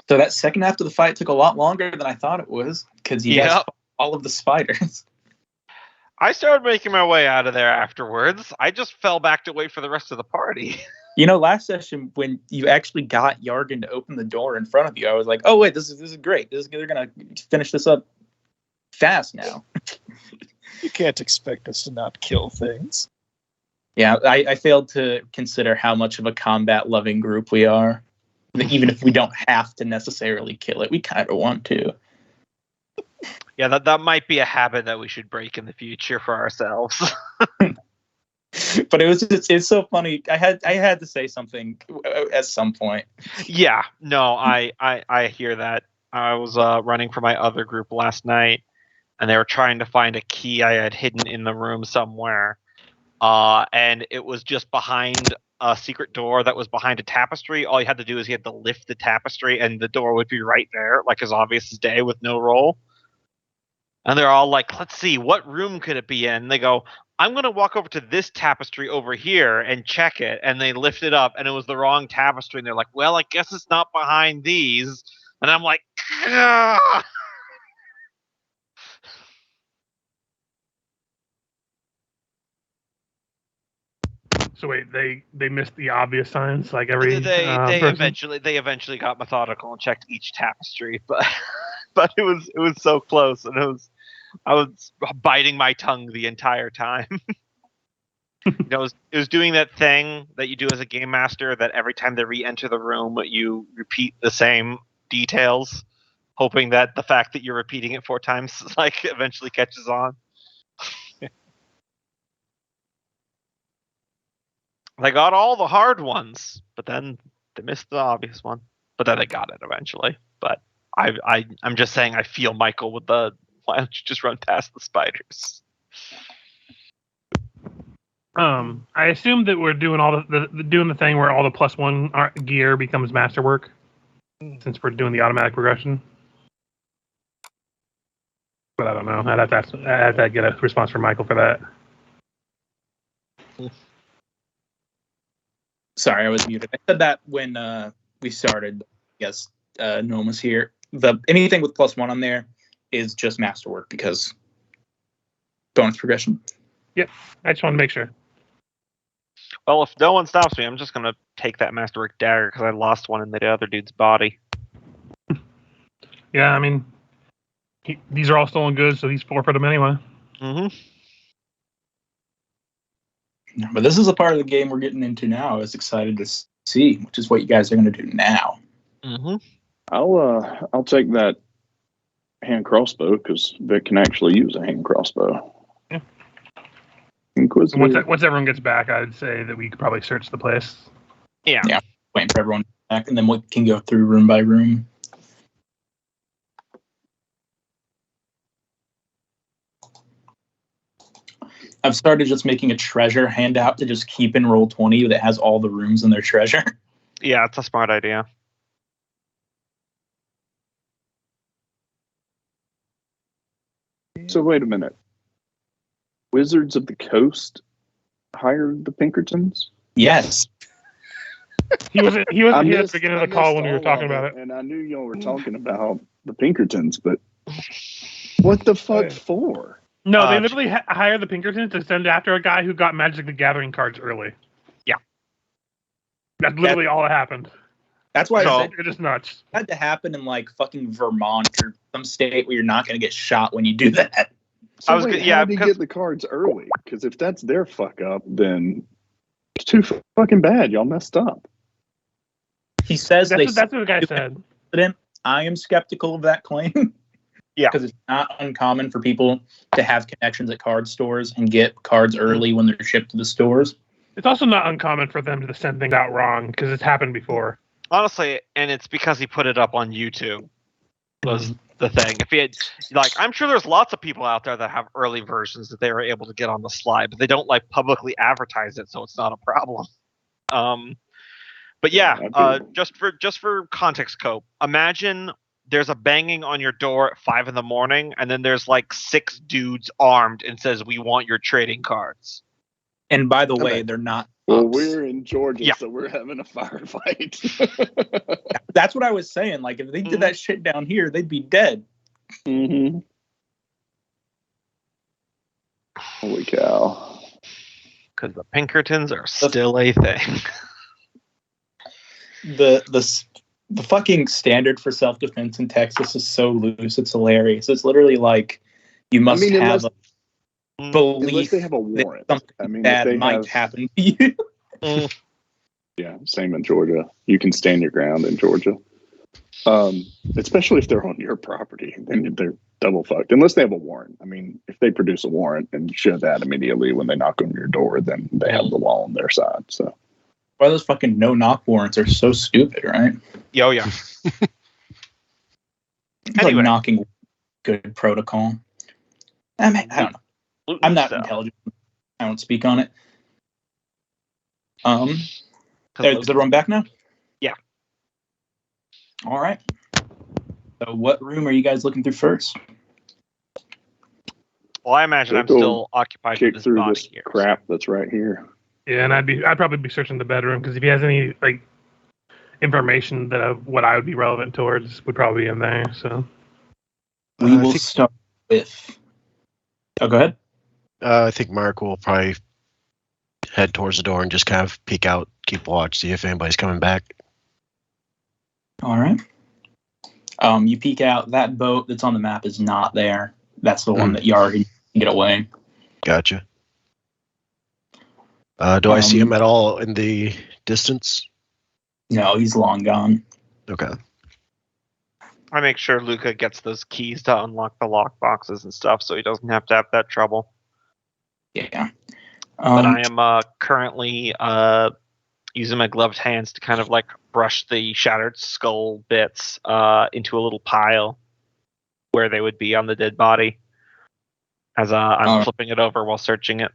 So that second half of the fight took a lot longer than I thought it was because you guys Yep. fought all of the spiders. I started making my way out of there afterwards. I just fell back to wait for the rest of the party. You know, last session when you actually got Yargan to open the door in front of you, I was like, "Oh wait, this is great. They're gonna finish this up fast now." You can't expect us to not kill things. Yeah, I failed to consider how much of a combat-loving group we are. That even if we don't have to necessarily kill it, we kind of want to. Yeah, that might be a habit that we should break in the future for ourselves. But it's so funny. I had to say something at some point. Yeah, no, I hear that. I was running for my other group last night, and they were trying to find a key I had hidden in the room somewhere. And it was just behind a secret door that was behind a tapestry. All you had to do is you had to lift the tapestry, and the door would be right there, like as obvious as day, with no roll. And they're all like, let's see, what room could it be in? And they go, I'm going to walk over to this tapestry over here and check it. And they lift it up, and it was the wrong tapestry. And they're like, well, I guess it's not behind these. And I'm like, ah! So wait, they missed the obvious signs, like every they person? eventually got methodical and checked each tapestry, but but it was so close, and I was biting my tongue the entire time. It was doing that thing that you do as a game master, that every time they re-enter the room, you repeat the same details, hoping that the fact that you're repeating it 4 times like eventually catches on. They got all the hard ones, but then they missed the obvious one. But then they got it eventually. But I'm just saying, I feel Michael with the, why don't you just run past the spiders? I assume that we're doing all doing the thing where all the +1 gear becomes masterwork, since we're doing the automatic progression. But I don't know. I'd have to get a response from Michael for that. Sorry, I was muted. I said that when we started. Yes, no one was here. Anything with +1 on there is just masterwork because bonus progression. Yep, I just want to make sure. Well, if no one stops me, I'm just going to take that masterwork dagger because I lost one in the other dude's body. Yeah, I mean, these are all stolen goods, so he's forfeit them anyway. Mm-hmm. But this is a part of the game we're getting into now. I was excited to see, which is what you guys are going to do now. Mm-hmm. I'll take that hand crossbow because Vic can actually use a hand crossbow. Yeah. Inquisitive. Once everyone gets back, I'd say that we could probably search the place. Yeah. Waiting for everyone back, and then we can go through room by room. I've started just making a treasure handout to just keep in Roll20 that has all the rooms in their treasure. Yeah, it's a smart idea. So wait a minute. Wizards of the Coast hired the Pinkertons? Yes. He wasn't here at the beginning of the call when we were all talking of about it. And I knew y'all were talking about the Pinkertons, but what the fuck for? No, they literally hired the Pinkertons to send after a guy who got Magic the Gathering cards early. Yeah. That's literally all that happened. That's why I said They're just nuts. it had to happen in like fucking Vermont or some state where you're not going to get shot when you do that. So how did he get the cards early? Because if that's their fuck up, then it's too fucking bad. Y'all messed up. He says That's what the guy said. I am skeptical of that claim. Yeah. Because it's not uncommon for people to have connections at card stores and get cards early when they're shipped to the stores. It's also not uncommon for them to send things out wrong, because it's happened before. Honestly, and it's because he put it up on YouTube. Was the thing. If he had, like, I'm sure there's lots of people out there that have early versions that they were able to get on the slide, but they don't like publicly advertise it, so it's not a problem. But yeah, just for context, Cope. Imagine there's a banging on your door at 5 a.m, and then there's like 6 dudes armed and says, "We want your trading cards." And by the way, they're not. Well, pups. we're in Georgia, Yeah. so we're having a firefight. That's what I was saying. Like, if they did that shit down here, they'd be dead. Mm-hmm. Holy cow. Because the Pinkertons are still a thing. The fucking standard for self-defense in Texas is so loose. It's hilarious. It's literally like you must have a belief Unless they have a that warrant. something I mean, bad if they might happen to you. Yeah, same in Georgia. You can stand your ground in Georgia. Especially if they're on your property, then they're double fucked. Unless they have a warrant. I mean, if they produce a warrant and show that immediately when they knock on your door, then they have the law on their side. So Why those fucking no-knock warrants are so stupid, right? Yo, yeah. It's Anyway. like knocking good protocol. I don't know. Gluten I'm not stuff. intelligent. I don't speak on it. 'Cause Is everyone back now? Yeah. All right. So what room are you guys looking through first? Well, I imagine I'm We'll still occupied with Kick this through body this here. crap that's right here. Yeah, and I'd probably be searching the bedroom because if he has any like information that what I would be relevant towards would probably be in there. So We I will think- start with. Oh, go ahead. I think Mark will probably head towards the door and just kind of peek out, keep watch, see if anybody's coming back. All right. You peek out. That boat that's on the map is not there. That's the one that you already get away. Gotcha. Do I see him at all in the distance? No, he's long gone. Okay. I make sure Luca gets those keys to unlock the lock boxes and stuff, so he doesn't have to have that trouble. Yeah. But I am currently using my gloved hands to kind of like brush the shattered skull bits into a little pile where they would be on the dead body as I'm flipping it over while searching it.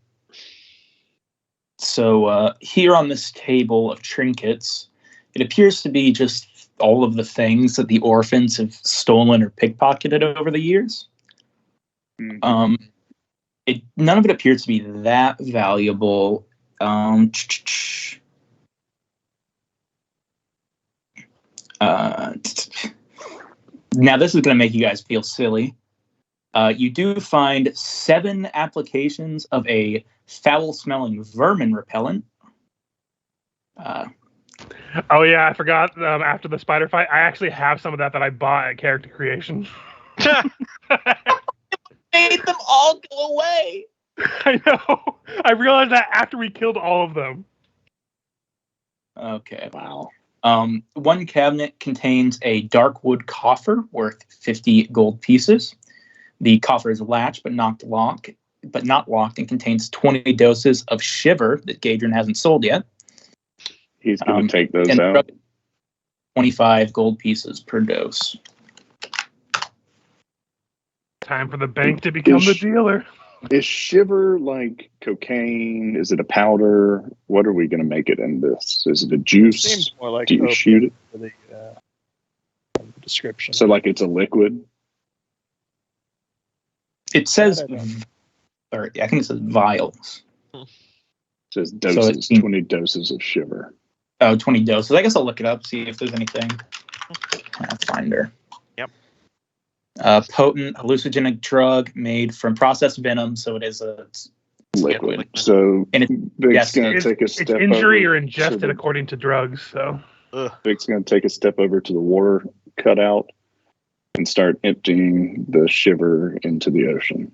So here on this table of trinkets, it appears to be just all of the things that the orphans have stolen or pickpocketed over the years. Mhm. None of it appears to be that valuable. Now this is going to make you guys feel silly. You do find 7 applications of a foul-smelling vermin repellent. oh yeah, I forgot. After the spider fight, I actually have some of that I bought at character creation. Made them all go away. I know. I realized that after we killed all of them. Okay. Wow. One cabinet contains a dark wood coffer worth 50 gold pieces. The coffer is latched but not locked, and contains 20 doses of Shiver that Gadrin hasn't sold yet. He's going to take those and out. 25 gold pieces per dose. Time for the bank to become the dealer. Is Shiver like cocaine? Is it a powder? What are we going to make it in this? Is it a juice? Seems more like Do you opium shoot it? for the description. So like it's a liquid? It says, I don't or I think it says vials. It says So doses, it's- 20 doses of Shiver. Oh, 20 doses. I guess I'll look it up, see if there's anything. I'll find her. Yep. Potent hallucinogenic drug made from processed venom, so it is a. Liquid. liquid. So And Vic's yes, going to It's, take a it's step injury over or ingested to the- according to drugs. So Vic's going to take a step over to the water cutout and start emptying the Shiver into the ocean.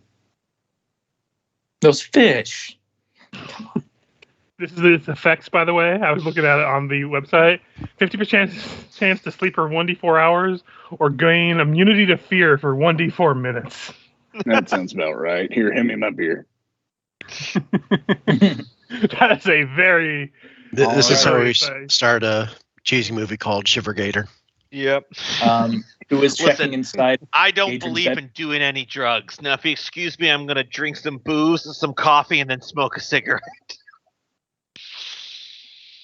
Those fish. this is its effects, by the way. I was looking at it on the website. 50% chance to sleep for 1d4 hours, or gain immunity to fear for 1d4 minutes. That sounds about right. Here, hand me my beer. That is a very This is how we Alright. start a cheesy movie called Shivergator. Yep. Who is checking Listen, inside? I don't Adrian's believe bed. in doing any drugs. Now, if you excuse me, I'm going to drink some booze and some coffee and then smoke a cigarette.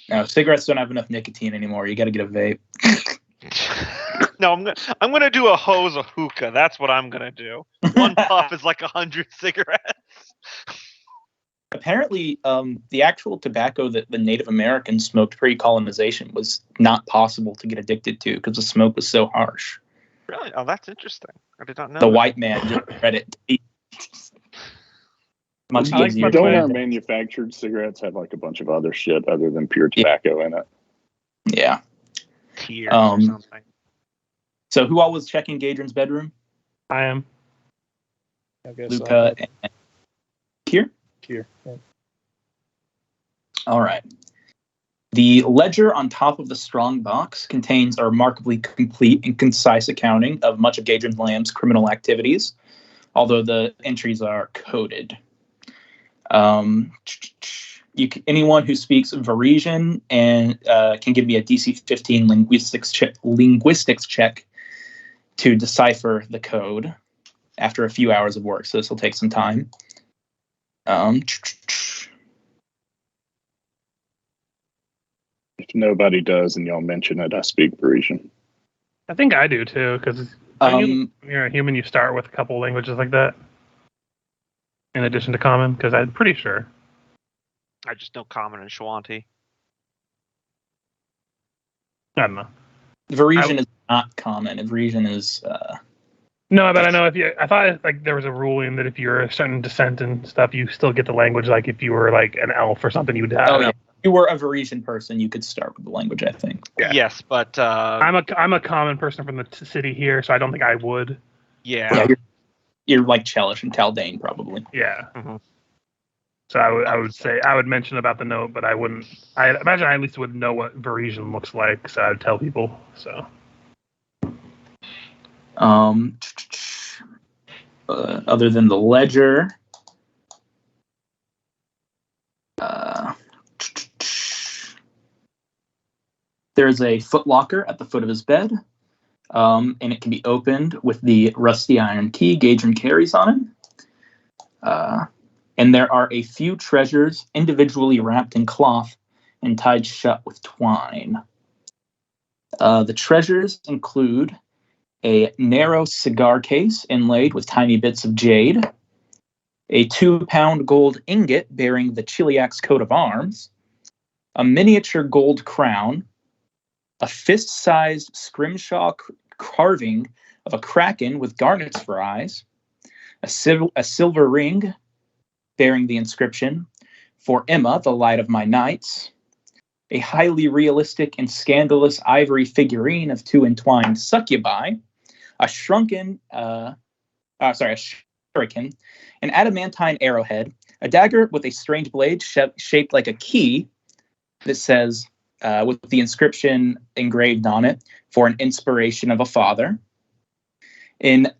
No, cigarettes don't have enough nicotine anymore. You got to get a vape. No, I'm gonna do a hose of hookah. That's what I'm gonna do. One puff is like 100 cigarettes. Apparently, the actual tobacco that the Native Americans smoked pre-colonization was not possible to get addicted to because the smoke was so harsh. Really? Oh, that's interesting. I did not know. The that. white man just read it. Much I like easier. my Don't way. our manufactured cigarettes have like a bunch of other shit other than pure tobacco in it? Yeah. Tears or something. So who all was checking Gadrin's bedroom? I am. I guess Luca and here? here. Yeah. All right. The ledger on top of the strong box contains a remarkably complete and concise accounting of much of Gadrin Lamb's criminal activities, although the entries are coded. Anyone who speaks Varisian and can give me a DC 15 linguistics check to decipher the code. after a few hours of work, so this will take some time. If nobody does and y'all mention it, I speak Parisian. I think I do too, because you're a human. You start with a couple languages like that, in addition to Common. Because I'm pretty sure. I just know Common and Shwanti. I don't know. Varisian is not Common. Varisian is. No, but I know I thought like there was a ruling that if you're a certain descent and stuff, you still get the language. Like if you were like an elf or something, you would have. Oh yeah. If you were a Varisian person, you could start with the language, I think. Yeah. Yes, but I'm a common person from the city here, so I don't think I would. Yeah. You're like Chelish and Taldane, probably. Yeah. Mhm. So I would say I would mention about the note, but I wouldn't. I imagine I at least would know what Varisian looks like, so I would tell people. So. Other than the ledger, there's a footlocker at the foot of his bed, and it can be opened with the rusty iron key Gadrin carries on it. And there are a few treasures individually wrapped in cloth and tied shut with twine. The treasures include a narrow cigar case inlaid with tiny bits of jade, a 2-pound gold ingot bearing the Chiliax coat of arms, a miniature gold crown, a fist-sized scrimshaw carving of a kraken with garnets for eyes, a silver ring bearing the inscription, "For Emma, the light of my nights," a highly realistic and scandalous ivory figurine of 2 entwined succubi, a shuriken, an adamantine arrowhead, a dagger with a strange blade shaped like a key that says, with the inscription engraved on it, "For an inspiration of a father," in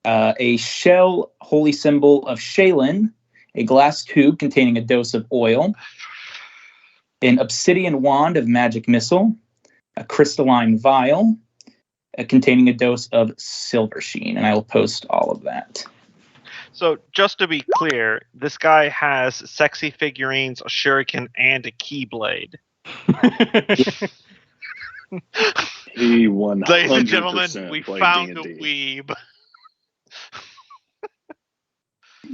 a shell holy symbol of Shaylin, a glass tube containing a dose of oil, an obsidian wand of magic missile, a crystalline vial containing a dose of silver sheen, and I will post all of that. So just to be clear, this guy has sexy figurines, a shuriken, and a keyblade. He 100% Ladies and gentlemen, we played found a D&D. weeb.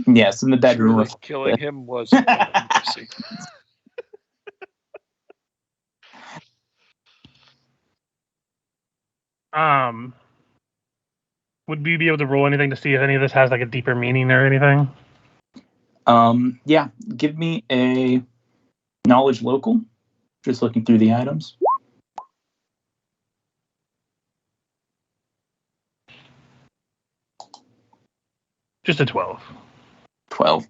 Yes, in the bedroom. Truly killing him was an emergency. Would we be able to roll anything to see if any of this has like a deeper meaning or anything? Yeah, give me a knowledge local. Just looking through the items. Just a 12. 12.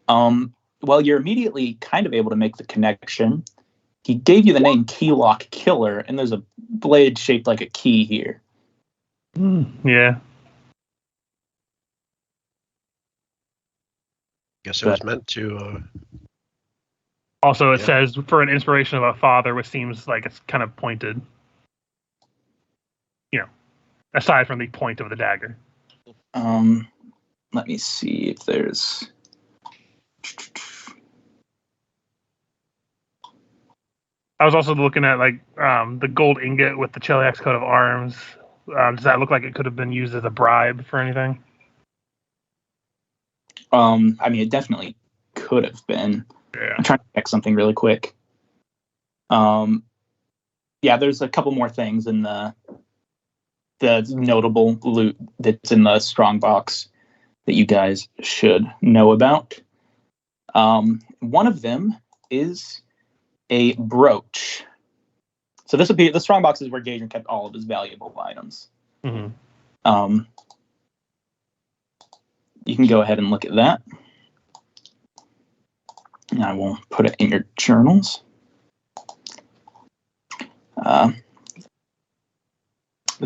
Well, you're immediately kind of able to make the connection. He gave you the name Keylock Killer, and there's a blade shaped like a key here. Yeah. Guess it was meant to. Also, it Yeah. says for an inspiration of a father, which seems like it's kind of pointed. You know, aside from the point of the dagger. Let me see if there's. I was also looking at like the gold ingot with the Chiliax coat of arms. Does that look like it could have been used as a bribe for anything? I mean, it definitely could have been. Yeah. I'm trying to check something really quick. Yeah, there's a couple more things in the notable loot that's in the strong box that you guys should know about. One of them is a brooch. So this would be the strong box is where Gadrin kept all of his valuable items. Mm-hmm. You can go ahead and look at that. And I will put it in your journals.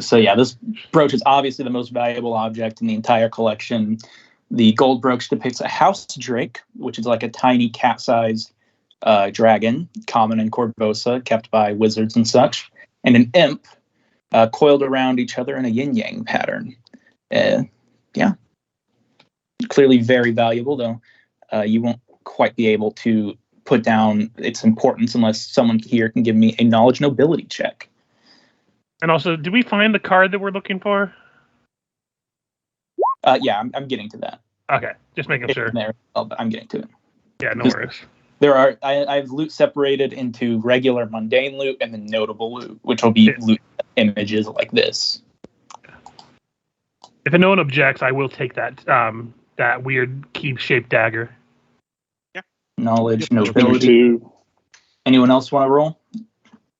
So yeah, this brooch is obviously the most valuable object in the entire collection. The gold brooch depicts a house drake, which is like a tiny cat-sized dragon, common in Korvosa, kept by wizards and such, and an imp coiled around each other in a yin-yang pattern. Yeah, Clearly very valuable, though you won't quite be able to put down its importance unless someone here can give me a knowledge nobility check. And also, did we find the card that we're looking for? Yeah, I'm getting to that. Okay, just making sure. There, but I'm getting to it. Yeah, no worries. There are I have loot separated into regular mundane loot and then notable loot, which will be loot images like this. If no one objects, I will take that that weird key-shaped dagger. Knowledge, Go nobility. to Anyone else want to roll?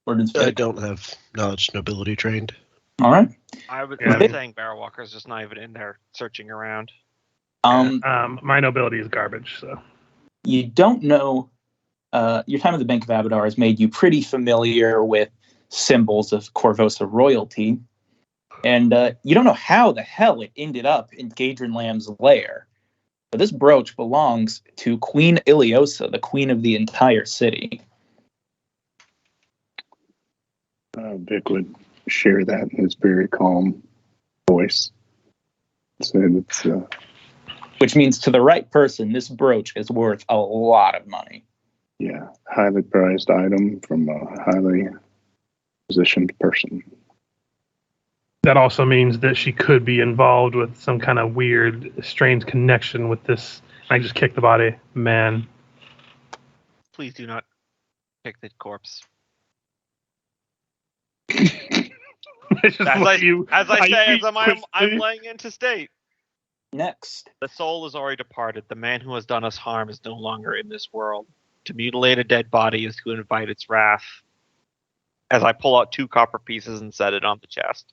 Or does I don't have knowledge nobility trained. All right. I'm Yeah. saying Barrel Walker's just not even in there searching around. My nobility is garbage, so. You don't know. Your time at the Bank of Abadar has made you pretty familiar with symbols of Korvosa royalty, and you don't know how the hell it ended up in Gadrin Lamb's lair. But this brooch belongs to Queen Iliosa, the queen of the entire city. Vic would share that in his very calm voice. So it's Which means to the right person, this brooch is worth a lot of money. yeah, highly prized item from a highly positioned person. That also means that she could be involved with some kind of weird, strange connection with this. I just kicked the body. Man. Please do not pick the corpse. It's just As what I, you- as I say, as I'm quickly. laying into state. Next, The soul is already departed. The man who has done us harm is no longer in this world. To mutilate a dead body is to invite its wrath. As I pull out 2 copper pieces and set it on the chest.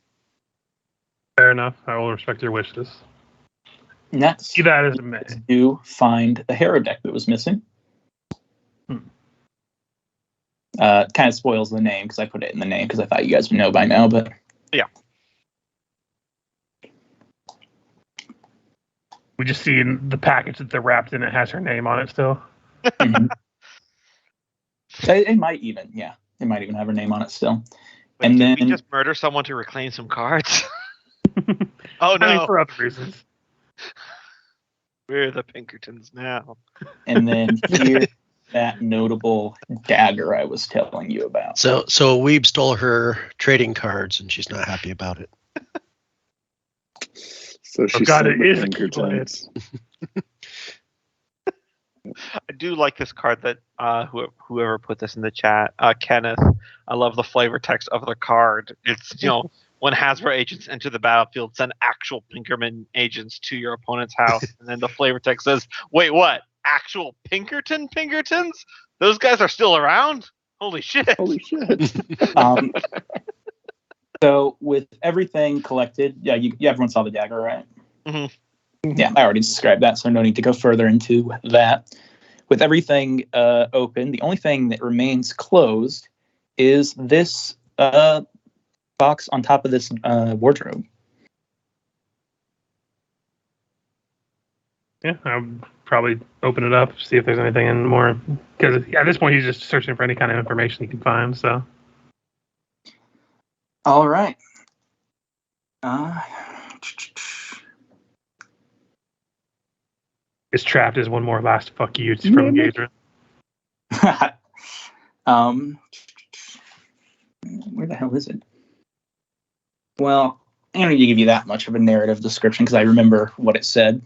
Fair enough. I will respect your wishes. next, See that as a may. you find the Harrow deck that was missing. Kind of spoils the name because I put it in the name because I thought you guys would know by now, but Yeah. We just see in the package that they're wrapped in, it has her name on it still. mhm. It might even, yeah, it might even have her name on it still. Wait, And did then- we just murder someone to reclaim some cards? Oh I mean, no, for other reasons. we're the Pinkertons now. And then here, that notable dagger I was telling you about. So Weeb stole her trading cards, and she's not happy about it. So she God, said it the is Pinkertons. I do like this card that whoever put this in the chat, Kenneth. I love the flavor text of the card. It's when Hasbro agents enter the battlefield, send actual Pinkerman agents to your opponent's house, and then the flavor text says, "Wait, what? Actual Pinkertons? Those guys are still around? Holy shit!" Holy shit. So with everything collected, yeah, everyone saw the dagger, right? Mhm. Yeah, I already described that, so no need to go further into that. With everything open, the only thing that remains closed is this box on top of this wardrobe. Yeah, I'll probably open it up, see if there's anything in more. Because at this point, he's just searching for any kind of information he can find. So All right. it's trapped as one more last fuck you from Gadrin. Where the hell is it? Well, I don't need to give you that much of a narrative description because I remember what it said.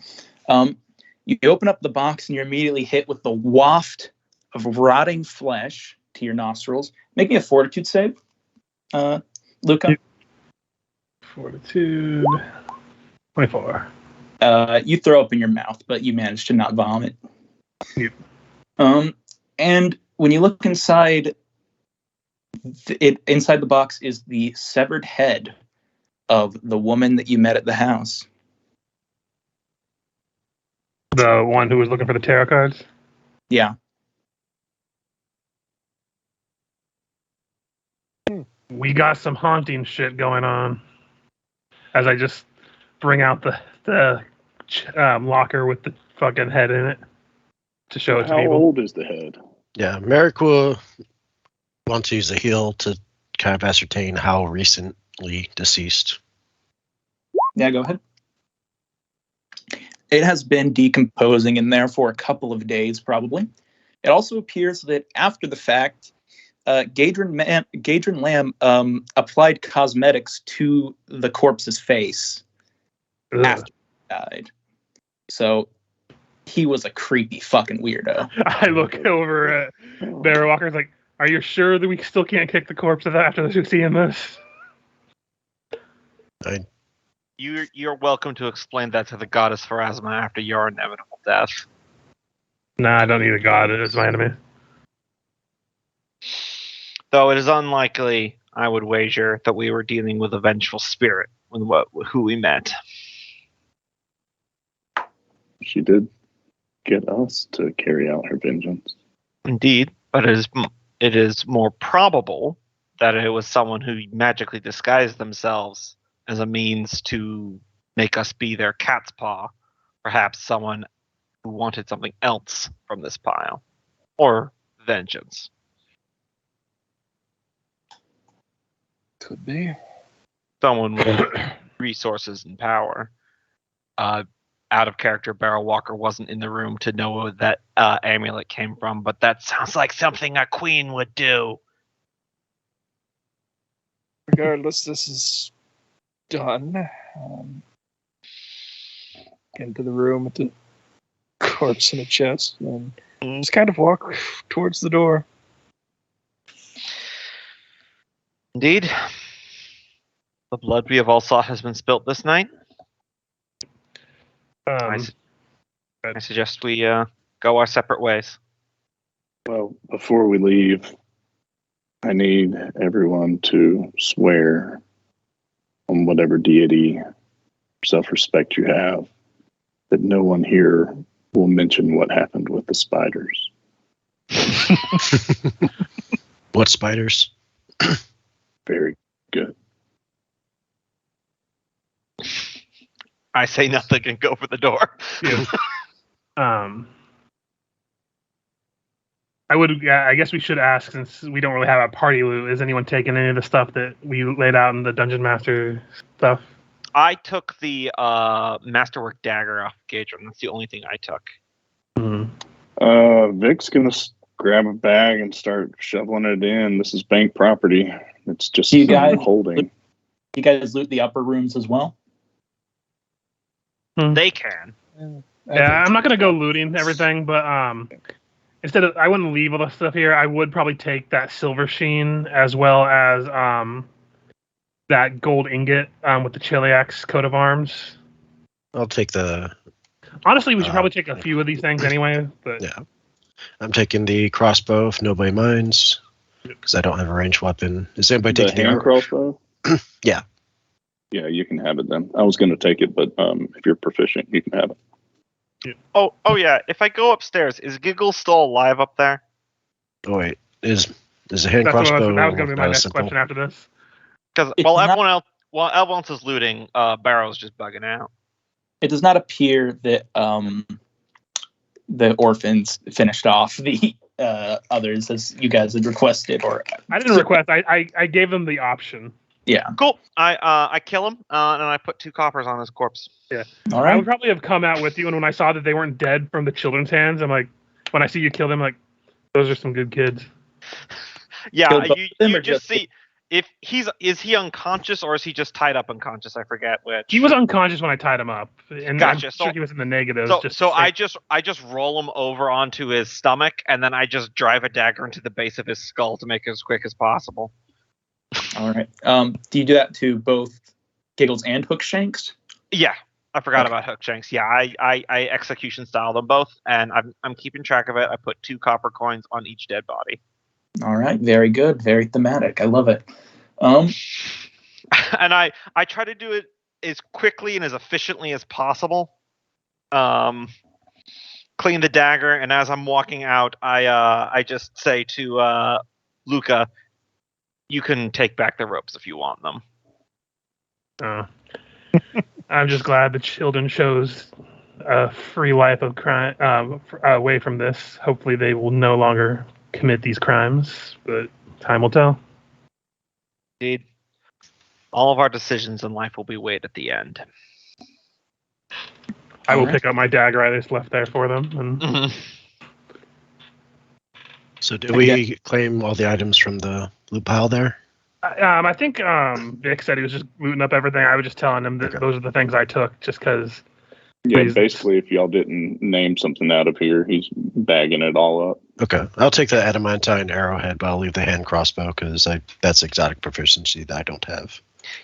You open up the box and you're immediately hit with the waft of rotting flesh to your nostrils. Make me a fortitude save, Luca. Fortitude 24. You throw up in your mouth, but you manage to not vomit. Yep. And when you look inside, inside the box is the severed head of the woman that you met at the house. The one who was looking for the tarot cards. Yeah. We got some haunting shit going on. As I just bring out the locker with the fucking head in it to show it to How people. old is the head? Yeah, Marikwa wants to use the heal to kind of ascertain how recently deceased. Yeah, go ahead. It has been decomposing in there for a couple of days, probably. It also appears that after the fact, Gadrin Lamb applied cosmetics to the corpse's face after he died. So he was a creepy fucking weirdo. I look over at Barrow Walker's like, are you sure that we still can't kick the corpse after seeing this? You're welcome to explain that to the goddess Pharasma after your inevitable death. Nah, I don't need a god as my enemy. Though it is unlikely, I would wager, that we were dealing with a vengeful spirit with who we met. She did get us to carry out her vengeance. Indeed, but it is more probable that it was someone who magically disguised themselves as a means to make us be their cat's paw. Perhaps someone who wanted something else from this pile. Or vengeance. Could be. Someone with resources and power. Out of character, Barrow Walker wasn't in the room to know where that amulet came from, but that sounds like something a queen would do. Regardless, this is done. Into the room with the corpse in a chest, and just kind of walk towards the door. Indeed. The blood we have all sought has been spilt this night. I suggest we go our separate ways. Well, before we leave, I need everyone to swear on whatever deity, self-respect you have, that no one here will mention what happened with the spiders. What spiders? Very good. I say nothing and go for the door. Yeah. I guess we should ask, since we don't really have a party loot, is anyone taking any of the stuff that we laid out in the Dungeon Master stuff? I took the Masterwork dagger off Gadron. That's the only thing I took. Vic's gonna grab a bag and start shoveling it in. This is bank property. It's just You guys- holding. You guys loot the upper rooms as well? They can. Yeah, I'm not gonna go looting everything, but instead of, I wouldn't leave all the stuff here. I would probably take that silver sheen as well as that gold ingot with the Chiliax coat of arms. I'll take the. Honestly, we should probably take a few of these things anyway. But Yeah. I'm taking the crossbow if nobody minds, because I don't have a ranged weapon. Is anybody The taking hand crossbow? Yeah. Yeah, you can have it then. I was going to take it, but if you're proficient, you can have it. Oh yeah. If I go upstairs, is Giggle still alive up there? Oh wait, is a hand that was crossbow? going to be my not next simple? question after this. Because It's while not- everyone else is looting, Barrow's just bugging out. It does not appear that the orphans finished off the others as you guys had requested. Or I didn't request. I gave them the option. yeah. Cool. I kill him, and I put 2 coppers on his corpse. All I right. would probably have come out with you, and when I saw that they weren't dead from the children's hands, I'm like, when I see you kill them, like, those are some good kids. Yeah, Kill both of them you or just just- see if is he unconscious or is he just tied up unconscious? I forget which. He was unconscious when I tied him up, and Gotcha, I'm so- sure he was in the negatives. So I just roll him over onto his stomach, and then I just drive a dagger into the base of his skull to make it as quick as possible. All right. Do you do that to both Giggles and Hookshanks? Yeah, I forgot Okay. about Hookshanks. Yeah, I execution style them both, and I'm keeping track of it. I put 2 copper coins on each dead body. All right. Very good. Very thematic. I love it. And I try to do it as quickly and as efficiently as possible. Clean the dagger, and as I'm walking out, I just say to Luca, "You can take back the ropes if you want them." I'm just glad the children chose a free life of crime away from this. Hopefully, they will no longer commit these crimes, but time will tell. Indeed, all of our decisions in life will be weighed at the end. I will Alright. pick up my dagger I just left there for them. And Mhm. So did we claim all the items from the loot pile there? I think Vic said he was just looting up everything. I was just telling him that Okay. those are the things I took, just because. Yeah, Reasons. basically, if y'all didn't name something out of here, he's bagging it all up. Okay, I'll take the adamantine arrowhead, but I'll leave the hand crossbow because that's exotic proficiency that I don't have.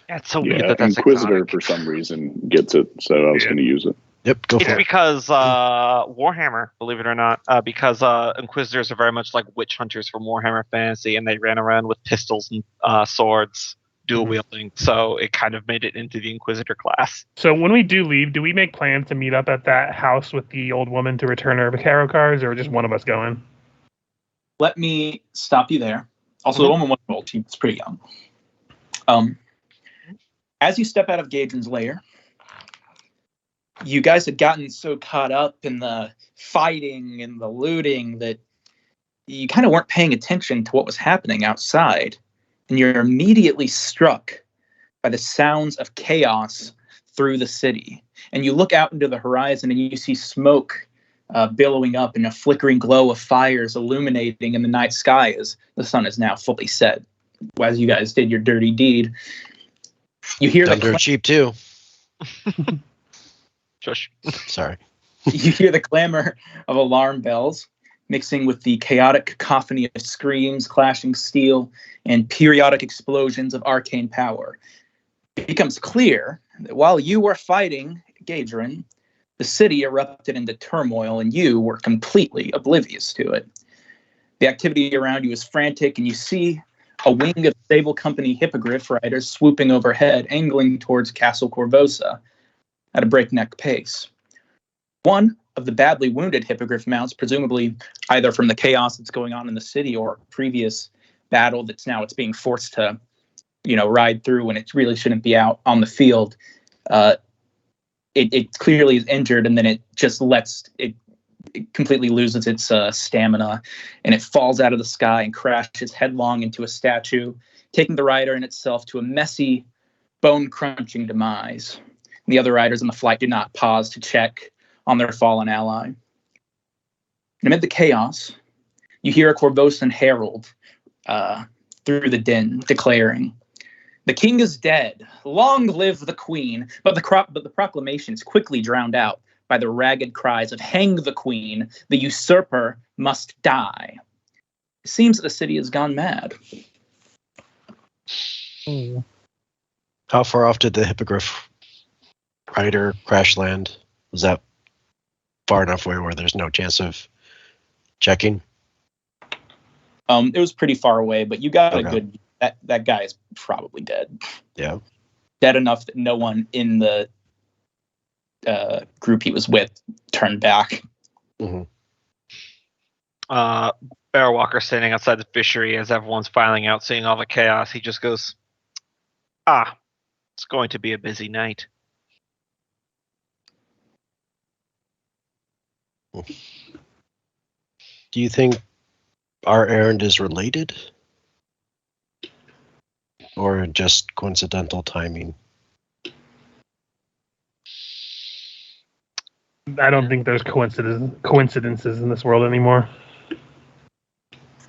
Yeah, it's so weird Yeah, that that's Inquisitor exotic. for some reason gets it, so I was Yeah. going to use it. Yep, go It's for it. because Warhammer, believe it or not, because Inquisitors are very much like witch hunters from Warhammer Fantasy, and they ran around with pistols and swords, dual wielding. So it kind of made it into the Inquisitor class. So when we do leave, do we make plans to meet up at that house with the old woman to return her Vaquero cards, or just one of us going? Let me stop you there. Also, the woman wasn't old; she was pretty young. As you step out of Gadrin's lair, you guys had gotten so caught up in the fighting and the looting that you kind of weren't paying attention to what was happening outside, and you're immediately struck by the sounds of chaos through the city. And you look out into the horizon and you see smoke billowing up and a flickering glow of fires illuminating in the night sky as the sun is now fully set. As you guys did your dirty deed, you hear Done dirt cheap too. Shush. Sorry. you hear the clamor of alarm bells mixing with the chaotic cacophony of screams, clashing steel, and periodic explosions of arcane power. It becomes clear that while you were fighting Gadrin, the city erupted into turmoil and you were completely oblivious to it. The activity around you is frantic, and you see a wing of Sable Company hippogriff riders swooping overhead, angling towards Castle Corvosa at a breakneck pace. One of the badly wounded hippogriff mounts, presumably either from the chaos that's going on in the city or previous battle that's now it's being forced to, ride through when it really shouldn't be out on the field. It clearly is injured, and then it just it completely loses its stamina, and it falls out of the sky and crashes headlong into a statue, taking the rider and itself to a messy, bone-crunching demise. And the other riders on the flight do not pause to check on their fallen ally. And amid the chaos, you hear a Corvosan herald through the din declaring, "The king is dead. Long live the queen." But the proclamation is quickly drowned out by the ragged cries of "Hang the queen! The usurper must die." It seems that the city has gone mad. How far off did the hippogriff rider crash land? Was that far enough away where there's no chance of checking? It was pretty far away, but you got a Okay. good. That guy is probably dead. Yeah. Dead enough that no one in the group he was with turned back. Bear Walker standing outside the fishery as everyone's filing out, seeing all the chaos. He just goes, it's going to be a busy night. Do you think our errand is related? Or just coincidental timing? I don't think there's coincidences in this world anymore.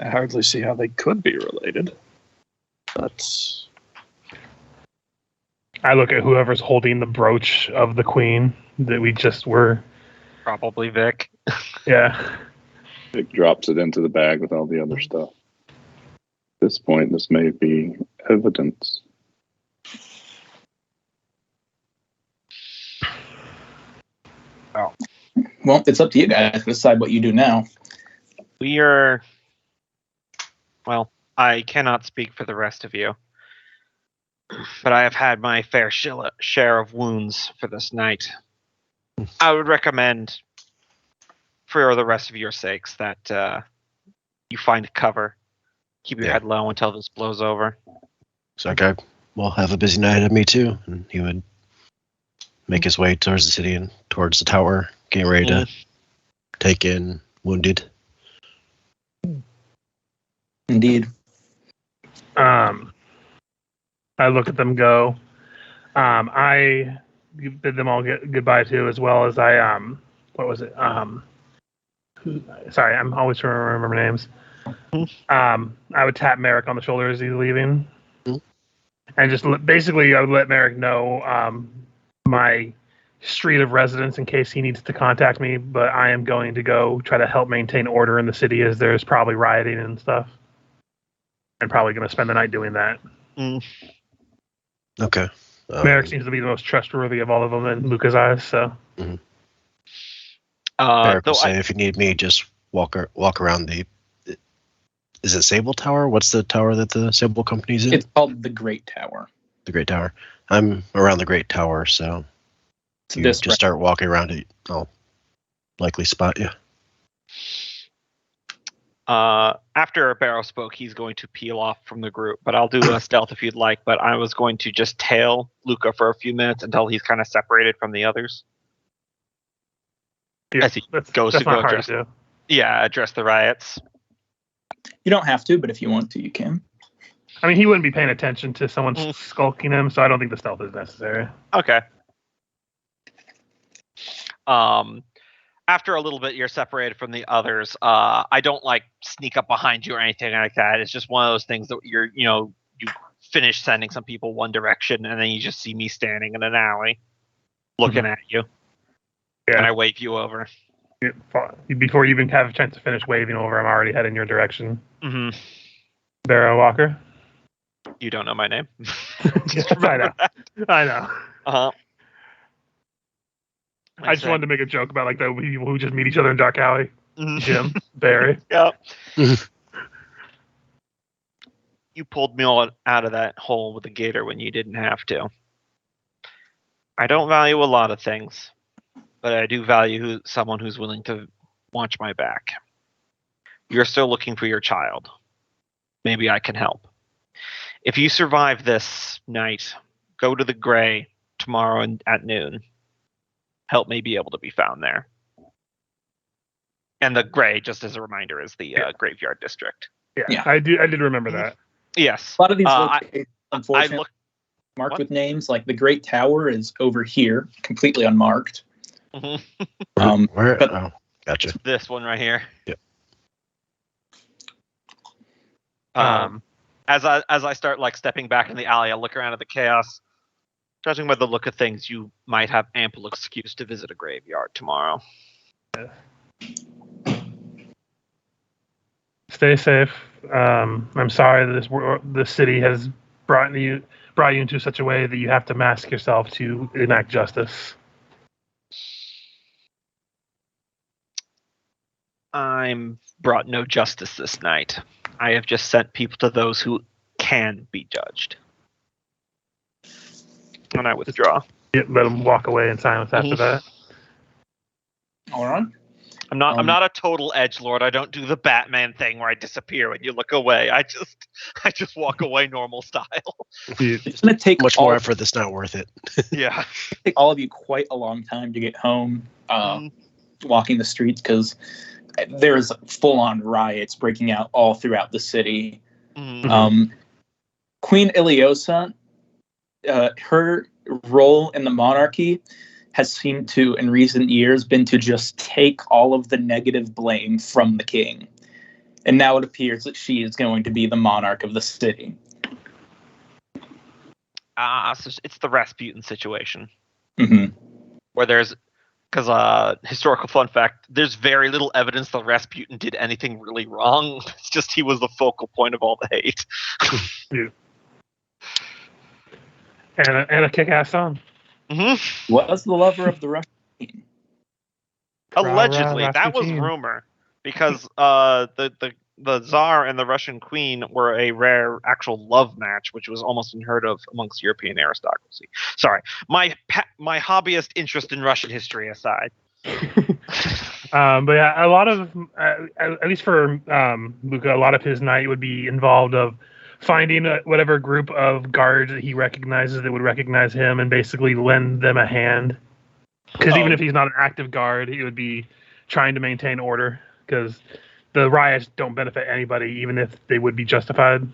I hardly see how they could be related. But I look at whoever's holding the brooch of the queen that we just were. Probably Vic. Yeah. It drops it into the bag with all the other stuff. At this point, this may be evidence. Well, it's up to you guys to decide what you do now. We are. Well, I cannot speak for the rest of you, but I have had my fair share of wounds for this night. I would recommend, for the rest of your sakes, that you find cover. Keep your head low until this blows over. So okay, we'll have a busy night at me too. And he would make his way towards the city and towards the tower, getting ready to take in wounded. Indeed. I look at them go. I bid them all goodbye to, as well as I what was it? Sorry, I'm always trying to remember names. I would tap Merrick on the shoulder as he's leaving, and just basically I would let Merrick know my street of residence in case he needs to contact me. But I am going to go try to help maintain order in the city, as there's probably rioting and stuff, and probably going to spend the night doing that. Okay. Merrick seems to be the most trustworthy of all of them in Luca's eyes. So Merrick will say, if you need me, just walk around the. Is it Sable Tower? What's the tower that the Sable Company's in? It's called the Great Tower. The Great Tower. I'm around the Great Tower, so you just start walking around it. I'll likely spot you. After Barrow spoke, he's going to peel off from the group, but I'll do a stealth if you'd like. But I was going to just tail Luca for a few minutes until he's kind of separated from the others. yeah, As he goes to go address, address the riots. You don't have to, but if you want to, you can. I mean, he wouldn't be paying attention to someone skulking him, so I don't think the stealth is necessary. Okay. After a little bit, you're separated from the others. I don't sneak up behind you or anything like that. It's just one of those things that you finish sending some people one direction, and then you just see me standing in an alley, looking at you, and I wave you over. Before you even have a chance to finish waving over, I'm already heading your direction. Mm-hmm. Barrow Walker. You don't know my name. Yes, I know. I know. Uh-huh. I just wanted to make a joke about the people who just meet each other in Dark Alley. Mm-hmm. Jim, Barry. Yep. You pulled me all out of that hole with the gator when you didn't have to. I don't value a lot of things, but I do value someone who's willing to watch my back. You're still looking for your child. Maybe I can help. If you survive this night, go to the Gray tomorrow at noon. Help may be able to be found there. And the Gray, just as a reminder, is the graveyard district. Yeah, I did remember that. Yes. A lot of these locations, unfortunately, marked What? with names. Like the Great Tower is over here, completely unmarked. Mm-hmm. Where? but- Oh, gotcha. This one right here. Yep. As I start stepping back in the alley, I look around at the chaos. Judging by the look of things, you might have ample excuse to visit a graveyard tomorrow. Stay safe. I'm sorry that this city has brought you into such a way that you have to mask yourself to enact justice. I'm brought no justice this night. I have just sent people to those who can be judged. And I withdraw. Let them walk away in silence after that. All right. I'm not a total edgelord. I don't do the Batman thing where I disappear when you look away. I just walk away normal style. It's going to take Much more effort that's not worth it. Yeah. Take all of you quite a long time to get home, walking the streets, because there's full-on riots breaking out all throughout the city. Mm-hmm. Queen Iliosa, her role in the monarchy has seemed to, in recent years, been to just take all of the negative blame from the king. And now it appears that she is going to be the monarch of the city. So it's the Rasputin situation. Mm-hmm. Where because historical fun fact, there's very little evidence that Rasputin did anything really wrong. It's just he was the focal point of all the hate. Yeah. And a kick-ass song. Mm-hmm. Was the lover of the Russian queen. Allegedly, that was Rasputin. rumor, because the Tsar and the Russian Queen were a rare actual love match, which was almost unheard of amongst European aristocracy. Sorry, my hobbyist interest in Russian history aside. But yeah, a lot of, at least for Luca, a lot of his night would be involved of finding whatever group of guards that he recognizes that would recognize him and basically lend them a hand. Because even if he's not an active guard, he would be trying to maintain order, because the riots don't benefit anybody, even if they would be justified.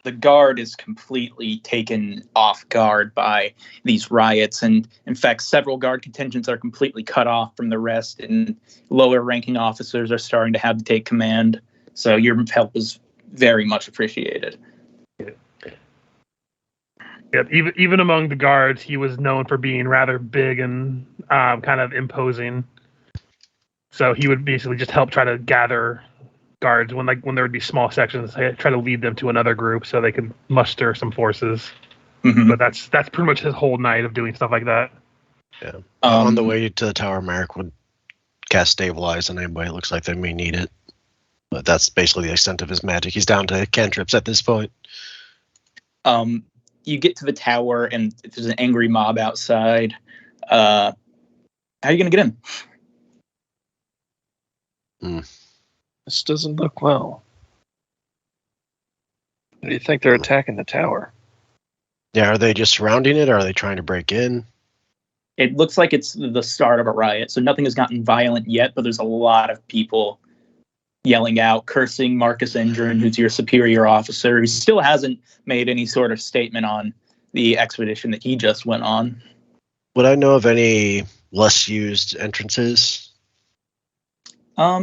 the guard is completely taken off guard by these riots, and in fact, several guard contingents are completely cut off from the rest, and lower-ranking officers are starting to have to take command. So your help is very much appreciated. Yep. Even among the guards, he was known for being rather big and kind of imposing. So he would basically just help try to gather guards when there would be small sections, try to lead them to another group so they could muster some forces. Mhm. But that's pretty much his whole night of doing stuff like that. Yeah. On the way to the tower, Merrick would cast Stabilize on anybody it looks like they may need it. But that's basically the extent of his magic. He's down to cantrips at this point. You get to the tower, and there's an angry mob outside. How are you going to get in? This doesn't look well. Do you think they're attacking the tower? Yeah, are they just surrounding it, or are they trying to break in? It looks like it's the start of a riot, so nothing has gotten violent yet, but there's a lot of people yelling out, cursing Marcus Endrin, who's your superior officer. He still hasn't made any sort of statement on the expedition that he just went on. Would I know of any less used entrances?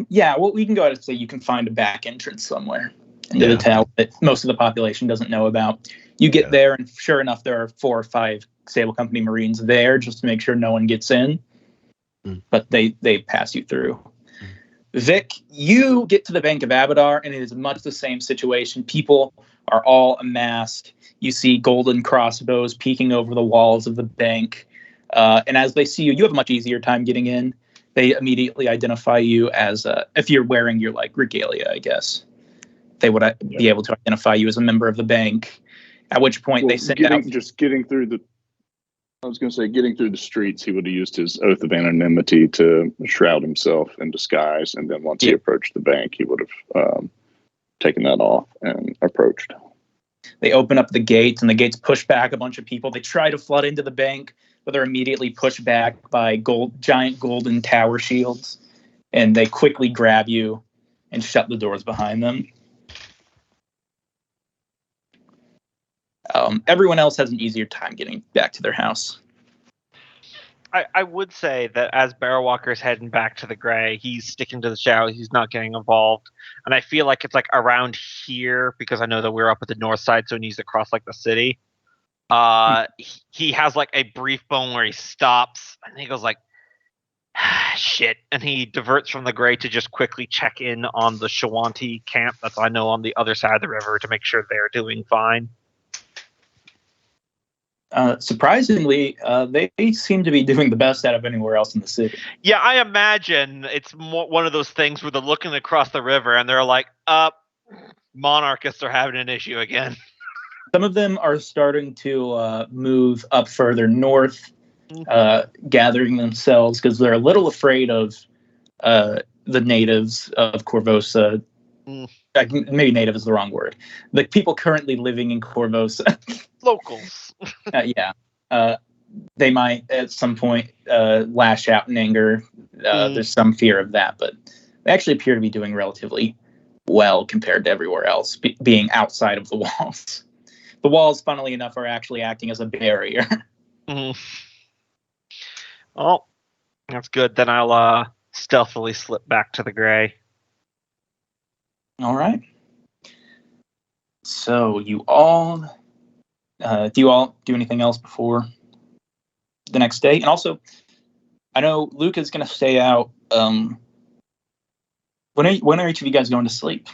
Yeah, well, we can go ahead and say you can find a back entrance somewhere into the tower that most of the population doesn't know about. You get there, and sure enough, there are 4 or 5 Sable Company Marines there just to make sure no one gets in. But they pass you through. Vic, you get to the Bank of Abadar, and it is much the same situation. People are all amassed. You see golden crossbows peeking over the walls of the bank. And as they see you, you have a much easier time getting in. They immediately identify you as, if you're wearing your regalia, I guess, they would be able to identify you as a member of the bank. At which point they send out. Getting through the streets, he would have used his oath of anonymity to shroud himself in disguise, and then once he approached the bank, he would have taken that off and approached. They open up the gates, and the gates push back a bunch of people. They try to flood into the bank, but they're immediately pushed back by giant golden tower shields, and they quickly grab you and shut the doors behind them. Everyone else has an easier time getting back to their house. I would say that as Barrowwalker's heading back to the Gray, he's sticking to the shadow. He's not getting involved. And I feel like it's around here, because I know that we're up at the north side, so he needs to cross the city. He has a brief moment where he stops and he goes shit, and he diverts from the Gray to just quickly check in on the Shawanti camp that's on the other side of the river to make sure they're doing fine. Surprisingly, they seem to be doing the best out of anywhere else in the city. Yeah, I imagine it's one of those things where they're looking across the river and they're like, monarchists are having an issue again. Some of them are starting to move up further north, gathering themselves because they're a little afraid of the natives of Korvosa. Maybe native is the wrong word. The people currently living in Korvosa. Locals. They might at some point lash out in anger. There's some fear of that, but they actually appear to be doing relatively well compared to everywhere else, being outside of the walls. The walls, funnily enough, are actually acting as a barrier. Oh, that's good. Then I'll stealthily slip back to the Gray. All right. So you all, do you all do anything else before the next day? And also, I know Luke is going to stay out. When are each of you guys going to sleep?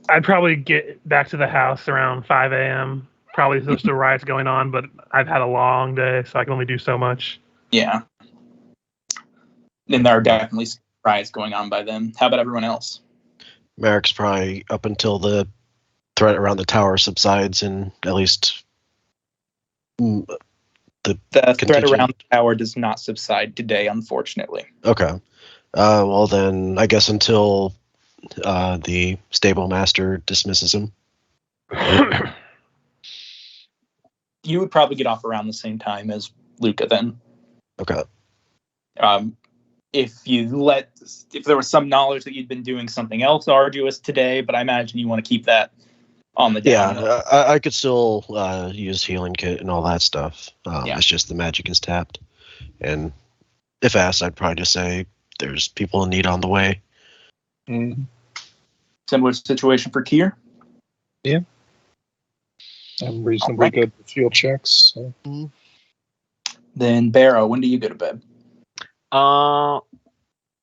I'd probably get back to the house around 5 a.m. Probably there's still riots going on, but I've had a long day, so I can only do so much. Yeah. And there are definitely riots going on by then. How about everyone else? Merrick's probably up until the threat around the tower subsides, and at least the threat around the tower does not subside today, unfortunately. Okay. Well, then I guess until the stable master dismisses him. You would probably get off around the same time as Luca then. Okay. If there was some knowledge that you'd been doing something else arduous today, but I imagine you want to keep that on the down low. Yeah, I could still use healing kit and all that stuff. Yeah. It's just the magic is tapped. And if asked, I'd probably just say there's people in need on the way. Mm. Similar situation for Kier. I'm reasonably Alright. good with field checks. So. Then Barrow, when do you go to bed?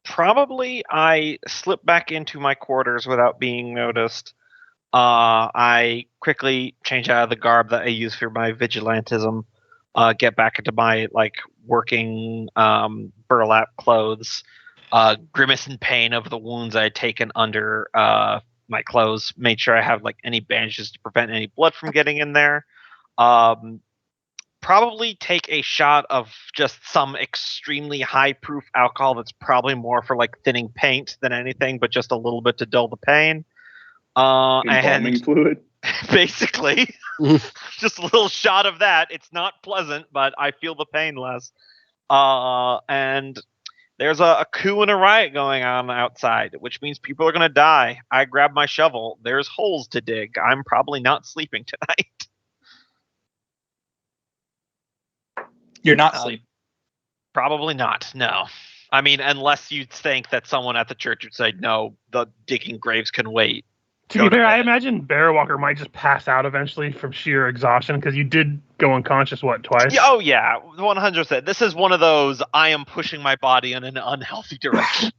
Probably I slip back into my quarters without being noticed. I quickly change out of the garb that I use for my vigilantism. Get back into my working burlap clothes. Grimace in pain of the wounds I had taken under my clothes. Made sure I have any bandages to prevent any blood from getting in there. Probably take a shot of just some extremely high proof alcohol that's probably more for thinning paint than anything, but just a little bit to dull the pain. Embalming And fluid. basically just a little shot of that. It's not pleasant, but I feel the pain less. And there's a coup and a riot going on outside, which means people are going to die. I grab my shovel. There's holes to dig. I'm probably not sleeping tonight. You're not sleeping. Probably not, no. I mean, unless you think that someone at the church would say, no, the digging graves can wait. To Go be to fair, I bed. imagine Bear Walker might just pass out eventually from sheer exhaustion because you did go unconscious, twice? Yeah, oh, yeah, 100%. This is one of those, I am pushing my body in an unhealthy direction.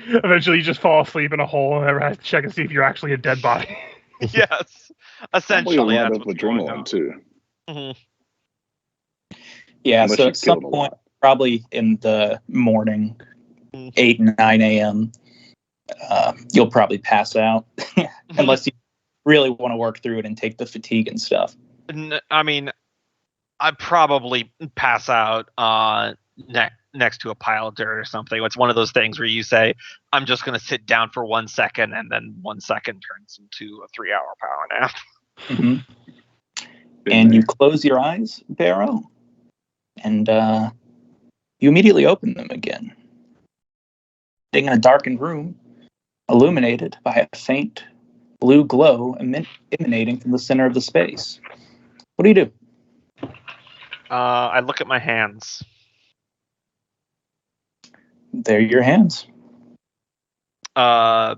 Eventually, you just fall asleep in a hole and never have to check and see if you're actually a dead body. Yes, Probably essentially, a lot that's of what's going on. adrenaline too. Mhm. Yeah, Unless so you at some killed a point, lot. probably in the morning, Mhm. 8, 9 a.m., you'll probably pass out. Unless you really want to work through it and take the fatigue and stuff. I mean, I'd probably pass out next to a pile of dirt or something. It's one of those things where you say, I'm just going to sit down for 1 second, and then 1 second turns into a 3-hour power nap. hmm Been And you there. close your eyes, Barrow, and you immediately open them again. Sitting in a darkened room, illuminated by a faint blue glow emanating from the center of the space. What do you do? I look at my hands. They're your hands. But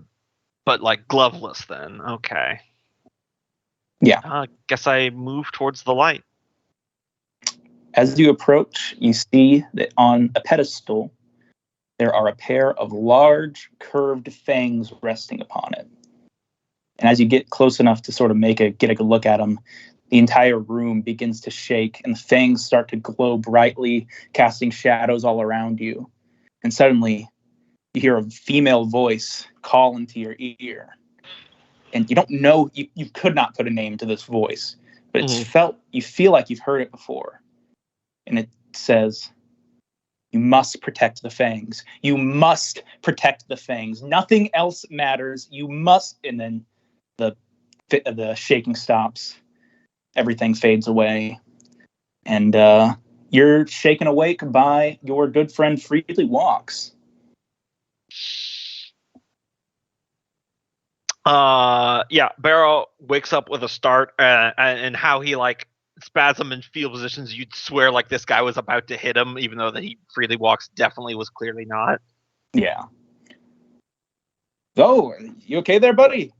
gloveless then. Okay. Yeah. Guess I move towards the light. As you approach, you see that on a pedestal, there are a pair of large, curved fangs resting upon it. And as you get close enough to sort of get a look at them, the entire room begins to shake, and the fangs start to glow brightly, casting shadows all around you. And suddenly, you hear a female voice call into your ear. And you don't know, you could not put a name to this voice, but you feel like you've heard it before. And it says, you must protect the fangs. You must protect the fangs. Nothing else matters. You must. And then the shaking stops. Everything fades away. And you're shaken awake by your good friend Freely Walks. Yeah, Barrow wakes up with a start, and how he spasm in field positions, you'd swear this guy was about to hit him, even though that he Freely Walks definitely was clearly not. Yeah. Oh, you okay there, buddy?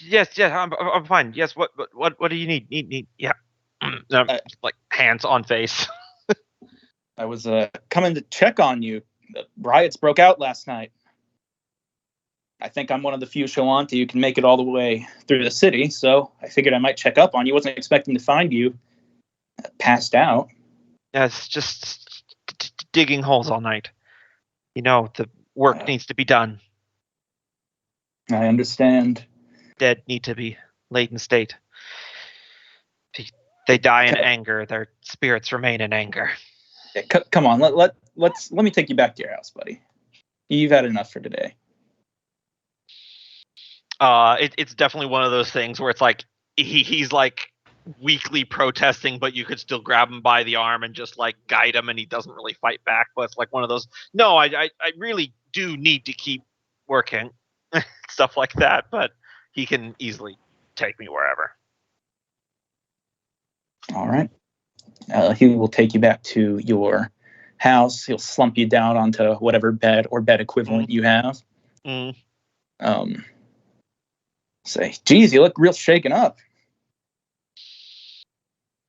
Yes, I'm fine. Yes, what do you need? Need, yeah. Hands on face. I was coming to check on you. The riots broke out last night. I think I'm one of the few Shoanti who can make it all the way through the city, so I figured I might check up on you. Wasn't expecting to find you passed out. Yes, just digging holes all night. The work needs to be done. I understand. Dead need to be laid in state. They die in anger. Their spirits remain in anger. Yeah, come on, let me take you back to your house, buddy. You've had enough for today. It's definitely one of those things where it's he's weakly protesting, but you could still grab him by the arm and just guide him, and he doesn't really fight back. But it's one of those, no, I really do need to keep working, stuff like that. But he can easily take me wherever. All right. He will take you back to your house. He'll slump you down onto whatever bed or bed equivalent you have. Mm. Say, geez, you look real shaken up.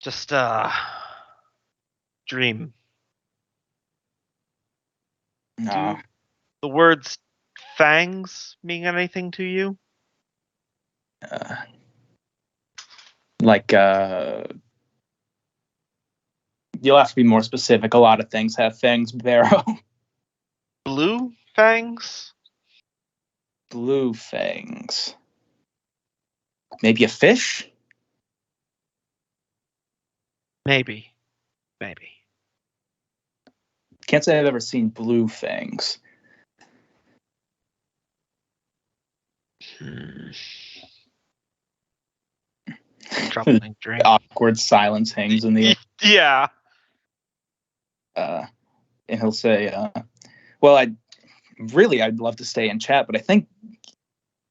Just dream. No. The words fangs mean anything to you? You'll have to be more specific. A lot of things have fangs, Barrow. Blue fangs? Blue fangs. Maybe a fish? Maybe. Can't say I've ever seen blue fangs. Troubling dream. Awkward silence hangs in the Yeah. and he'll say, well, I'd love to stay and chat, but I think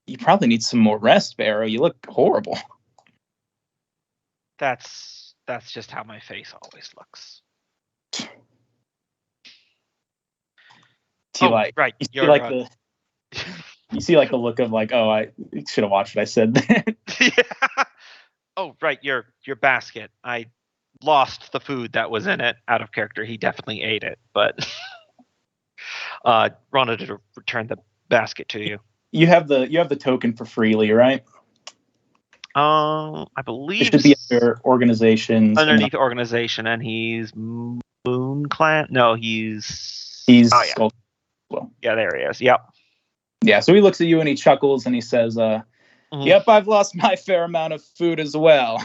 you probably need some more rest, Barrow. You look horrible. That's just how my face always looks. Right. You see like the look of like, oh, I should have watched what I said there. Yeah. Oh, right. Your basket. I lost the food that was in it out of character. He definitely ate it, but wanted to return the basket to you. You have the token for Freely, right? I believe It should be under organizations. Underneath organization, and he's Moon Clan. No, he's. Oh, yeah. Well, yeah, there he is. Yep. Yeah, so he looks at you and he chuckles and he says, Yep, I've lost my fair amount of food as well.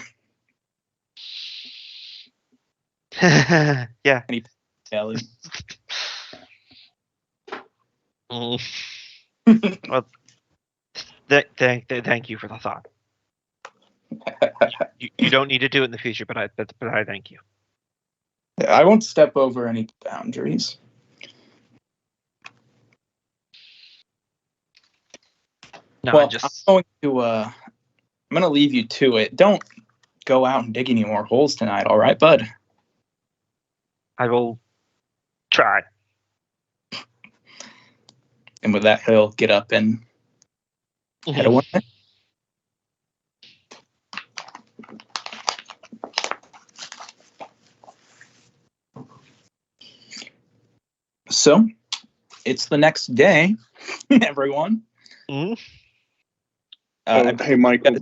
Yeah. And he Ellie. Well, thank you for the thought. You don't need to do it in the future, but I thank you. I won't step over any boundaries. No, well, I'm going to leave you to it. Don't go out and dig any more holes tonight, all right, bud? I will try. And with that, he'll get up and head away. So, it's the next day, everyone. Mm-hmm. Hey, Michael,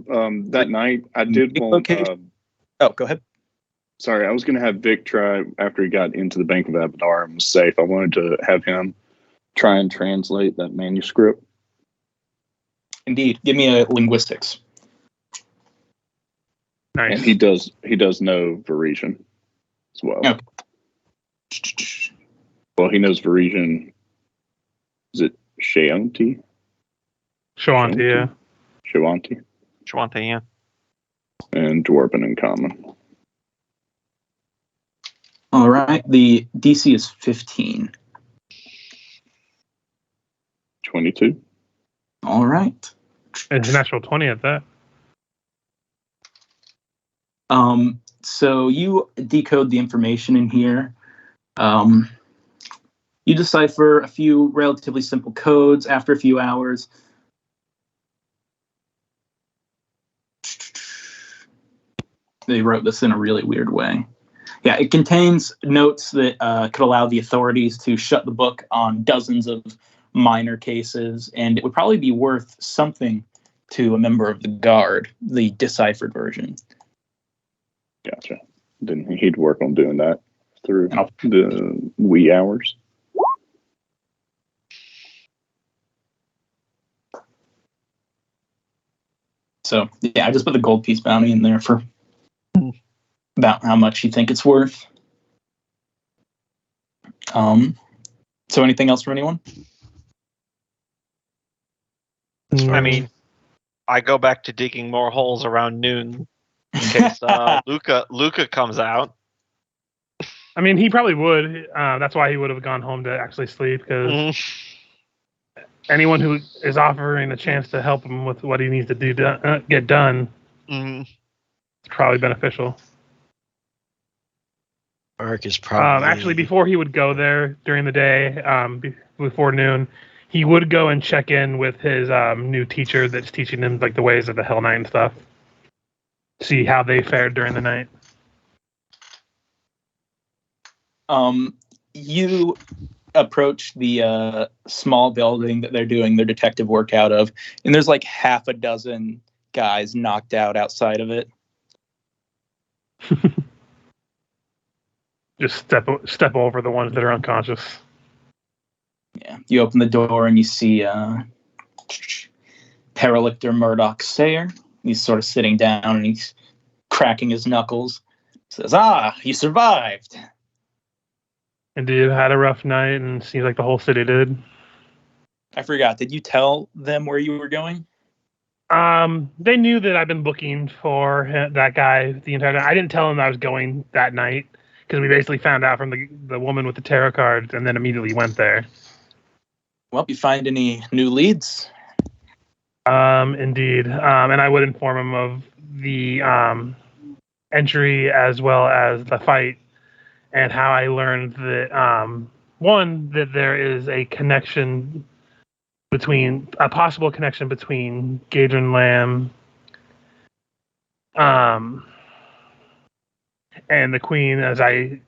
that night I did want... go ahead. Sorry, I was going to have Vic try, after he got into the Bank of Abadar and was safe, I wanted to have him try and translate that manuscript. Indeed. Give me a linguistics. Nice. And he does know Varisian as well. Okay. Well, he knows Varisian. Is it Shawanti? Shawanti, yeah. Shawanti, yeah. and Dwarven in common. All right. The DC is 15. 22. All right. It's a natural 20 at that. So you decode the information in here. You decipher a few relatively simple codes after a few hours. They wrote this in a really weird way. Yeah, it contains notes that could allow the authorities to shut the book on dozens of minor cases, and it would probably be worth something to a member of the Guard, the deciphered version. Gotcha. Then he'd work on doing that through the wee hours. So, yeah, I just put the gold piece bounty in there for about how much you think it's worth. So anything else from anyone? I mean, I go back to digging more holes around noon in case Luca comes out. I mean, he probably would. That's why he would have gone home to actually sleep, because anyone who is offering a chance to help him with what he needs to do get done Mm, It's probably beneficial. Ark is probably Actually, before he would go there during the day, before noon, he would go and check in with his new teacher that's teaching him like the ways of the Hell Knight and stuff. See how they fared during the night. You approach the small building that they're doing their detective work out of, and there's like half a dozen guys knocked out outside of it. Just step over the ones that are unconscious. Yeah, you open the door and you see Paralictor Murdoch Sayer. He's sort of sitting down and he's cracking his knuckles. Says, you survived. Indeed, had a rough night, and seems like the whole city did. I forgot. Did you tell them where you were going? They knew that I've been looking for that guy the entire time. I didn't tell them I was going that night because we basically found out from the woman with the tarot cards, and then immediately went there. Well, you find any new leads? Indeed. And I would inform him of the entry as well as the fight and how I learned that, one, that there is a possible connection between Gadron Lamb and the Queen, as I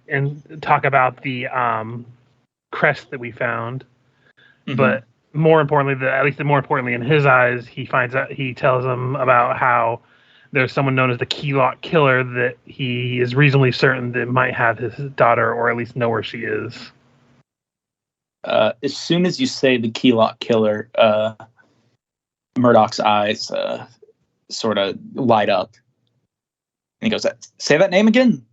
talk about the crest that we found. Mm-hmm. But more importantly in his eyes, he tells them about how there's someone known as the Keylock Killer that he is reasonably certain that might have his daughter, or at least know where she is. As soon as you say the Keylock Killer, Murdoch's eyes sort of light up. And he goes, say that name again?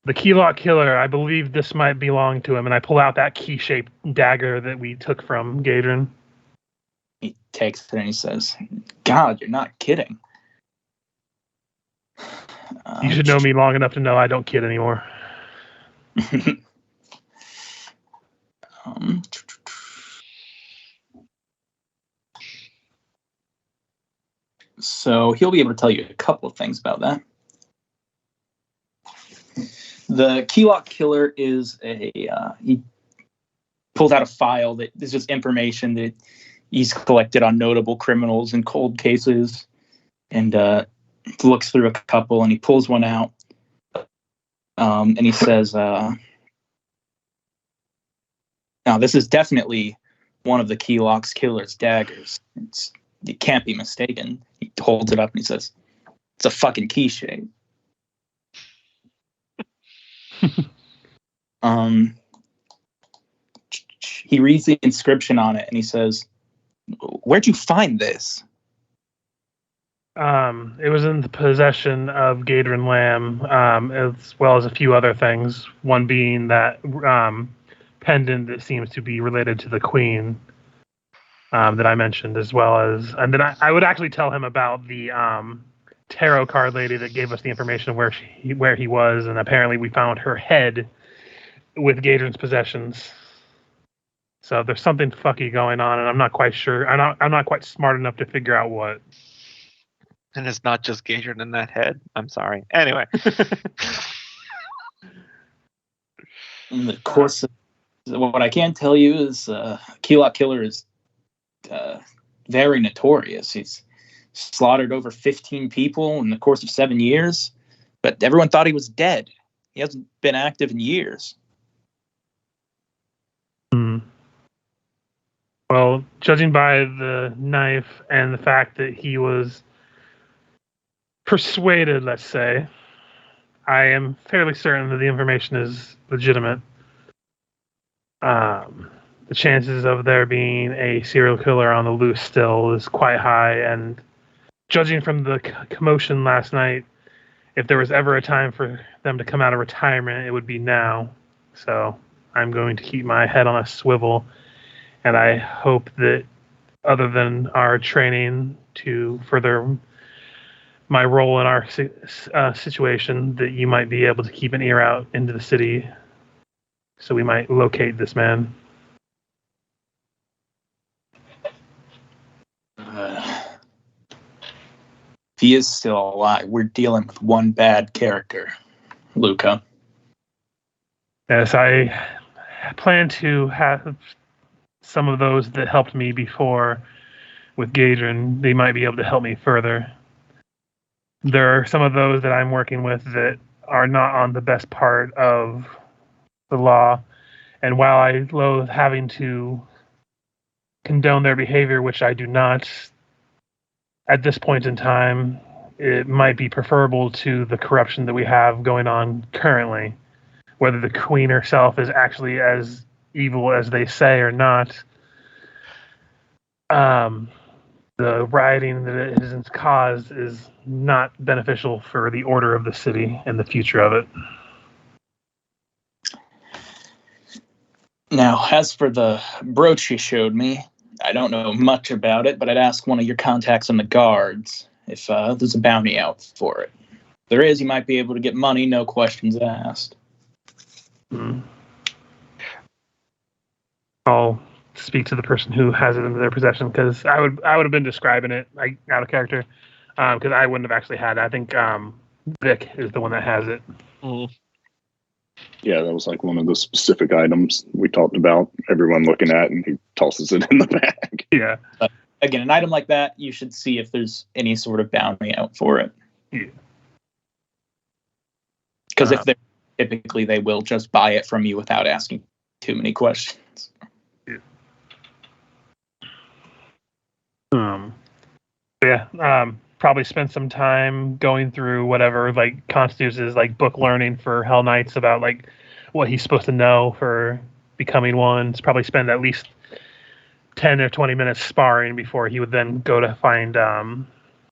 The Keylock Killer, I believe this might belong to him, and I pull out that key-shaped dagger that we took from Gadron. He takes it and he says, God, you're not kidding. You should know me long enough to know I don't kid anymore. So he'll be able to tell you a couple of things about that. The Keylock Killer is he pulls out a file that is just information that he's collected on notable criminals and cold cases, and looks through a couple, and he pulls one out, and he says, now this is definitely one of the Keylock's killer's daggers. It can't be mistaken. He holds it up and he says, it's a fucking key shape. He reads the inscription on it and he says, where'd you find this? It was in the possession of Gadron Lamb, as well as a few other things. One being that pendant that seems to be related to the Queen, that I mentioned, as well as, and then I would actually tell him about the tarot card lady that gave us the information of where he was, and apparently we found her head with Gadron's possessions. So there's something fucky going on, and I'm not quite sure. I'm not quite smart enough to figure out what. And it's not just Gadron in that head. I'm sorry. Anyway. In the course of what I can tell you is Keylock Killer is very notorious. He's slaughtered over 15 people in the course of 7 years, but everyone thought he was dead. He hasn't been active in years. Well, judging by the knife and the fact that he was persuaded, let's say, I am fairly certain that the information is legitimate. The chances of there being a serial killer on the loose still is quite high, and judging from the commotion last night, if there was ever a time for them to come out of retirement, it would be now. So I'm going to keep my head on a swivel, and I hope that other than our training to further my role in our situation, that you might be able to keep an ear out into the city so we might locate this man. If he is still alive, we're dealing with one bad character, Luca. Yes, I plan to have some of those that helped me before with Gadrin. They might be able to help me further. There are some of those that I'm working with that are not on the best part of the law. And while I loathe having to condone their behavior, which I do not, at this point in time, it might be preferable to the corruption that we have going on currently. Whether the queen herself is actually as evil as they say or not, the rioting that it has caused is not beneficial for the order of the city and the future of it. Now, as for the brooch you showed me, I don't know much about it, but I'd ask one of your contacts in the guards if there's a bounty out for it. If there is, you might be able to get money, no questions asked. I'll speak to the person who has it in their possession, because I would have been describing it like out of character, because I wouldn't have actually had it. I think Vic is the one that has it. Yeah, that was like one of the specific items we talked about, everyone looking at, and he tosses it in the bag. Yeah. Again, an item like that, you should see if there's any sort of bounty out for it. Because if they're typically, they will just buy it from you without asking too many questions. Probably spend some time going through whatever like constitutes as like book learning for Hell Knights about like what he's supposed to know for becoming one. Probably spend at least 10 or 20 minutes sparring before he would then go to find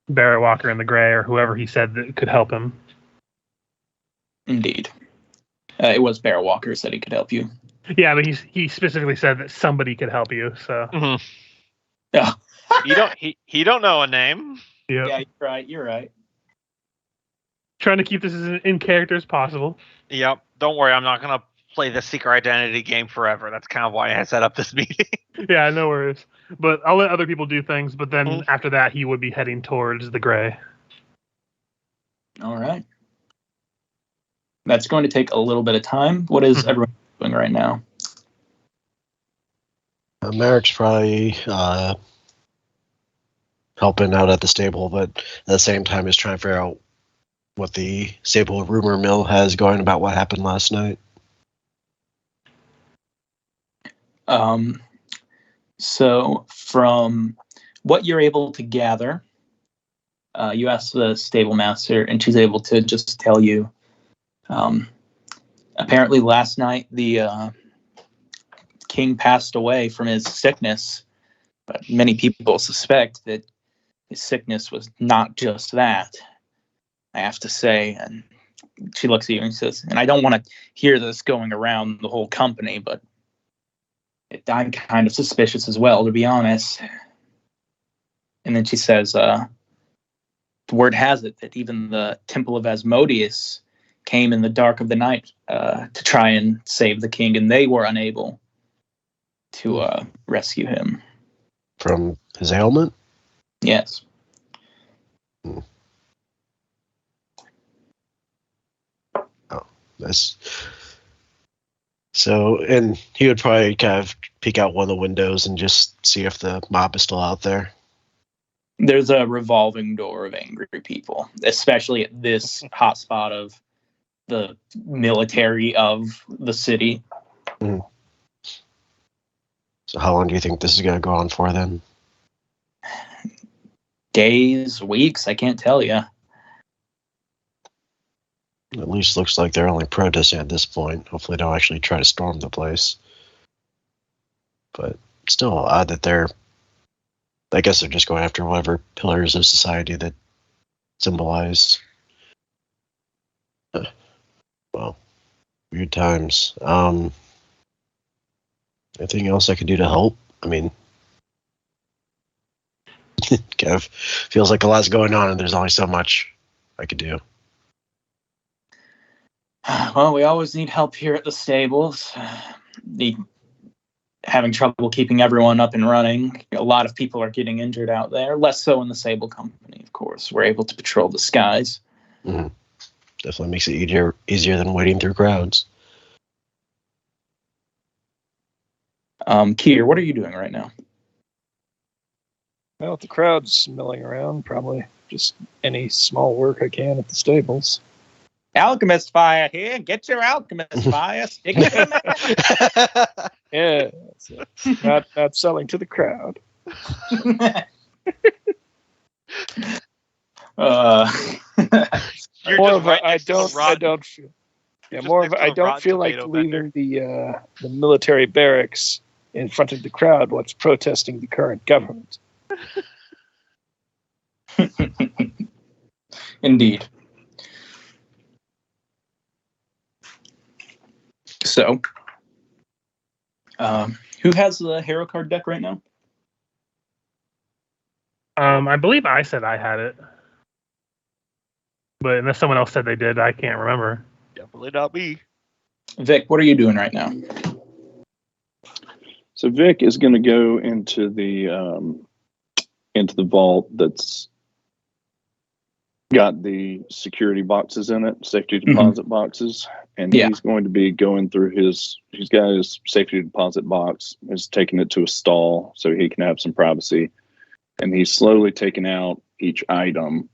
Barrett Walker in the Gray or whoever he said that could help him. Indeed. It was Barrett Walker who said he could help you. Yeah, but he specifically said that somebody could help you. So Yeah. he don't know a name. Yep. Yeah, you're right. Trying to keep this as in character as possible. Yep. Don't worry, I'm not gonna play the secret identity game forever. That's kind of why I set up this meeting. Yeah, no worries. But I'll let other people do things, but then after that he would be heading towards the Gray. All right. That's going to take a little bit of time. What is everyone doing right now? Merrick's probably helping out at the stable, but at the same time is trying to figure out what the stable rumor mill has going about what happened last night. So from what you're able to gather, you ask the stable master, and she's able to just tell you. Apparently, last night the king passed away from his sickness, but many people suspect that his sickness was not just that. I have to say, and she looks at you and says, and I don't want to hear this going around the whole company, but I'm kind of suspicious as well, to be honest. And then she says, the word has it that even the Temple of Asmodeus came in the dark of the night to try and save the king, and they were unable to rescue him. From his ailment? Yes. Oh, that's... So, and he would probably kind of peek out one of the windows and just see if the mob is still out there. There's a revolving door of angry people, especially at this hotspot of the military of the city. Mm. So how long do you think this is going to go on for then? Days, weeks, I can't tell you. At least looks like they're only protesting at this point. Hopefully they don't actually try to storm the place. But still odd that I guess they're just going after whatever pillars of society that symbolize, well, weird times. Anything else I can do to help? I mean, kind of feels like a lot's going on and there's only so much I could do. Well, we always need help here at the stables. having trouble keeping everyone up and running. A lot of people are getting injured out there. Less so in the Sable Company, of course. We're able to patrol the skies. Mhm. Definitely makes it easier than wading through crowds. Kier, what are you doing right now? Well, the crowd's milling around. Probably just any small work I can at the stables. Alchemist fire here. Get your alchemist fire. Stick it in there. Yeah, that's it. Not selling to the crowd. You're More just of right a, I next to the rotten- don't feel. Yeah, just more next of a, to I the don't rotten feel like tomato leaving the military barracks in front of the crowd what's protesting the current government. Indeed. So, who has the hero card deck right now? I believe I said I had it, but unless someone else said they did, I can't remember. Definitely not me. Vic, what are you doing right now? So Vic is going to go into the vault that's got the security boxes in it, safety deposit boxes, and Yeah. he's going to be going through he's got his safety deposit box, is taking it to a stall so he can have some privacy, and he's slowly taking out each item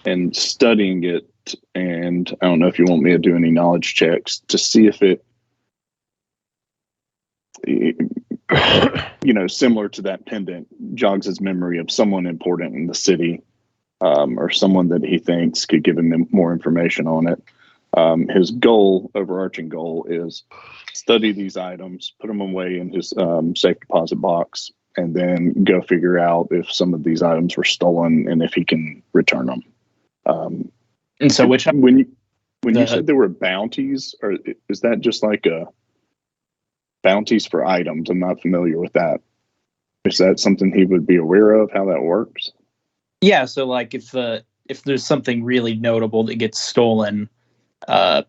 and studying it. And I don't know if you want me to do any knowledge checks to see if it, similar to that pendant, jogs his memory of someone important in the city, or someone that he thinks could give him more information on it. His overarching goal, is study these items, put them away in his safe deposit box, and then go figure out if some of these items were stolen and if he can return them. And so, when you said there were bounties, or is that just like bounties for items? I'm not familiar with that. Is that something he would be aware of, how that works? Yeah, so like if there's something really notable that gets stolen, there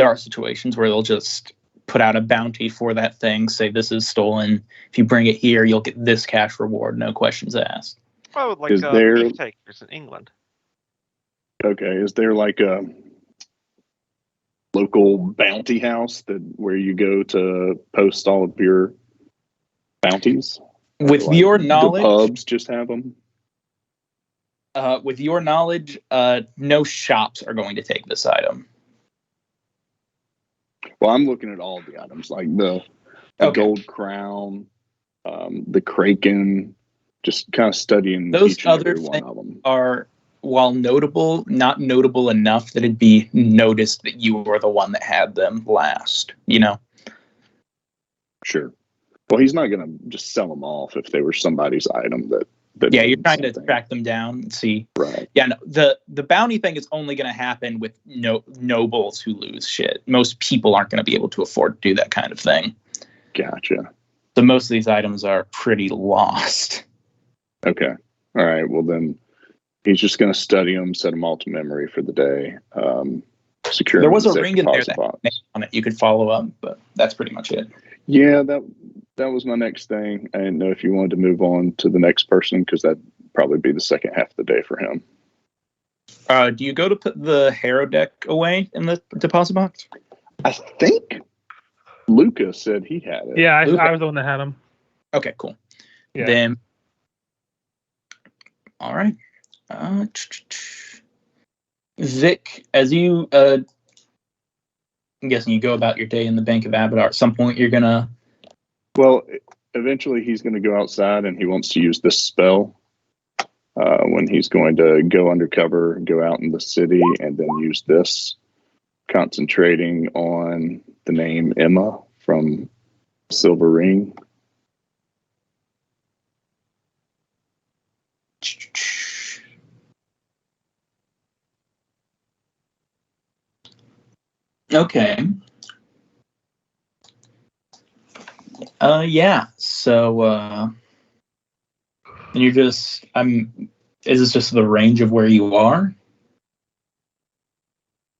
are situations where they'll just put out a bounty for that thing, say this is stolen. If you bring it here, you'll get this cash reward, no questions asked. Oh, like Is there- beef takers in England. Okay, is there like a local bounty house where you go to post all of your bounties? With Like, your do knowledge, pubs just have them? no shops are going to take this item. Well, I'm looking at all the items, like the Okay. gold crown, the kraken, just kind of studying Those each and other every one of them. Are, while notable, not notable enough that it'd be noticed that you were the one that had them last, Sure. Well, he's not going to just sell them off if they were somebody's item that Yeah, you're did trying to something. track them down and see. Right. Yeah, no, the bounty thing is only going to happen with nobles who lose shit. Most people aren't going to be able to afford to do that kind of thing. Gotcha. So most of these items are pretty lost. Okay. All right. Well, then he's just going to study them, set them all to memory for the day. Secure There them was in a safe ring in there deposit that box. had a name on it. You could follow up, but that's pretty much it. Yeah, that was my next thing. I didn't know if you wanted to move on to the next person, because that'd probably be the second half of the day for him. Do you go to put the Harrow deck away in the deposit box? I think Luca said he had it. Yeah, Luca. I was the one that had them. Okay, cool. Yeah. Then, all right. Vic, as you, I'm guessing you go about your day in the Bank of Abadar. At some point, you're gonna. Well, eventually he's going to go outside and he wants to use this spell when he's going to go undercover, go out in the city, and then use this, concentrating on the name Emma from Silver Ring. Okay. Yeah. So, and you're just. Is this just the range of where you are?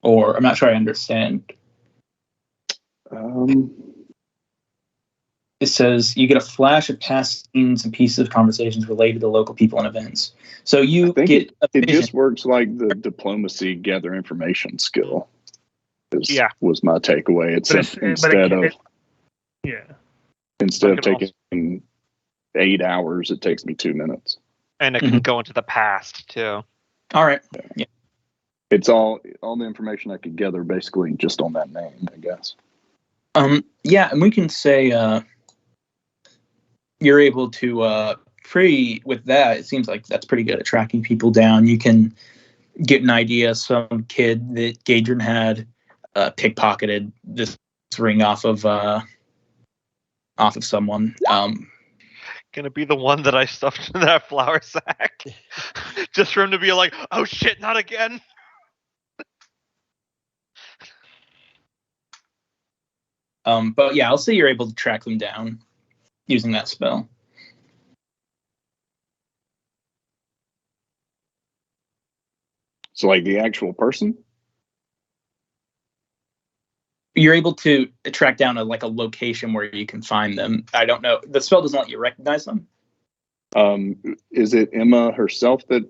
Or I'm not sure I understand. it says you get a flash of past scenes and pieces of conversations related to local people and events. So you I think get a it vision. just works like the diplomacy gather information skill. Yeah. Was my takeaway. It's But yeah. instead of It can also- taking 8 hours, it takes me 2 minutes. And it can go into the past too. All right. Yeah. It's all the information I could gather basically just on that name, I guess. Yeah, and we can say you're able to with that. It seems like that's pretty good at tracking people down. You can get an idea. Some kid that Gadrin had pickpocketed this ring off of someone. Gonna be the one that I stuffed in that flour sack, just for him to be like, "Oh shit, not again." But yeah, I'll say you're able to track them down using that spell. So like the actual person? You're able to track down a location where you can find them. I don't know. The spell doesn't let you recognize them. Is it Emma herself that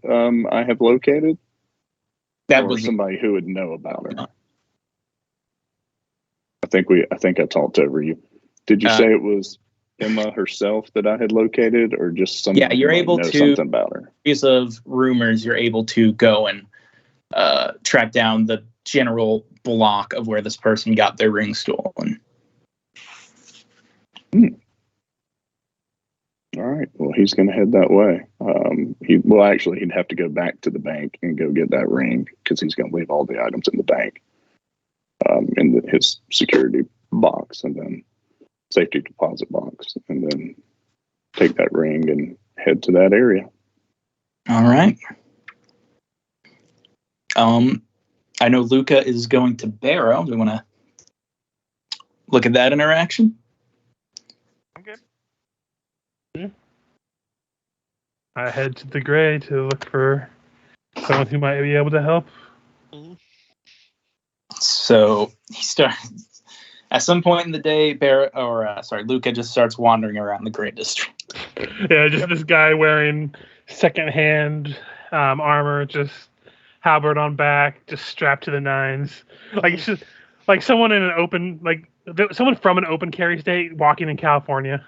I have located? That or was somebody who would know about her? No. I think I talked over you. Did you say it was Emma herself that I had located, or just somebody? Yeah, you're who might able know to- something about her. Series of rumors. You're able to go and track down the general block of where this person got their ring stolen. All right. Well, he's going to head that way. He'd have to go back to the bank and go get that ring because he's going to leave all the items in the bank, his security box, and then safety deposit box, and then take that ring and head to that area. All right. I know Luca is going to Barrow. Do we want to look at that interaction? Okay. I head to the Gray to look for someone who might be able to help. So he starts at some point in the day. Luca just starts wandering around the Gray District. Yeah, just this guy wearing secondhand armor, just halberd on back, just strapped to the nines. Like it's just like someone in an open, someone from an open carry state walking in California.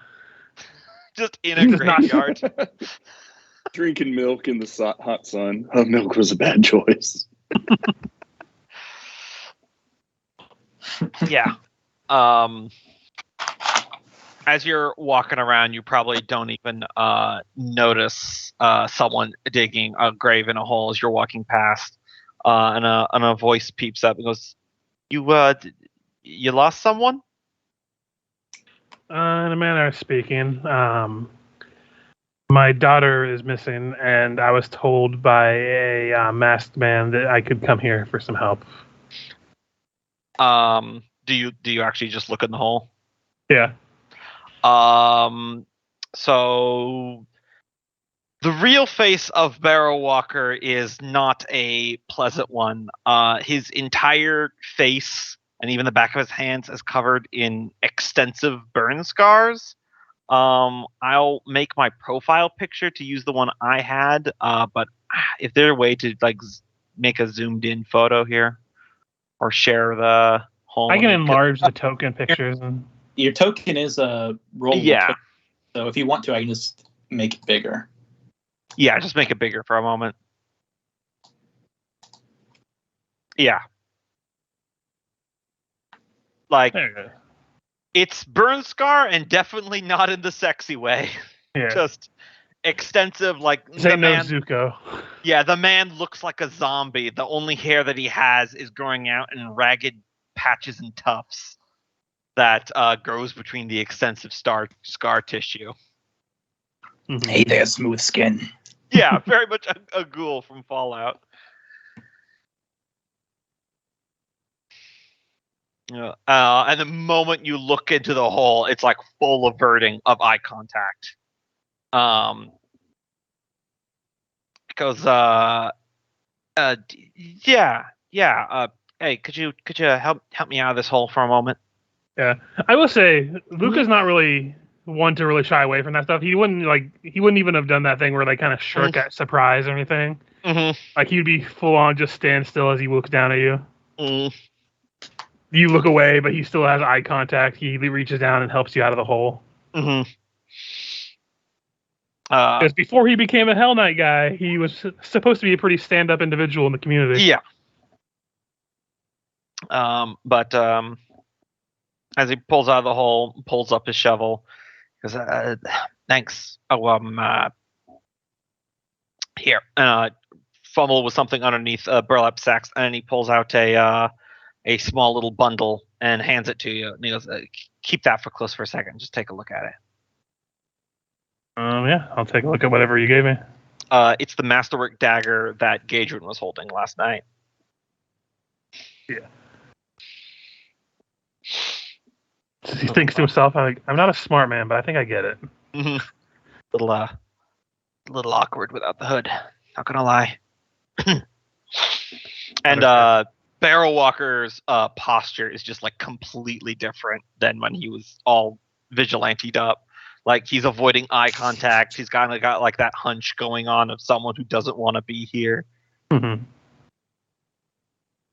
Just in a graveyard. Drinking milk in the hot sun. Oh, milk was a bad choice. Yeah. As you're walking around, you probably don't even notice someone digging a grave in a hole as you're walking past, and a voice peeps up and goes, "You lost someone?" In a manner of speaking, my daughter is missing, and I was told by a masked man that I could come here for some help. Do you actually just look in the hole? Yeah. So the real face of Barrow Walker is not a pleasant one. His entire face and even the back of his hands is covered in extensive burn scars. I'll make my profile picture to use the one I had, but if there's a way to make a zoomed in photo here or share the whole, I can enlarge the token pictures and Your token is a roll. Yeah. So if you want to, I can just make it bigger. Yeah, just make it bigger for a moment. Yeah. there you go. It's burn scar and definitely not in the sexy way. Yeah. Just extensive, Say no Zuko. Yeah, the man looks like a zombie. The only hair that he has is growing out in ragged patches and tufts that grows between the extensive scar tissue. Mhm. Hey there, smooth skin. Yeah, very much a ghoul from Fallout. Yeah, and the moment you look into the hole, it's full averting of eye contact. Because hey, could you help me out of this hole for a moment? Yeah, I will say Luca's not really one to really shy away from that stuff. He wouldn't even have done that thing where they kind of shirk at surprise or anything. Mm-hmm. Like he'd be full on just stand still as he looks down at you. Mm. You look away, but he still has eye contact. He reaches down and helps you out of the hole. Mm-hmm. Because before he became a Hell Knight guy, he was supposed to be a pretty stand-up individual in the community. Yeah. But as he pulls out of the hole, pulls up his shovel, goes, "Thanks. Oh, here." Fumble with something underneath burlap sacks, and he pulls out a small little bundle and hands it to you. And he goes, "Keep that for close for a second. Just take a look at it." Yeah, I'll take a look at whatever you gave me. It's the masterwork dagger that Gadrin was holding last night. Yeah. He thinks to himself, "I'm not a smart man, but I think I get it." Mm-hmm. Little awkward without the hood. Not gonna lie. And Barrel Walker's posture is just like completely different than when he was all vigilante'd up. Like he's avoiding eye contact. He's kind of got like that hunch going on of someone who doesn't want to be here. Mm-hmm.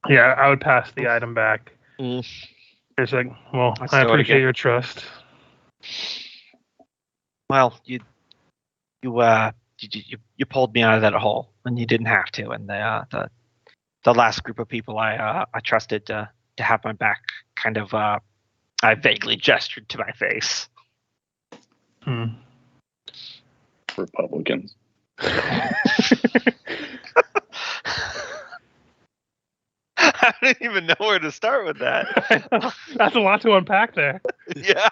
Yeah, I would pass the item back. Mm. It's like, well, Let's I do it appreciate again. your trust. Well, you pulled me out of that hole, and you didn't have to. And the last group of people I trusted to have my back, kind of, I vaguely gestured to my face. Hmm. Republicans. I don't even know where to start with that. That's a lot to unpack there. Yeah.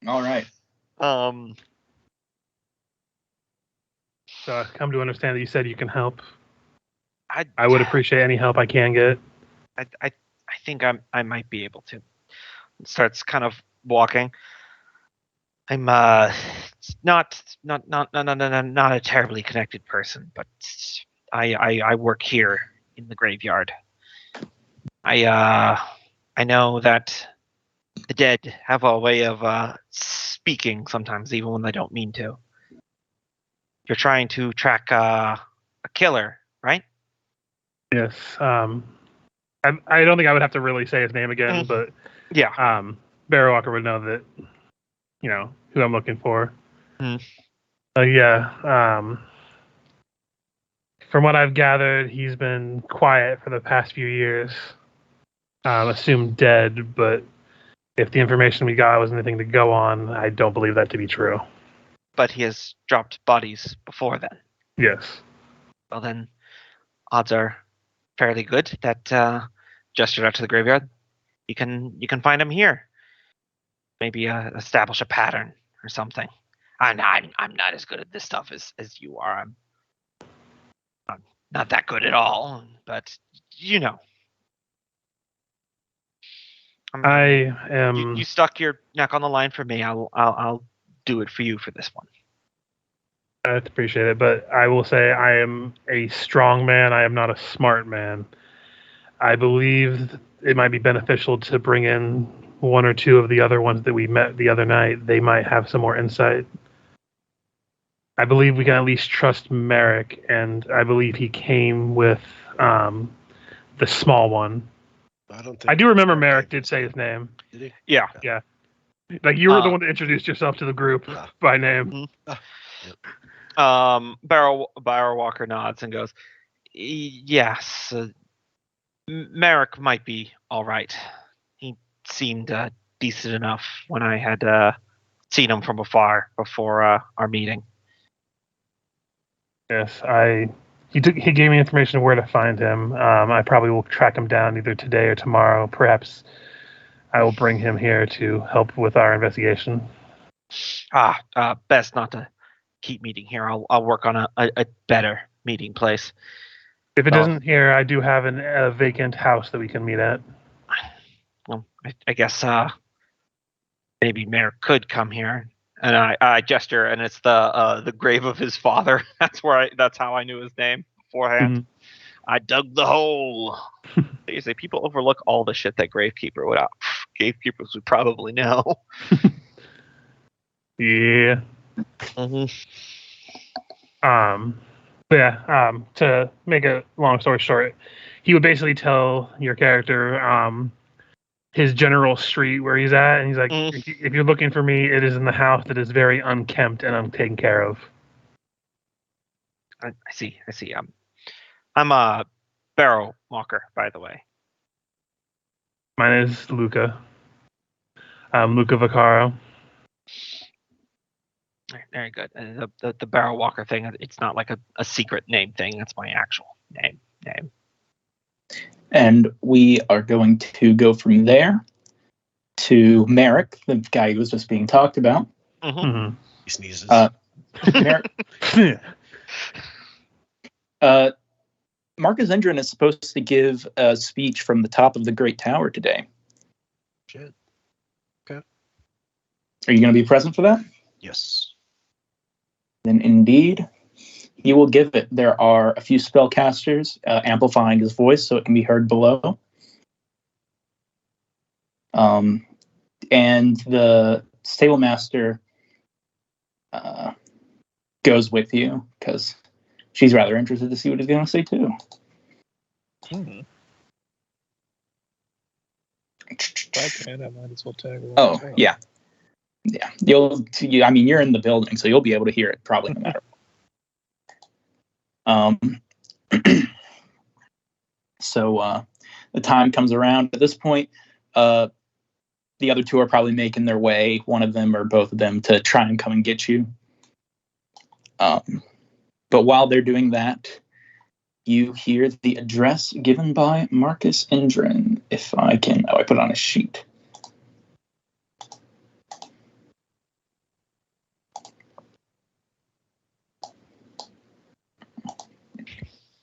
All right. Um. So I've come to understand that you said you can help. I would appreciate any help I can get. I think I might be able to. Starts kind of walking. I'm not a terribly connected person, but I work here in the graveyard. I know that the dead have a way of speaking sometimes, even when they don't mean to. You're trying to track a killer, right? Yes. I don't think I would have to really say his name again, but Yeah. Barry Walker would know that, you know, who I'm looking for. Mm. Yeah. From what I've gathered, he's been quiet for the past few years. Assumed dead, but if the information we got was anything to go on, I don't believe that to be true. But he has dropped bodies before then. Yes. Well, then, odds are fairly good that gestured out to the graveyard. You can find him here. Maybe establish a pattern or something. I'm not as good at this stuff as you are. I'm not that good at all, but you know. I am. You stuck your neck on the line for me. I'll do it for you for this one. I appreciate it, but I will say I am a strong man. I am not a smart man. I believe it might be beneficial to bring in one or two of the other ones that we met the other night. They might have some more insight. I believe we can at least trust Merrick, and I believe he came with the small one. I do remember Merrick did say his name. Did he? Yeah. Yeah. Like you were the one that introduced yourself to the group by name. Barrow Walker nods and goes, "Yes, Merrick might be all right. He seemed decent enough when I had seen him from afar before our meeting." Yes, he gave me information of where to find him. I probably will track him down either today or tomorrow. Perhaps I will bring him here to help with our investigation. Best not to keep meeting here. I'll work on a better meeting place. If it isn't here, I do have a vacant house that we can meet at. Well, I guess maybe Merrick could come here. And I gesture, and it's the grave of his father. That's how I knew his name beforehand. I dug the hole. They say people overlook all the shit that Gravekeepers would probably know. Yeah. Mm-hmm. To make a long story short, he would basically tell your character his general street where he's at, and he's like, if you're looking for me, it is in the house that is very unkempt and untaken care of. I see. I'm a barrel walker, by the way. Mine is Luca. Luca Vaccaro. Very good. The barrel walker thing, it's not like a secret name thing. That's my actual name. And we are going to go from there to Merrick, the guy who was just being talked about. Mm-hmm. He sneezes. Merrick, Marcus Endrin is supposed to give a speech from the top of the Great Tower today. Shit. Okay. Are you going to be present for that? Yes. Then indeed, he will give it. There are a few spellcasters amplifying his voice so it can be heard below. And the stable master goes with you because she's rather interested to see what he's going to say too. If I can, I might as well tag along. Oh, yeah. Yeah. You're in the building, so you'll be able to hear it probably no matter what. So the time comes around. At this point, the other two are probably making their way, one of them or both of them, to try and come and get you. But while they're doing that, you hear the address given by Marcus Endrin. If I can... I put it on a sheet.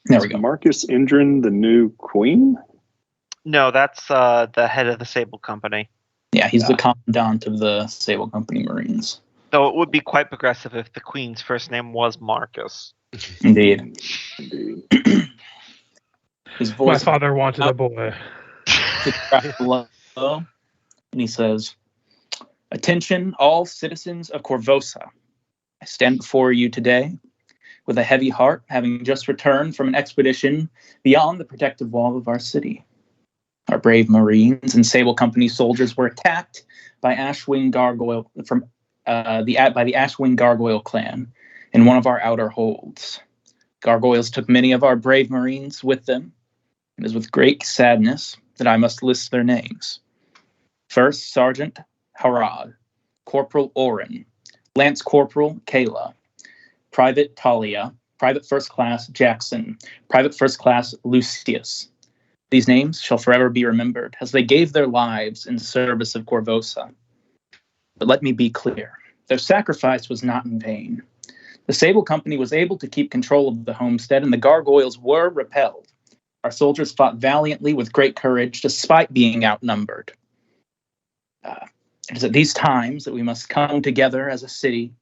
There we go. Marcus Endrin, the new queen? No, that's the head of the Sable Company. Yeah, he's the commandant of the Sable Company Marines. Though it would be quite progressive if the queen's first name was Marcus. Indeed. His My voice father wanted a boy. low, and he says, "Attention, all citizens of Korvosa. I stand before you today with a heavy heart, having just returned from an expedition beyond the protective wall of our city. Our brave Marines and Sable Company soldiers were attacked by Ashwing Gargoyle by the Ashwing Gargoyle clan in one of our outer holds. Gargoyles took many of our brave Marines with them. It is with great sadness that I must list their names. First, Sergeant Harad, Corporal Oren, Lance Corporal Kayla, Private Talia, Private First Class Jackson, Private First Class Lucius. These names shall forever be remembered, as they gave their lives in service of Korvosa. But let me be clear, their sacrifice was not in vain. The Sable Company was able to keep control of the homestead, and the Gargoyles were repelled. Our soldiers fought valiantly with great courage, despite being outnumbered. It is at these times that we must come together as a city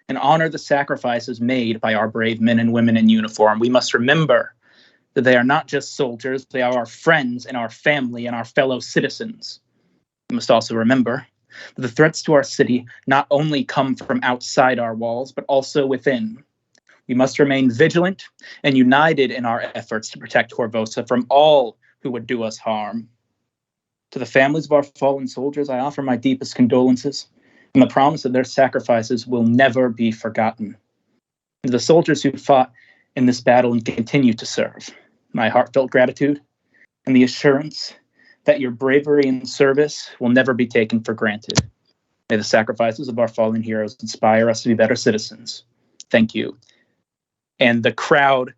and honor the sacrifices made by our brave men and women in uniform. We must remember that they are not just soldiers, they are our friends and our family and our fellow citizens. We must also remember that the threats to our city not only come from outside our walls, but also within. We must remain vigilant and united in our efforts to protect Korvosa from all who would do us harm. To the families of our fallen soldiers, I offer my deepest condolences and the promise that their sacrifices will never be forgotten. To the soldiers who fought in this battle and continue to serve, my heartfelt gratitude and the assurance that your bravery and service will never be taken for granted. May the sacrifices of our fallen heroes inspire us to be better citizens. Thank you." And the crowd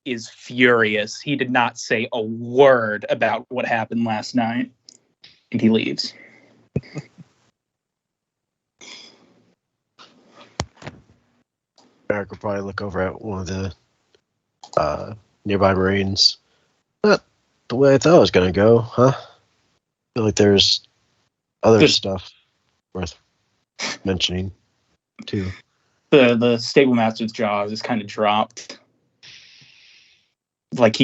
is furious. He did not say a word about what happened last night. And he leaves. Eric will probably look over at one of the nearby Marines. Not the way I thought it was going to go, huh? I feel like there's other stuff worth mentioning, too. The stable master's jaw is kind of dropped. like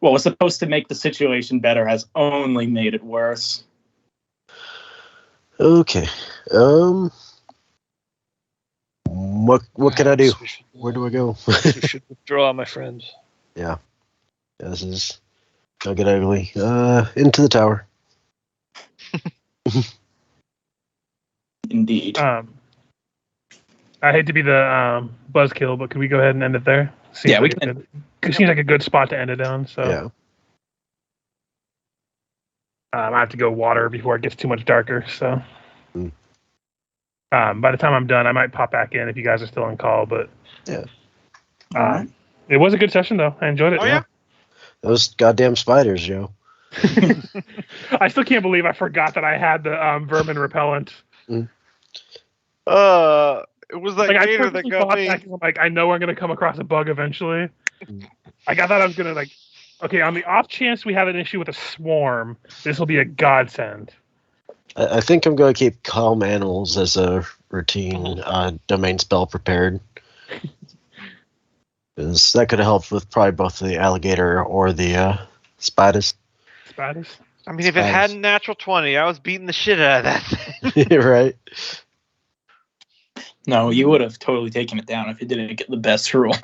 what was supposed to make the situation better has only made it worse. Okay. What can I do? Perhaps we should, Where do I go? perhaps we should withdraw, my friend. Yeah, this is gonna get ugly. Into the tower. Indeed. I hate to be the buzzkill, but can we go ahead and end it there? Yeah, we like can. It seems like a good spot to end it on. So Yeah. I have to go water before it gets too much darker. So Mm. By the time I'm done, I might pop back in if you guys are still on call. But Yeah. All right. It was a good session, though. I enjoyed it. Oh, yeah? Those goddamn spiders, Joe. I still can't believe I forgot that I had the vermin repellent. It was that Like I gator that purposely got thought me. that 'cause I'm like, I know I'm gonna come across a bug eventually. I thought I was gonna like, okay, on the off chance we have an issue with a swarm, this will be a godsend. I think I'm going to keep calm animals as a routine domain spell prepared. 'Cause that could have helped with probably both the alligator or the spiders. Spiders. I mean, if it hadn't natural 20, I was beating the shit out of that thing. Right? No, you would have totally taken it down if it didn't get the best roll.